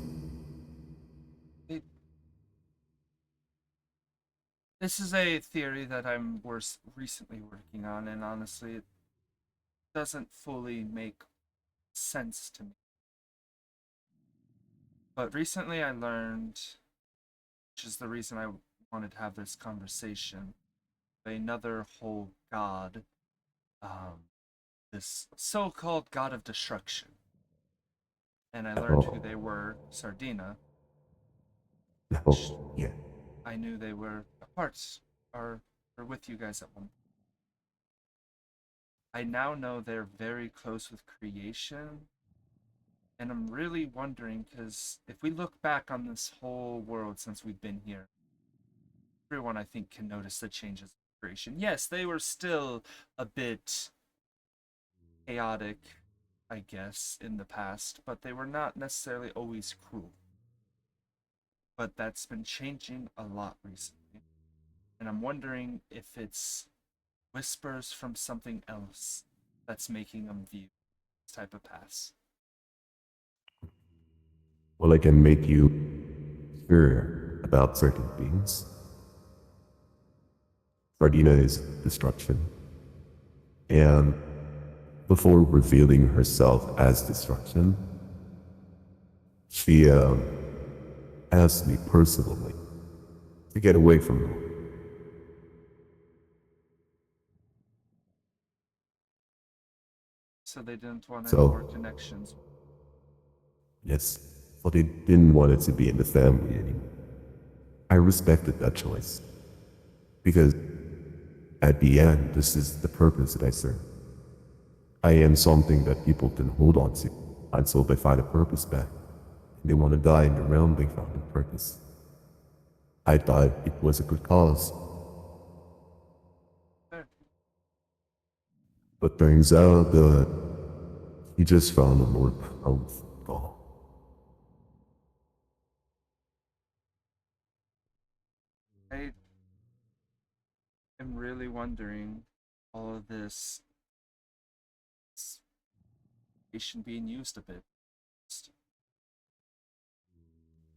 This is a theory that I'm recently working on, and honestly, it doesn't fully make sense to me. But recently I learned, which is the reason I wanted to have this conversation, another whole god, this so-called god of destruction. And I learned who they were, Sardina. Oh, yeah. I knew they were a part, or with you guys at one point. I now know they're very close with creation, and I'm really wondering, because if we look back on this whole world since we've been here, everyone I think can notice the changes in creation. Yes, they were still a bit chaotic, I guess, in the past, but they were not necessarily always cruel. But that's been changing a lot recently. And I'm wondering if it's whispers from something else that's making them view this type of pass. Well, I can make you sure about certain things. Sardina is destruction. And before revealing herself as destruction, she asked me personally to get away from her. So they didn't want any more So, connections. yes, so they didn't want it to be in the family anymore. I respected that choice. Because at the end, this is the purpose that I serve. I am something that people can hold on to until they find a purpose back. And they want to die in the realm they found a purpose. I thought it was a good cause. Fair. But turns out that he just found a more powerful goal. I am really wondering all of this information being used a bit.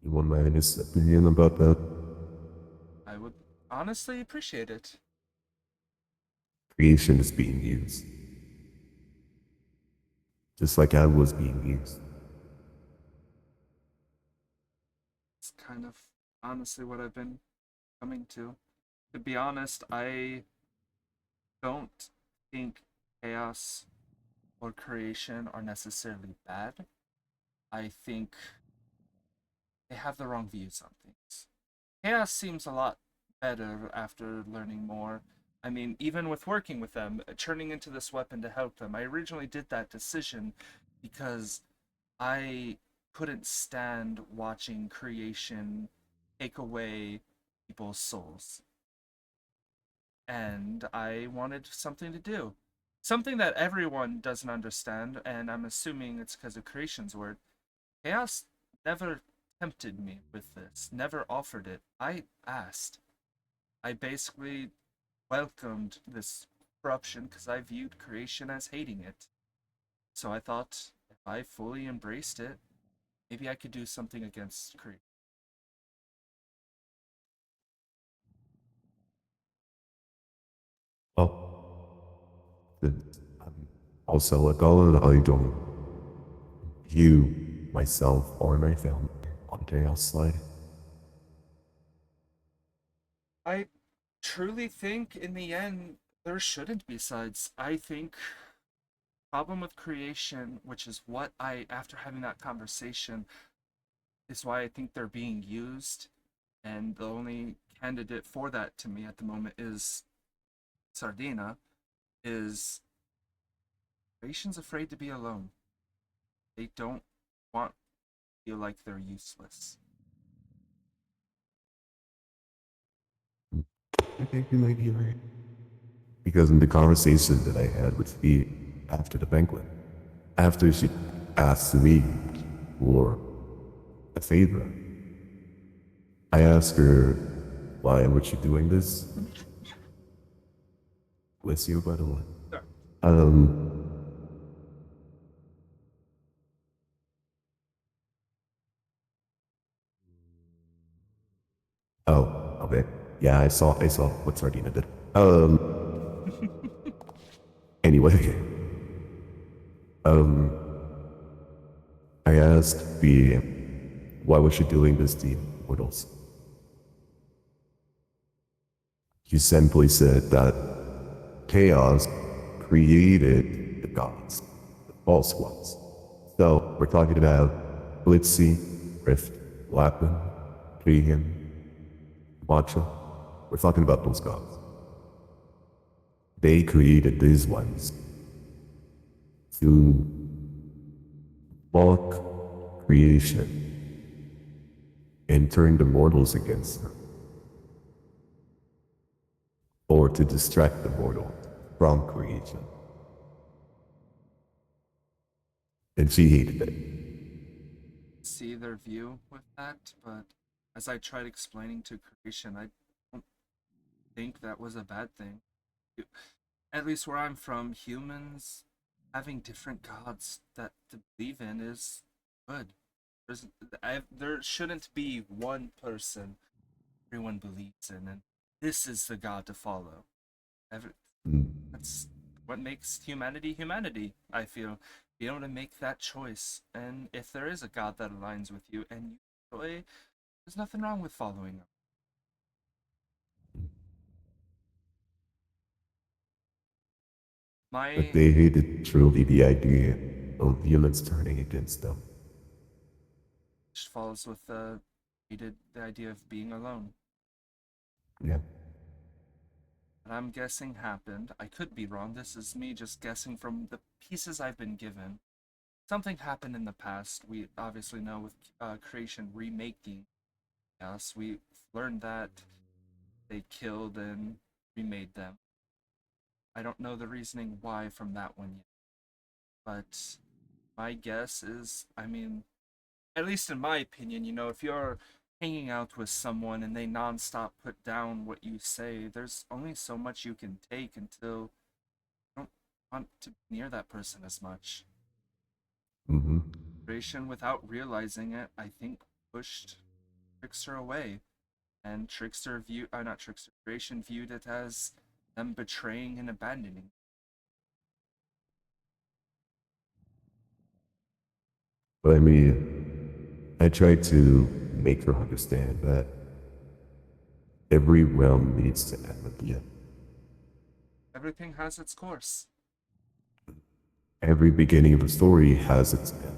You want my honest opinion about that? I would honestly appreciate it. Creation is being used. Just like I was being used. It's kind of honestly what I've been coming to. To be honest, I don't think chaos or creation are necessarily bad. I think they have the wrong views on things. Chaos seems a lot better after learning more. I mean, even with working with them, turning into this weapon to help them, I originally did that decision because I couldn't stand watching creation take away people's souls. And I wanted something to do. Something that everyone doesn't understand, and I'm assuming it's because of creation's word. Chaos never tempted me with this, never offered it. I asked. I basically welcomed this corruption because I viewed creation as hating it. So I thought if I fully embraced it, maybe I could do something against creation. Well, then also like all in, I don't view myself or my family on chaos side. I truly think in the end there shouldn't be sides. I think problem with creation, which is what I after having that conversation is why I think they're being used, and the only candidate for that to me at the moment is Sardina, is creation's afraid to be alone. They don't want to feel like they're useless. I think you might be right. Because in the conversation that I had with Fee after the banquet, after she asked me for a favor, I asked her, why was she doing this? Bless you, by the way. Sure. Um, oh, okay. Yeah, I saw what Sardina did. Anyway, I asked Fee, why was she doing this to mortals? He simply said that chaos created the gods, the false ones. So we're talking about Blitzy, Rift, Lapin, Pagan, Matcha. We're talking about those gods. They created these ones to mock creation and turn the mortals against them, or to distract the mortal from creation. And she hated it. See their view with that, but as I tried explaining to creation, I don't think that was a bad thing. At least where I'm from, humans having different gods that to believe in is good. There shouldn't be one person everyone believes in, and this is the god to follow. Every, Mm. that's what makes humanity humanity, I feel. Be able to make that choice. And if there is a god that aligns with you and you enjoy, there's nothing wrong with following him. But they hated truly the idea of humans turning against them. Which falls with hated the idea of being alone. Yeah. What I'm guessing happened, I could be wrong, this is me just guessing from the pieces I've been given. Something happened in the past. We obviously know with creation remaking. Yes, we learned that they killed and remade them. I don't know the reasoning why from that one yet. But my guess is, I mean, at least in my opinion, you know, if you're hanging out with someone and they nonstop put down what you say, there's only so much you can take until you don't want to be near that person as much. Mm-hmm. Creation, without realizing it, I think pushed Trickster away. And Trickster viewed, not Trickster, Creation viewed it as them betraying and abandoning. But I mean, I try to make her understand that every realm needs to end at the end. Everything has its course. Every beginning of a story has its end.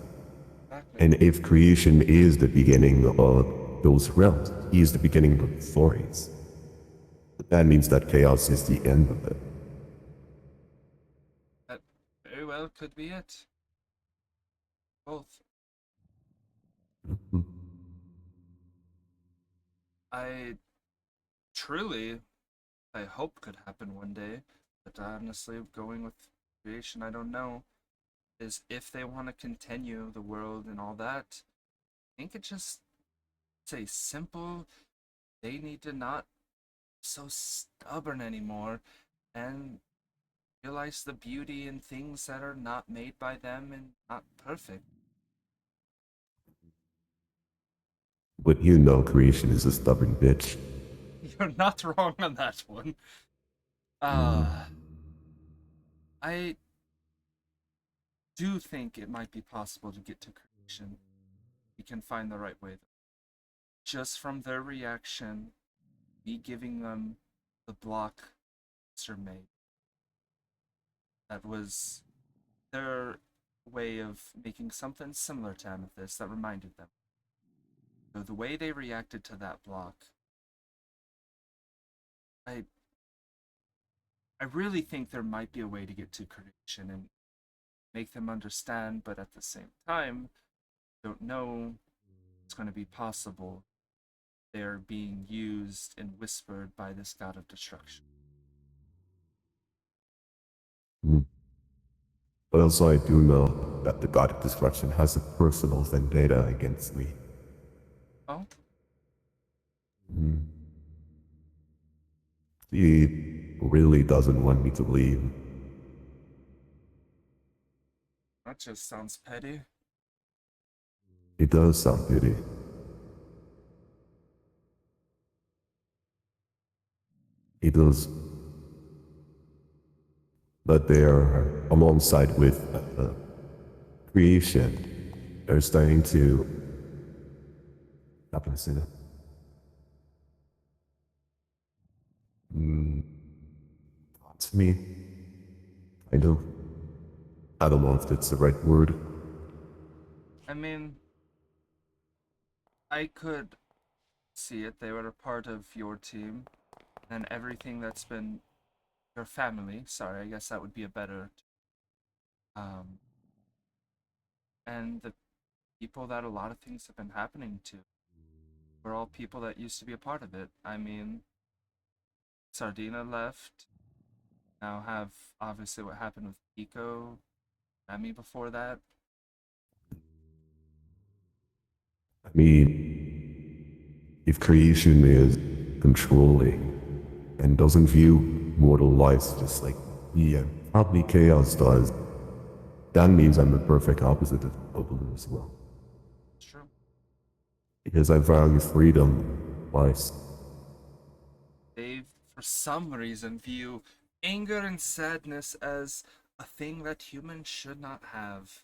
Exactly. And if creation is the beginning of those realms, he is the beginning of the stories. But that means that chaos is the end of it. That very well could be it. Both. Mhm. I truly, I hope could happen one day, but honestly, going with creation, I don't know. Is if they want to continue the world and all that, I think it just say simple. They need to not so stubborn anymore and realize the beauty in things that are not made by them and not perfect. But you know creation is a stubborn bitch. You're not wrong on that one. Mm. I do think it might be possible to get to creation. We can find the right way. Just from their reaction, me giving them the block Sir made. That was their way of making something similar to Amethyst that reminded them. So the way they reacted to that block, I I really think there might be a way to get to creation and make them understand, but at the same time, don't know it's going to be possible. They're being used and whispered by this god of destruction. Mm. But also I do know that the god of destruction has a personal vendetta against me. Oh, Mm. He really doesn't want me to leave. that just sounds petty. It does sound pity. It does. But they're alongside with creation. They're starting to. How can I say that? Mm, to me, I know. I don't know if that's the right word. I mean, I could see it. They were a part of your team, and everything that's been your family. Sorry, I guess that would be a better. Um, and the people that a lot of things have been happening to were all people that used to be a part of it. I mean, Sardina left. Now have obviously what happened with Pico, Remy before that. I mean, if creation is controlling and doesn't view mortal lives just like me and probably chaos does, that means I'm the perfect opposite of them as well. It's true. Because I value freedom, life. They, for some reason, view anger and sadness as a thing that humans should not have.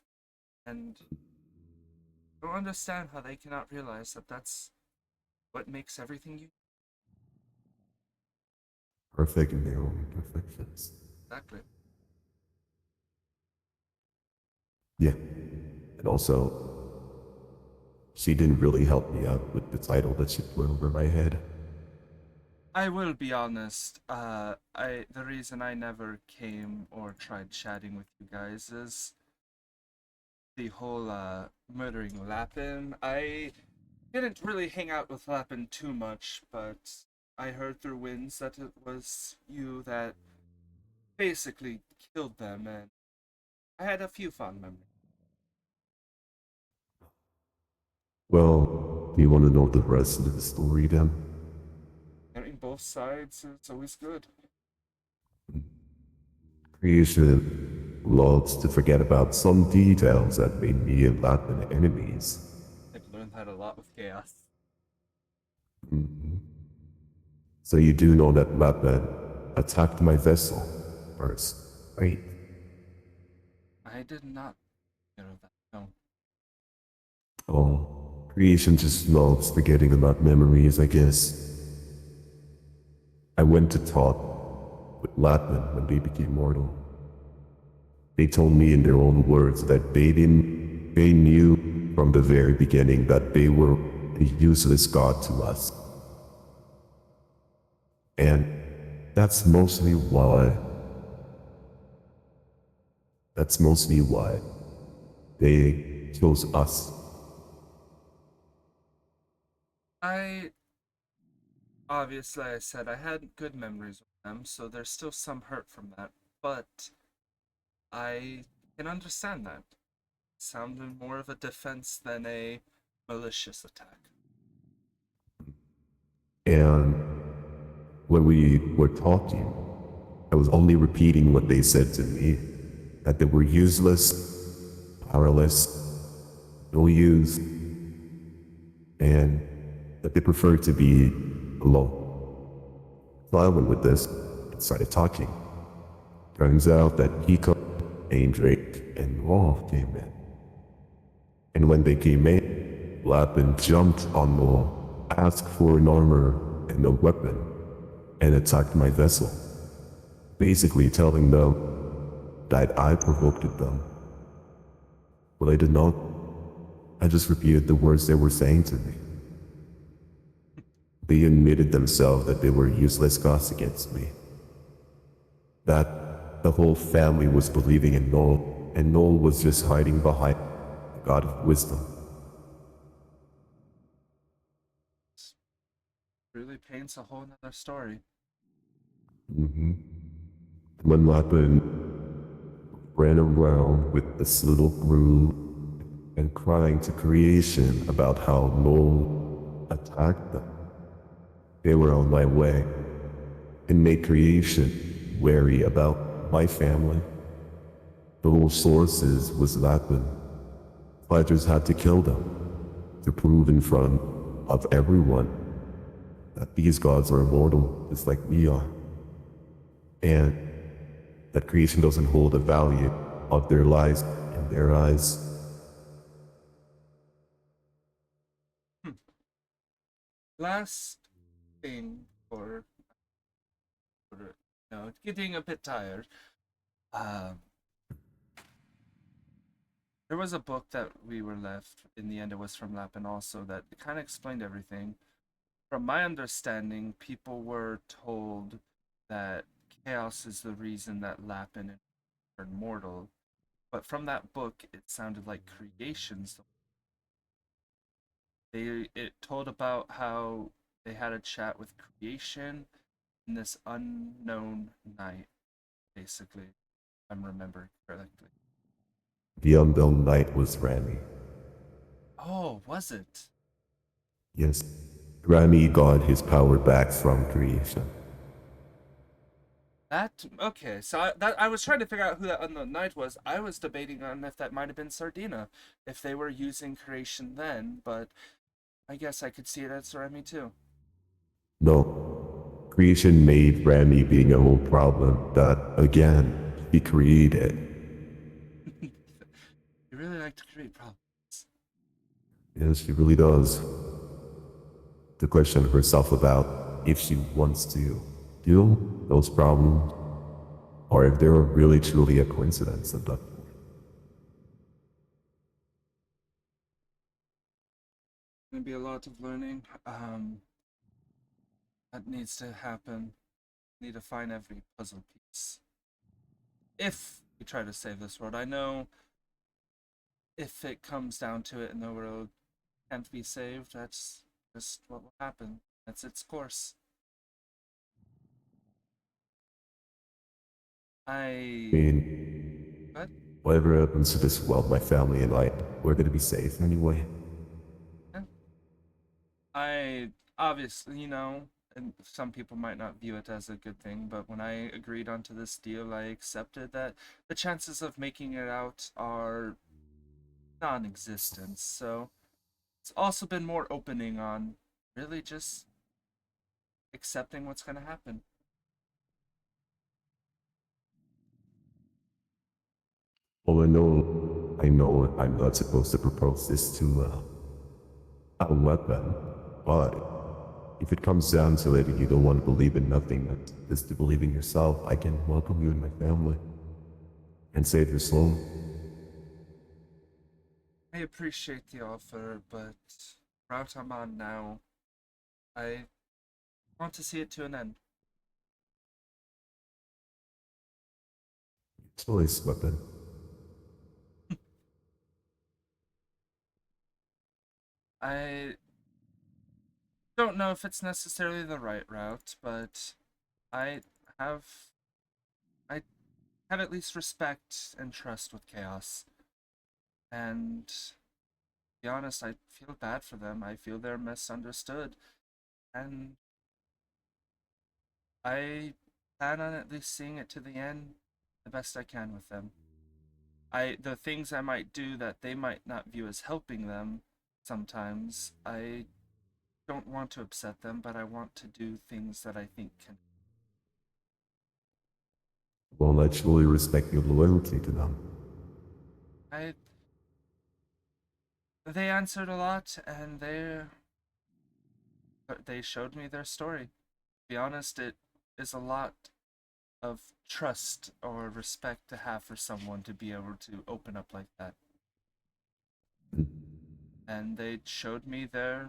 And I don't understand how they cannot realize that that's what makes everything unique. Perfect in their own imperfections. Exactly. Yeah. And also, she didn't really help me out with the title that she put over my head. I will be honest. The reason I never came or tried chatting with you guys is the whole murdering Lapin. I didn't really hang out with Lapin too much, but I heard through winds that it was you that basically killed them, and I had a few fond memories. Well, do you want to know the rest of the story then? Hearing both sides, it's always good. Creation loves to forget about some details that made me and Latin enemies. I've learned that a lot with Chaos. So you do know that Latin attacked my vessel first, right? I did not know that. No. Oh, creation just loves forgetting about memories, I guess. I went to talk with Latman when they became mortal. They told me in their own words that they knew from the very beginning that they were a useless god to us. And that's mostly why they chose us. Obviously, I said I had good memories with them, so there's still some hurt from that, but I can understand that. It sounded more of a defense than a malicious attack. And when we were talking, I was only repeating what they said to me, that they were useless, powerless, no use, and that they preferred to be alone. So I went with this and started talking. Turns out that Hiko, Drake, and Wolf came in. And when they came in, Lapin jumped on Noel, asked for an armor and a weapon, and attacked my vessel, basically telling them that I provoked them. Well, I did not. I just repeated the words they were saying to me. They admitted themselves that they were useless gods against me. That the whole family was believing in Noel, and Noel was just hiding behind the god of wisdom. Really paints a whole nother story. When Lapin ran around with this little group and crying to creation about how Noel attacked them, they were on my way and made creation wary about my family. The whole sources was Lapin. Fighters had to kill them to prove in front of everyone that these gods are immortal, just like we are, and that creation doesn't hold the value of their lives in their eyes. Last thing for no, getting a bit tired. There was a book that we were left. In the end, it was from Lapin also that kind of explained everything. From my understanding, people were told that chaos is the reason that Lapin turned mortal. But from that book, it sounded like creations. It told about how they had a chat with creation in this unknown night, basically, if I'm remembering correctly. The unknown knight was Rami. Oh, was it? Yes, Rami got his power back from creation. That okay? So I was trying to figure out who that unknown knight was. I was debating on if that might have been Sardina, if they were using creation then. But I guess I could see it as Remy too. No, creation made Rami being a whole problem that, again, he created. You really like to create problems. Yes, she really does. To question herself about if she wants to deal those problems, or if they are really truly a coincidence of that. be a lot of learning. That needs to happen. Need to find every puzzle piece. If we try to save this world, I know if it comes down to it and the world can't be saved, that's just what will happen. That's its course. I mean, What? whatever happens to this world, my family and I, we're gonna be safe anyway. Yeah. I obviously, you know, and some people might not view it as a good thing, but when I agreed onto this deal, I accepted that the chances of making it out are non-existent. So it's also been more opening on really just accepting what's going to happen. Well, I know I'm not supposed to propose this to, a weapon, but if it comes down to it and you don't want to believe in nothing, just to believe in yourself, I can welcome you in my family and save your soul. I appreciate the offer, but route I'm on now, I want to see it to an end. Choice weapon. I don't know if it's necessarily the right route, but I have I have at least respect and trust with Chaos. And to be honest, I feel bad for them. I feel they're misunderstood. And I plan on at least seeing it to the end the best I can with them. The things I might do that they might not view as helping them sometimes, I don't want to upset them, but I want to do things that I think can. Well, I truly respect your loyalty to them. They answered a lot, and they showed me their story. To be honest, it is a lot of trust or respect to have for someone to be able to open up like that. And they showed me they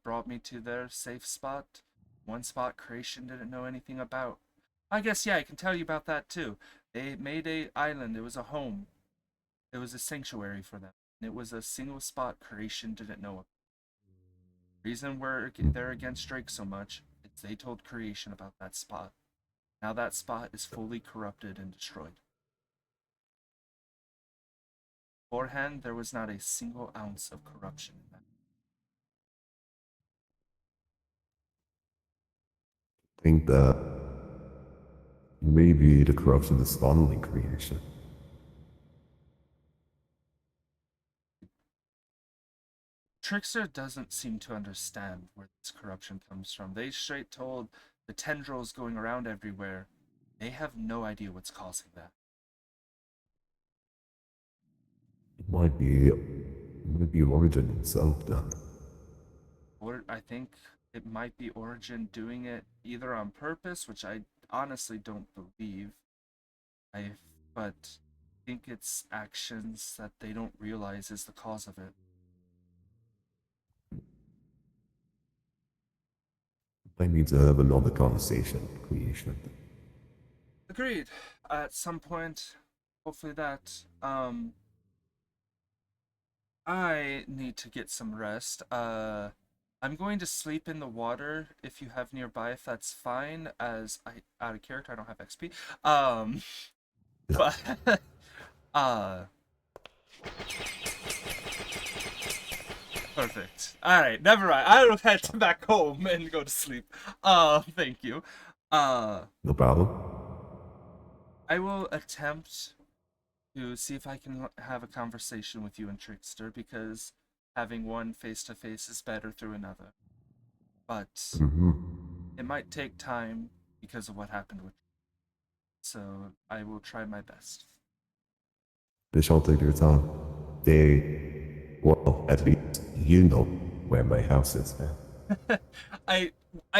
brought me to their safe spot. One spot creation didn't know anything about. I guess, yeah, I can tell you about that too. They made a island. It was a home. It was a sanctuary for them. And it was a single spot creation didn't know about. Reason they're against Drake so much is they told creation about that spot. Now that spot is fully corrupted and destroyed. Beforehand, there was not a single ounce of corruption in that. I think that maybe the corruption is funneling creation. Trickster doesn't seem to understand where this corruption comes from. They straight told the tendrils going around everywhere. They have no idea what's causing that. It might be Origin himself then. Or I think it might be Origin doing it either on purpose, which I honestly don't believe. But I think it's actions that they don't realize is the cause of it. I need to have another conversation with creation. Agreed. At some point, hopefully that. I need to get some rest. I'm going to sleep in the water if you have nearby, if that's fine, as out of character, I don't have XP. But, perfect. Alright, never mind. I'll head back home and go to sleep. Thank you. No problem. I will attempt to see if I can have a conversation with you and Trickster, because having one face-to-face is better through another. But it might take time because of what happened with you. So I will try my best. They shall take their time. Well, at least you know where my house is, man. I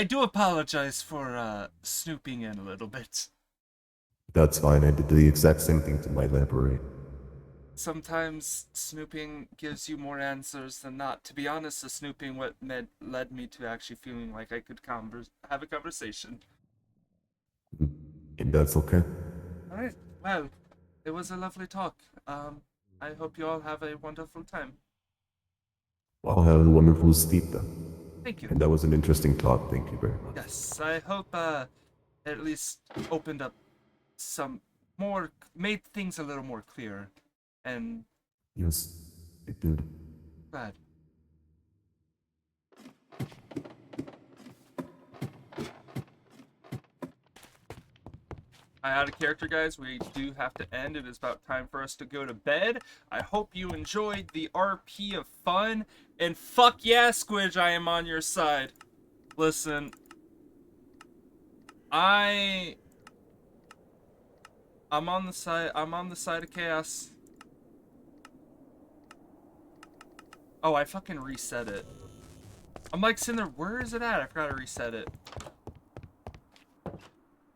do apologize for snooping in a little bit. That's fine, I did the exact same thing to my library. sometimes snooping gives you more answers than not. To be honest, the snooping led me to actually feeling like I could have a conversation. And that's okay. All right. Well, it was a lovely talk. I hope you all have a wonderful time. I'll have a wonderful sleep then. Thank you. And that was an interesting talk. Thank you very much. Yes, I hope at least opened up made things a little more clear, and Yes, it did. glad. Out of character, guys. We do have to end. It is about time for us to go to bed. I hope you enjoyed the RP of fun, and fuck yeah, Squidge, I am on your side. Listen, I'm on the side of chaos. Oh, I fucking reset it. I'm like sitting there, where is it at? I forgot to reset it.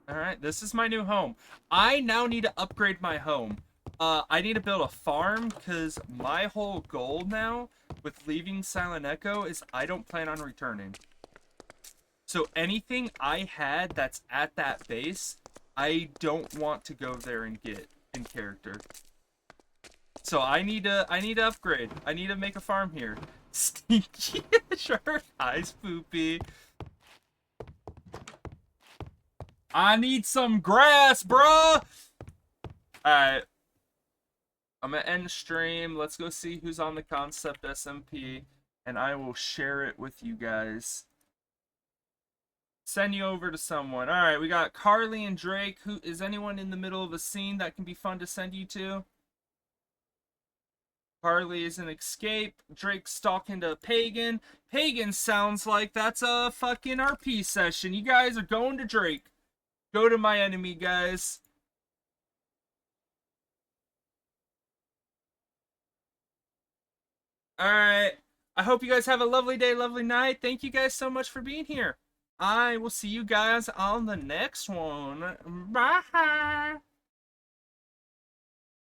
Alright, this is my new home. I now need to upgrade my home. I need to build a farm, because my whole goal now with leaving Silent Echo is I don't plan on returning. So anything I had that's at that base, I don't want to go there and get in character. So I need to upgrade. I need to make a farm here. Stinky shirt, eyes poopy. I need some grass, bruh! Alright. I'm gonna end the stream. Let's go see who's on the Concept SMP, and I will share it with you guys. Send you over to someone. Alright, we got Carly and Drake. Who is anyone in the middle of a scene that can be fun to send you to? Carly is an escape. Drake's talking to Pagan. Pagan sounds like that's a fucking RP session. You guys are going to Drake. Go to my enemy, guys. Alright. I hope you guys have a lovely day, lovely night. Thank you guys so much for being here. I will see you guys on the next one. Bye.